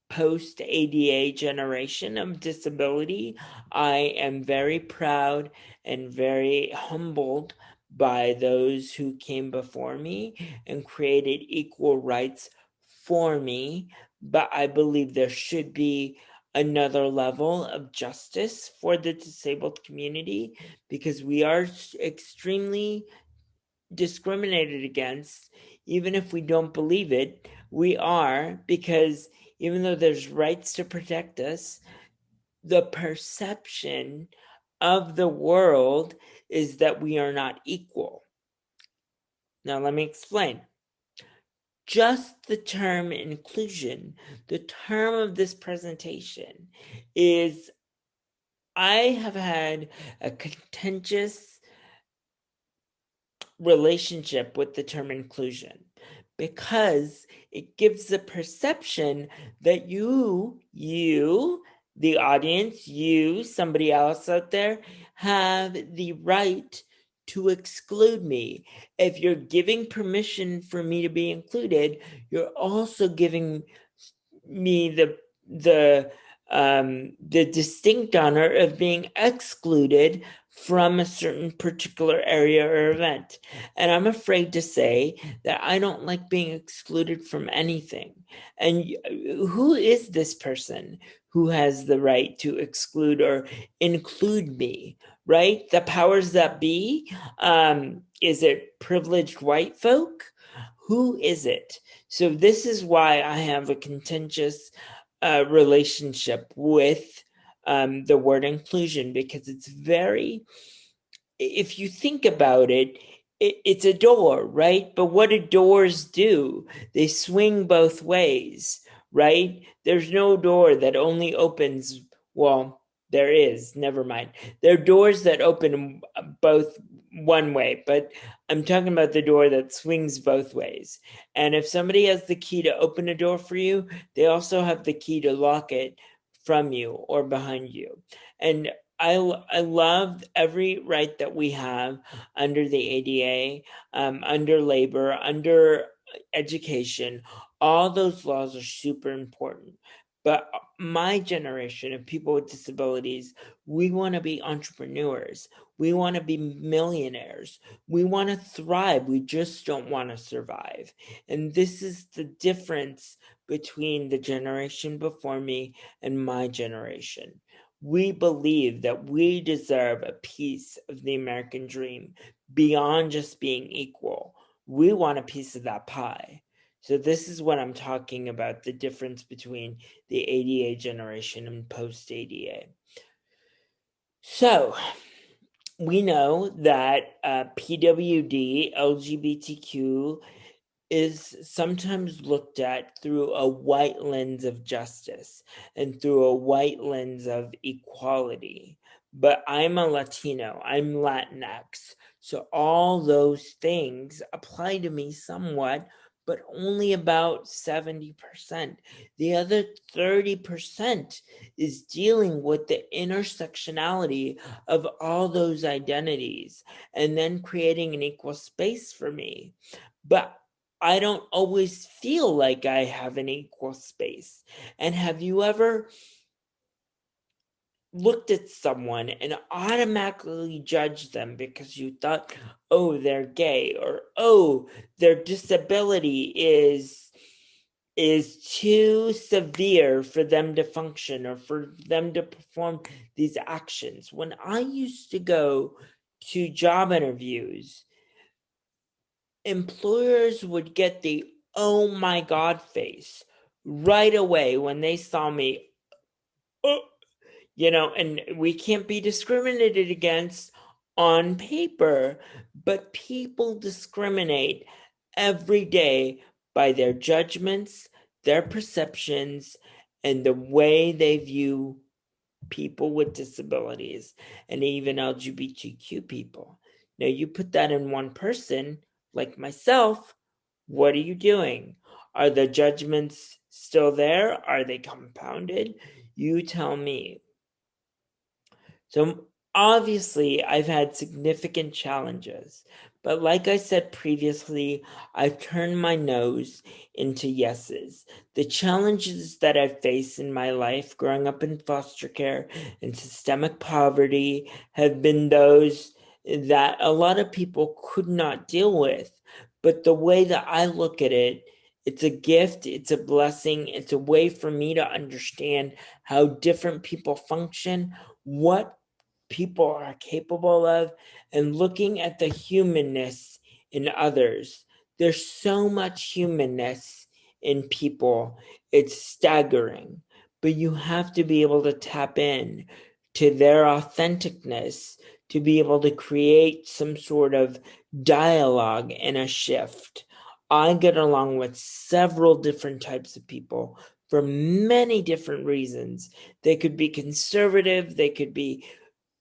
post-ADA generation of disability. I am very proud and very humbled by those who came before me and created equal rights for me. But I believe there should be another level of justice for the disabled community because we are extremely discriminated against. Even if we don't believe it, we are, because even though there's rights to protect us, the perception of the world is that we are not equal. Now, let me explain. Just the term inclusion, the term of this presentation, is I have had a contentious relationship with the term inclusion because it gives the perception that you, the audience, you, somebody else out there, have the right to exclude me. If you're giving permission for me to be included, you're also giving me the the distinct honor of being excluded from a certain particular area or event. And I'm afraid to say that I don't like being excluded from anything. And who is this person who has the right to exclude or include me, right? The powers that be? Is it privileged white folk? Who is it? So this is why I have a contentious relationship with the word inclusion, because it's very, if you think about it, it's a door, right? But what do doors do? They swing both ways, right? There's no door that only opens, well, there is, never mind. There are doors that open both one way, but I'm talking about the door that swings both ways. And if somebody has the key to open a door for you, they also have the key to lock it from you or behind you. And I love every right that we have under the ADA, under labor, under education. All those laws are super important. But my generation of people with disabilities, we want to be entrepreneurs. We want to be millionaires. We want to thrive. We just don't want to survive. And this is the difference between the generation before me and my generation. We believe that we deserve a piece of the American dream beyond just being equal. We want a piece of that pie. So this is what I'm talking about, the difference between the ADA generation and post-ADA. So we know that PWD, LGBTQ, is sometimes looked at through a white lens of justice and through a white lens of equality. But I'm a Latino, I'm Latinx, so all those things apply to me somewhat, but only about 70%. The other 30% is dealing with the intersectionality of all those identities and then creating an equal space for me. But I don't always feel like I have an equal space. And have you ever looked at someone and automatically judged them because you thought, oh, they're gay, or oh, their disability is too severe for them to function or for them to perform these actions? When I used to go to job interviews, employers would get the oh my God face right away when they saw me. Oh, and we can't be discriminated against on paper, but people discriminate every day by their judgments, their perceptions, and the way they view people with disabilities and even LGBTQ people. Now, you put that in one person, like myself, what are you doing? Are the judgments still there? Are they compounded? You tell me. So obviously, I've had significant challenges, but like I said previously, I've turned my no's into yeses. The challenges that I've faced in my life growing up in foster care and systemic poverty have been those that a lot of people could not deal with. But the way that I look at it, it's a gift, it's a blessing, it's a way for me to understand how different people function, what people are capable of, and looking at the humanness in others. There's so much humanness in people. It's staggering, but you have to be able to tap in to their authenticness to be able to create some sort of dialogue and a shift. I get along with several different types of people for many different reasons. They could be conservative, they could be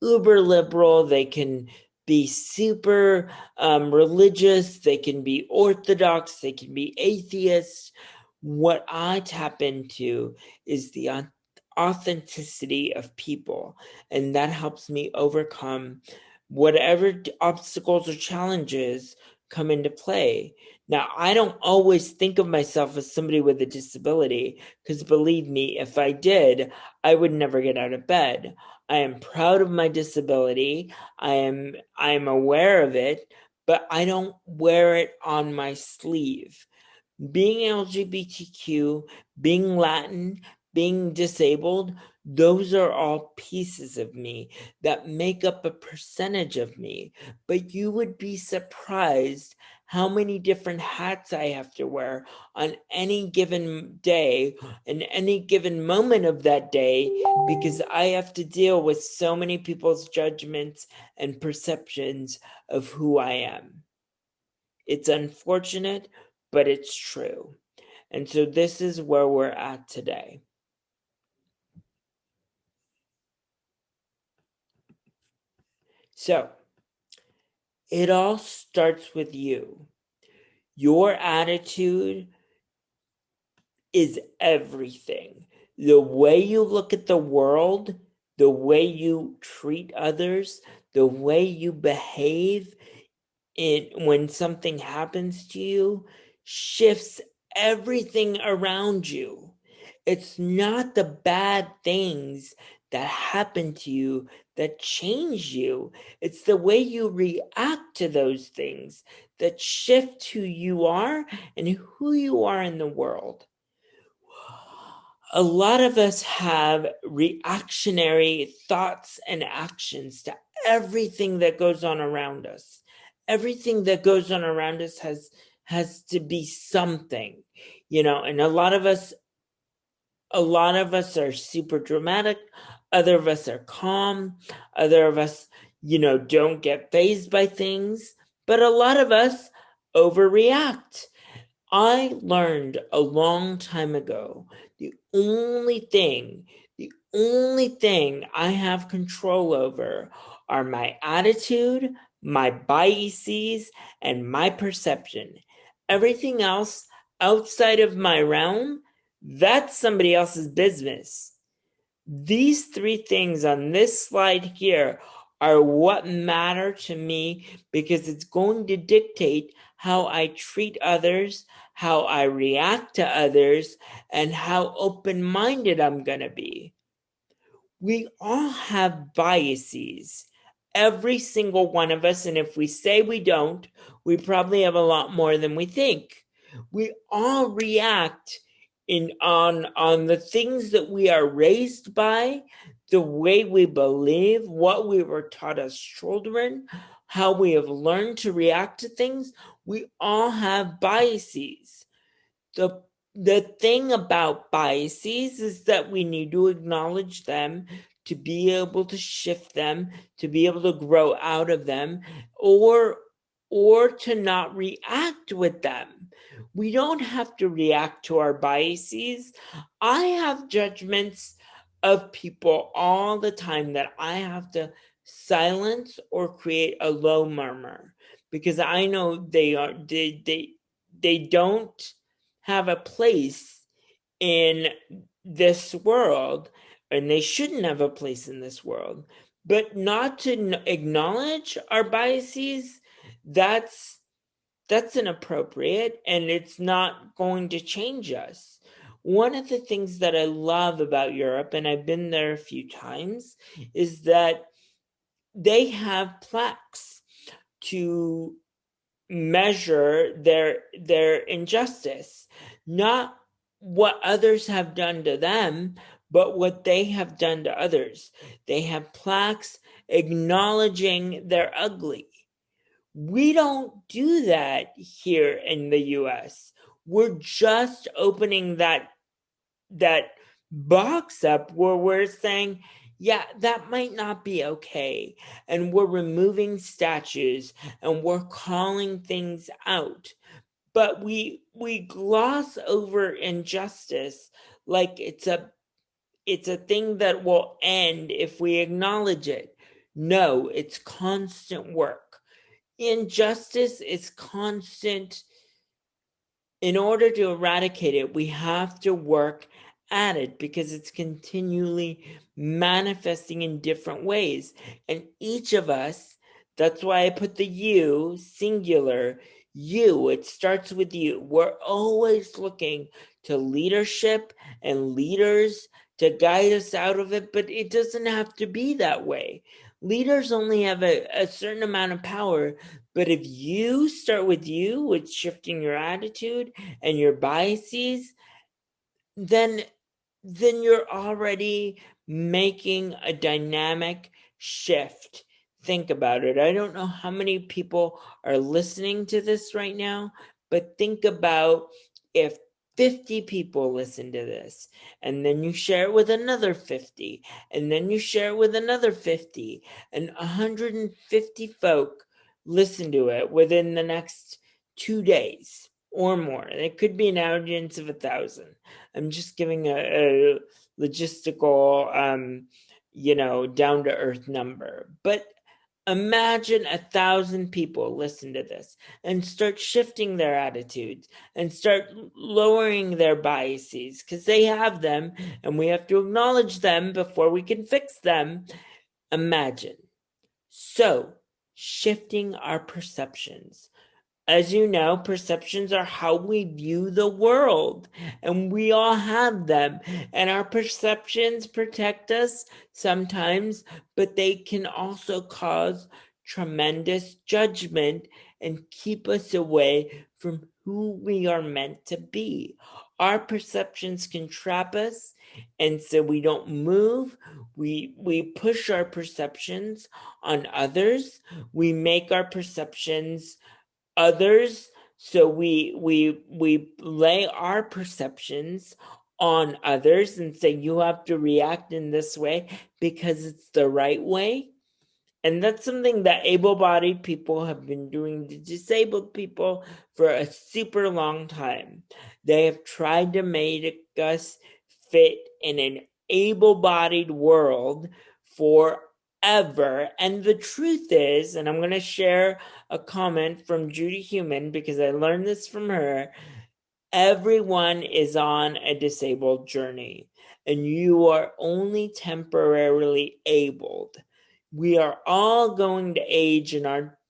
uber liberal, they can be super religious, they can be orthodox, they can be atheists. What I tap into is the authenticity of people, and that helps me overcome whatever obstacles or challenges come into play. Now, I don't always think of myself as somebody with a disability, because believe me, if I did, I would never get out of bed. I am proud of my disability. I am aware of it, but I don't wear it on my sleeve. Being LGBTQ, being Latin, being disabled, those are all pieces of me that make up a percentage of me. But you would be surprised how many different hats I have to wear on any given day and any given moment of that day, because I have to deal with so many people's judgments and perceptions of who I am. It's unfortunate, but it's true. And so this is where we're at today. So it all starts with you. Your attitude is everything. The way you look at the world, the way you treat others, the way you behave when something happens to you shifts everything around you. It's not the bad things that happen to you that change you. It's the way you react to those things that shift who you are and who you are in the world. A lot of us have reactionary thoughts and actions to everything that goes on around us. Everything that goes on around us has to be something, and a lot of us are super dramatic. Other of us are calm. Other of us, don't get fazed by things. But a lot of us overreact. I learned a long time ago, the only thing I have control over are my attitude, my biases, and my perception. Everything else outside of my realm, that's somebody else's business. These three things on this slide here are what matter to me, because it's going to dictate how I treat others, how I react to others, and how open-minded I'm going to be. We all have biases, every single one of us, and if we say we don't, we probably have a lot more than we think. We all react on the things that we are raised by, the way we believe, what we were taught as children, how we have learned to react to things. We all have biases. The thing about biases is that we need to acknowledge them to be able to shift them, to be able to grow out of them, or to not react with them. We don't have to react to our biases. I have judgments of people all the time that I have to silence or create a low murmur, because I know they don't have a place in this world, and they shouldn't have a place in this world. But not to acknowledge our biases, that's inappropriate, and it's not going to change us. One of the things that I love about Europe, and I've been there a few times, is that they have plaques to measure their injustice, not what others have done to them, but what they have done to others. They have plaques acknowledging they're ugly. We don't do that here in the US. We're just opening that box up where we're saying, yeah, that might not be okay. And we're removing statues and we're calling things out. But we gloss over injustice like it's a thing that will end if we acknowledge it. No, it's constant work. Injustice is constant. In order to eradicate it, we have to work at it, because it's continually manifesting in different ways. And each of us, that's why I put the you, singular, You. It starts with you. We're always looking to leadership and leaders to guide us out of it, but it doesn't have to be that way. Leaders only have a certain amount of power, but if you start with you, with shifting your attitude and your biases, then you're already making a dynamic shift. Think about it. I don't know how many people are listening to this right now, but think about if 50 people listen to this, and then you share it with another 50, and then you share it with another 50, and 150 folk listen to it within the next 2 days or more. It could be an audience of 1,000. I'm just giving a logistical, down to earth number. But imagine 1,000 people listen to this and start shifting their attitudes and start lowering their biases, because they have them and we have to acknowledge them before we can fix them. Imagine. So, shifting our perceptions. As you know, perceptions are how we view the world, and we all have them. And our perceptions protect us sometimes, but they can also cause tremendous judgment and keep us away from who we are meant to be. Our perceptions can trap us, and so we don't move. We push our perceptions on others. We make our perceptions others, so we lay our perceptions on others and say, you have to react in this way because it's the right way. And that's something that able-bodied people have been doing to disabled people for a super long time. They have tried to make us fit in an able-bodied world forever. And the truth is, and I'm going to share a comment from Judy Heumann because I learned this from her, everyone is on a disabled journey, and you are only temporarily abled. We are all going to age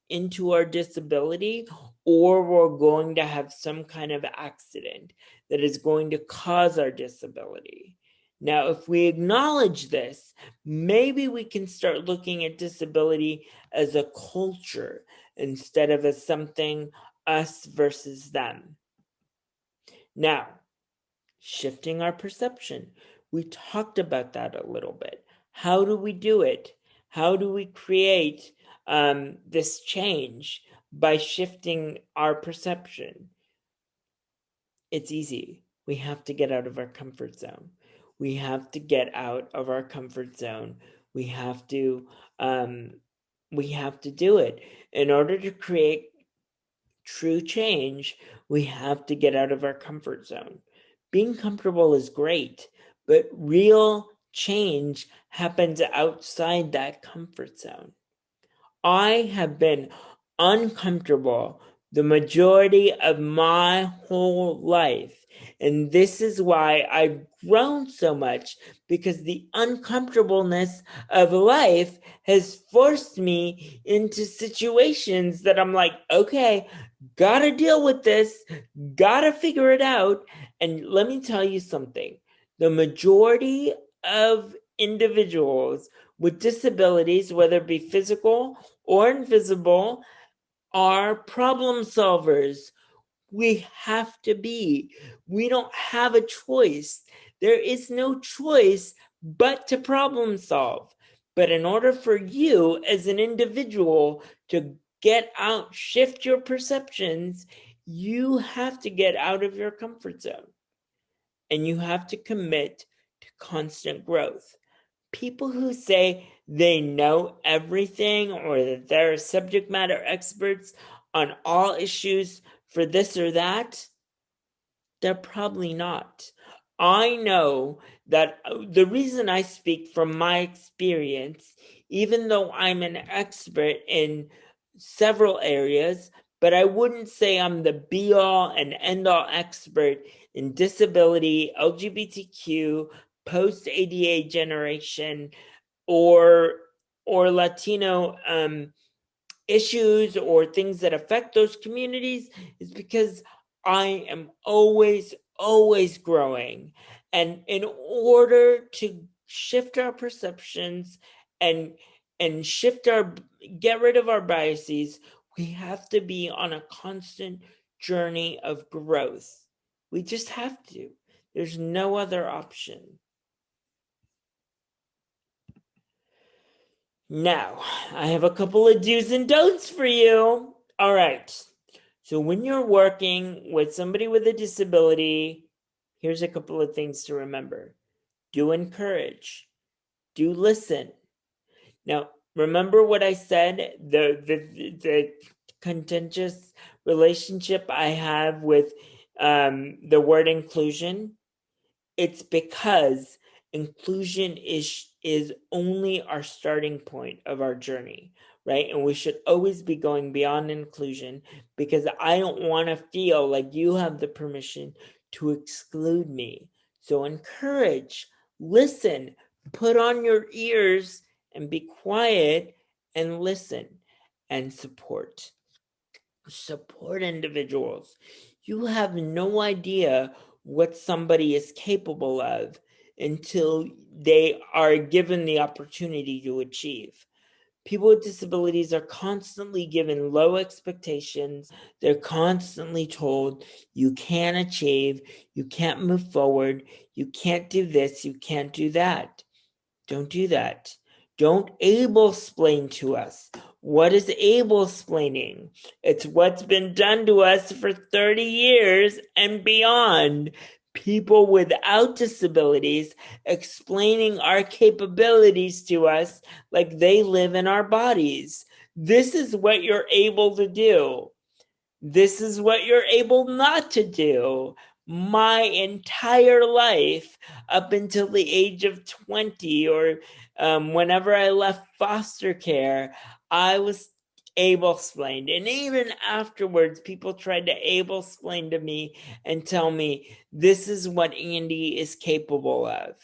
into our disability, or we're going to have some kind of accident that is going to cause our disability. Now, if we acknowledge this, maybe we can start looking at disability as a culture instead of as something us versus them. Now, shifting our perception. We talked about that a little bit. How do we do it? How do we create this change by shifting our perception? It's easy. We have to get out of our comfort zone. We have to get out of our comfort zone. We have to do it. In order to create true change, we have to get out of our comfort zone. Being comfortable is great, but real change happens outside that comfort zone. I have been uncomfortable the majority of my whole life. And this is why I've grown so much, because the uncomfortableness of life has forced me into situations that I'm like, okay, gotta deal with this, gotta figure it out. And let me tell you something. The majority of individuals with disabilities, whether it be physical or invisible, are problem solvers. We have to be. We don't have a choice. There is no choice but to problem solve. But in order for you as an individual to get out, shift your perceptions, you have to get out of your comfort zone. And you have to commit to constant growth. People who say they know everything or that they're subject matter experts on all issues for this or that, they're probably not. I know that the reason I speak from my experience, even though I'm an expert in several areas, but I wouldn't say I'm the be-all and end-all expert in disability, LGBTQ, post-ADA generation, or Latino issues or things that affect those communities is because I am always growing. And in order to shift our perceptions and get rid of our biases, we have to be on a constant journey of growth. We just have to. There's no other option. Now, I have a couple of do's and don'ts for you. All right. So when you're working with somebody with a disability, here's a couple of things to remember. Do encourage. Do listen. Now, remember what I said, the contentious relationship I have with the word inclusion? It's because inclusion is only our starting point of our journey, right? And we should always be going beyond inclusion, because I don't want to feel like you have the permission to exclude me. So encourage, listen, put on your ears and be quiet and listen, and support. Support individuals. You have no idea what somebody is capable of until they are given the opportunity to achieve. People with disabilities are constantly given low expectations. They're constantly told, you can't achieve, you can't move forward, you can't do this, you can't do that. Don't do that. Don't able-splain to us. What is able-splaining? It's what's been done to us for 30 years and beyond. People without disabilities explaining our capabilities to us like they live in our bodies. This is what you're able to do. This is what you're able not to do. My entire life, up until the age of 20, or whenever I left foster care, I was able-splained. And even afterwards, people tried to able-splain to me and tell me, this is what Andy is capable of.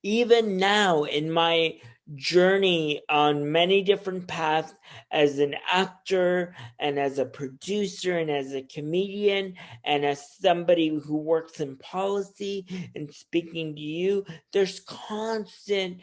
Even now, in my journey on many different paths as an actor and as a producer and as a comedian and as somebody who works in policy and speaking to you, there's constant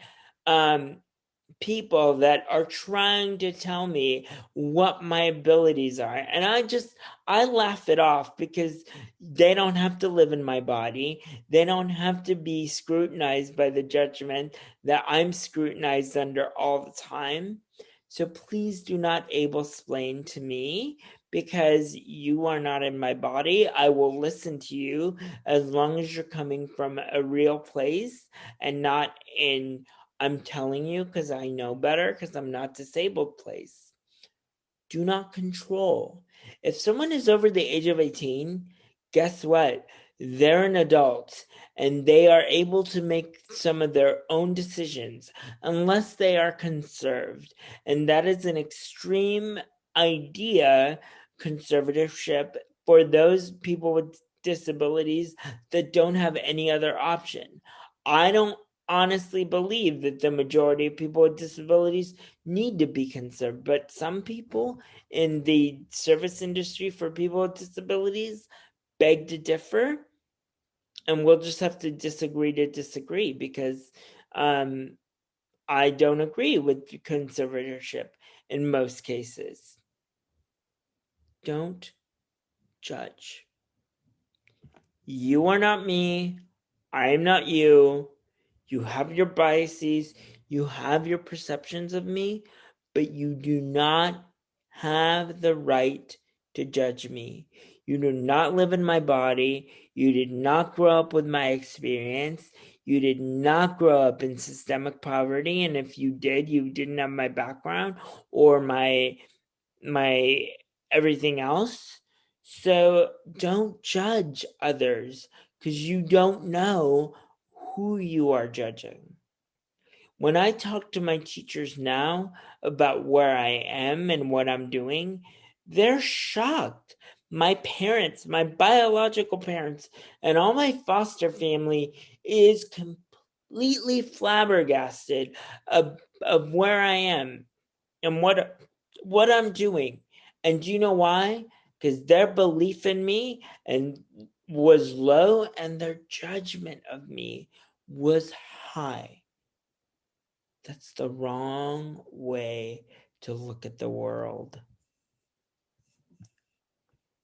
people that are trying to tell me what my abilities are. And I laugh it off, because they don't have to live in my body. They don't have to be scrutinized by the judgment that I'm scrutinized under all the time. So please do not able-splain to me, because you are not in my body. I will listen to you as long as you're coming from a real place and not in I'm telling you because I know better because I'm not disabled place. Do not control. If someone is over the age of 18, guess what? They're an adult and they are able to make some of their own decisions unless they are conserved. And that is an extreme idea, conservatorship, for those people with disabilities that don't have any other option. I don't honestly believe that the majority of people with disabilities need to be conserved, but some people in the service industry for people with disabilities beg to differ, and we'll just have to disagree because I don't agree with conservatorship in most cases. Don't judge. You are not me. I am not you. You have your biases, you have your perceptions of me, but you do not have the right to judge me. You do not live in my body. You did not grow up with my experience. You did not grow up in systemic poverty. And if you did, you didn't have my background or my everything else. So don't judge others, because you don't know who you are judging. When I talk to my teachers now about where I am and what I'm doing, they're shocked. My parents, my biological parents, and all my foster family is completely flabbergasted of where I am and what what I'm doing. And do you know why? Because their belief in me and was low and their judgment of me was high. That's the wrong way to look at the world.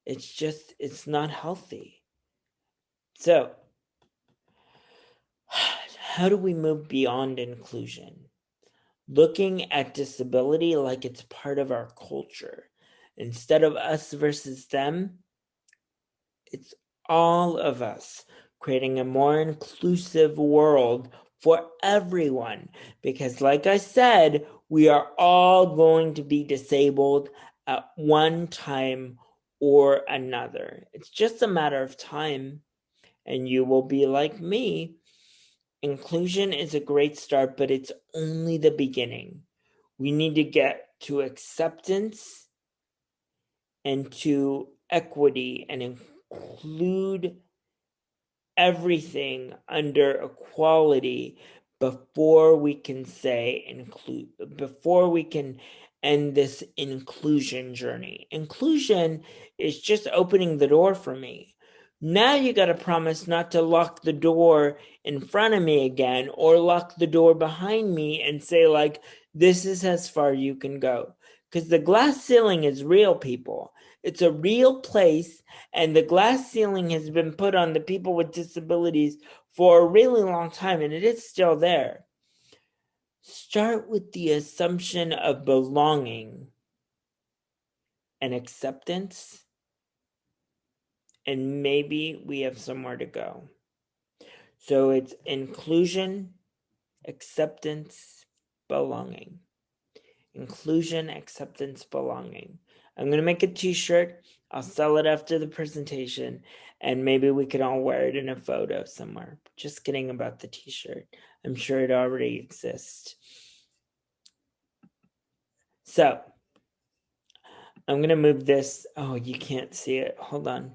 It's not healthy. So, how do we move beyond inclusion? Looking at disability like it's part of our culture. Instead of us versus them, it's all of us creating a more inclusive world for everyone. Because, like I said, we are all going to be disabled at one time or another. It's just a matter of time, and you will be like me. Inclusion is a great start, but it's only the beginning. We need to get to acceptance and to equity and include everything under equality before we can before we can end this inclusion journey. Inclusion is just opening the door for me. Now you got to promise not to lock the door in front of me again or lock the door behind me and say, like, this is as far you can go. Because the glass ceiling is real, people. It's a real place, and the glass ceiling has been put on the people with disabilities for a really long time, and it is still there. Start with the assumption of belonging and acceptance, and maybe we have somewhere to go. So it's inclusion, acceptance, belonging. Inclusion, acceptance, belonging. I'm going to make a t-shirt. I'll sell it after the presentation, and maybe we can all wear it in a photo somewhere. Just kidding about the t-shirt. I'm sure it already exists. So I'm going to move this. Oh, you can't see it. Hold on.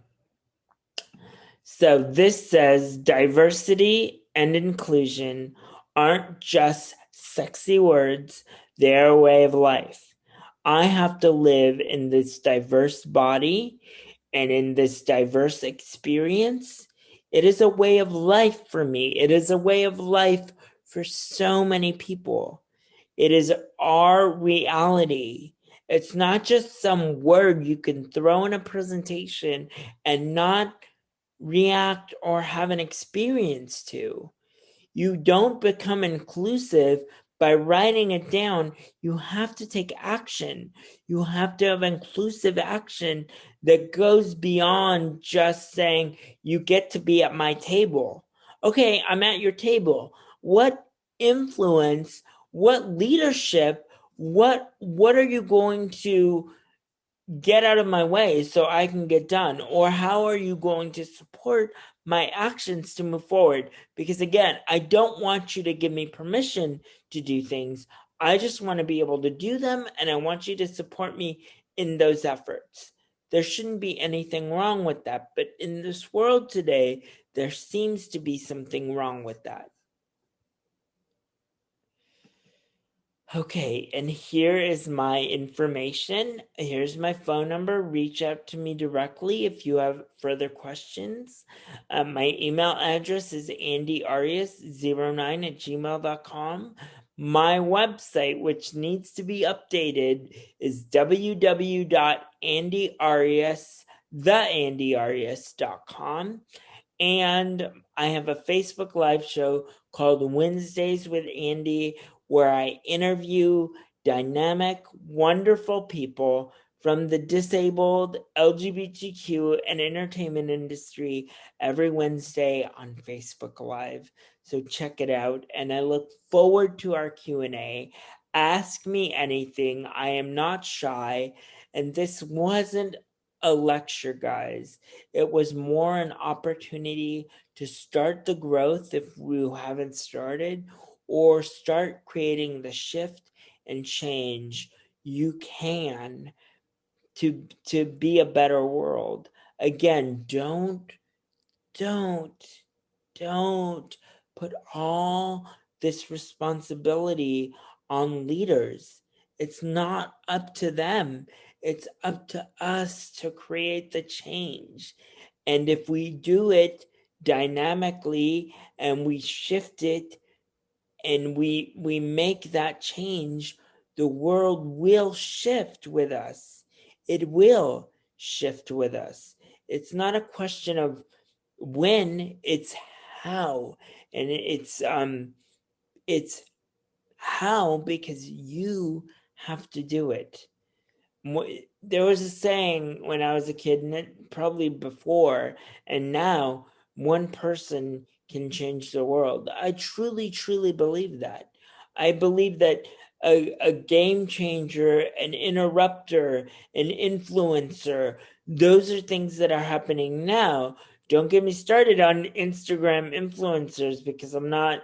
So this says diversity and inclusion aren't just sexy words. They're a way of life. I have to live in this diverse body and in this diverse experience. It is a way of life for me. It is a way of life for so many people. It is our reality. It's not just some word you can throw in a presentation and not react or have an experience to. You don't become inclusive by writing it down. You have to take action. You have to have inclusive action that goes beyond just saying, you get to be at my table. Okay, I'm at your table. What influence, what leadership, what are you going to get out of my way so I can get done? Or how are you going to support my actions to move forward? Because again, I don't want you to give me permission to do things. I just want to be able to do them, and I want you to support me in those efforts. There shouldn't be anything wrong with that, but in this world today, there seems to be something wrong with that. Okay, and here is my information. Here's my phone number. Reach out to me directly if you have further questions. My email address is andyarias09@gmail.com. My website, which needs to be updated, is www.andyarias.com. And I have a Facebook Live show called Wednesdays with Andy, where I interview dynamic, wonderful people from the disabled, LGBTQ, and entertainment industry every Wednesday on Facebook Live. So check it out, and I look forward to our Q&A. Ask me anything. I am not shy, and this wasn't a lecture, guys. It was more an opportunity to start the growth if we haven't started, or start creating the shift and change you can to be a better world. Again, don't put all this responsibility on leaders. It's not up to them. It's up to us to create the change. And if we do it dynamically and we shift it and we make that change, the world will shift with us. It will shift with us. It's not a question of when, it's how. And it's how because you have to do it. There was a saying when I was a kid, and probably before and now, one person can change the world. I truly, truly believe that. I believe that a game changer, an interrupter, an influencer, those are things that are happening now. Don't get me started on Instagram influencers because I'm not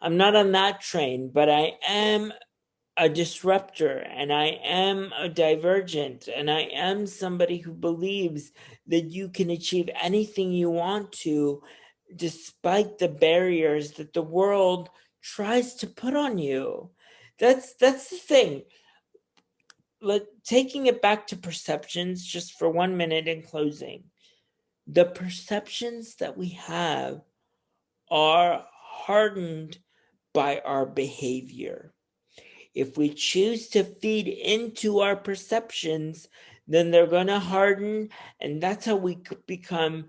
on that train, but I am a disruptor and I am a divergent and I am somebody who believes that you can achieve anything you want to despite the barriers that the world tries to put on you. That's the thing. Taking it back to perceptions just for 1 minute in closing. The perceptions that we have are hardened by our behavior. If we choose to feed into our perceptions, then they're going to harden, and that's how we become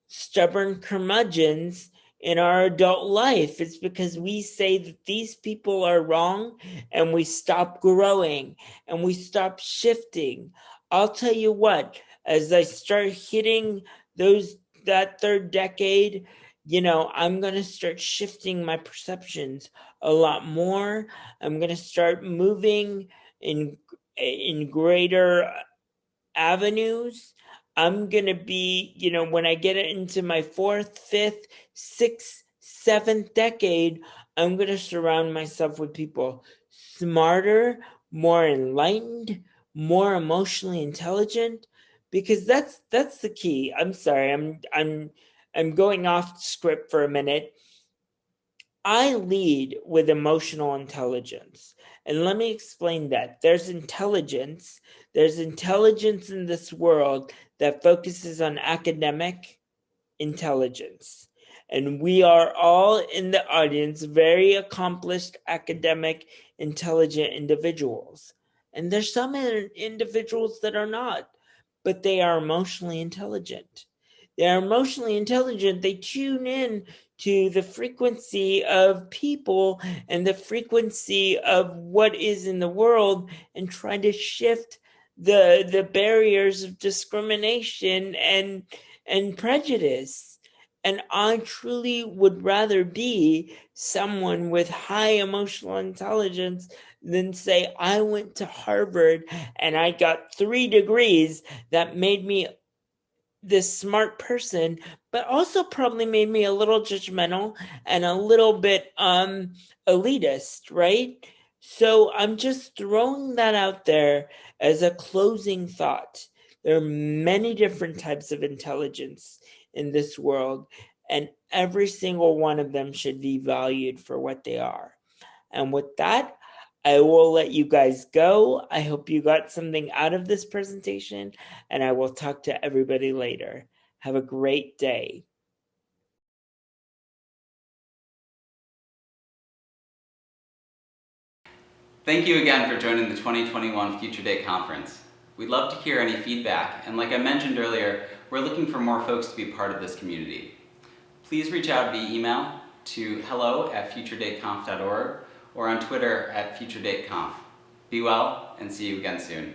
stubborn curmudgeons in our adult life. It's because we say that these people are wrong, and we stop growing, and we stop shifting. I'll tell you what, as I start hitting that third decade, I'm going to start shifting my perceptions a lot more. I'm going to start moving in greater avenues. I'm going to be, when I get into my fourth, fifth, sixth, seventh decade, I'm going to surround myself with people smarter, more enlightened, more emotionally intelligent, because that's the key. I'm sorry, I'm going off script for a minute. I lead with emotional intelligence. And let me explain that. There's intelligence in this world that focuses on academic intelligence. And we are all in the audience very accomplished, academic, intelligent individuals. And there's some individuals that are not, but they are emotionally intelligent. They are emotionally intelligent. They tune in to the frequency of people and the frequency of what is in the world and try to shift the barriers of discrimination and prejudice. And I truly would rather be someone with high emotional intelligence than say I went to Harvard and I got 3 degrees that made me this smart person, but also probably made me a little judgmental and a little bit elitist, right? So I'm just throwing that out there as a closing thought. There are many different types of intelligence in this world, and every single one of them should be valued for what they are. And with that, I will let you guys go. I hope you got something out of this presentation, and I will talk to everybody later. Have a great day. Thank you again for joining the 2021 Future Day Conference. We'd love to hear any feedback, and like I mentioned earlier, we're looking for more folks to be part of this community. Please reach out via email to hello@futuredateconf.org or on Twitter @futuredateconf. Be well, and see you again soon.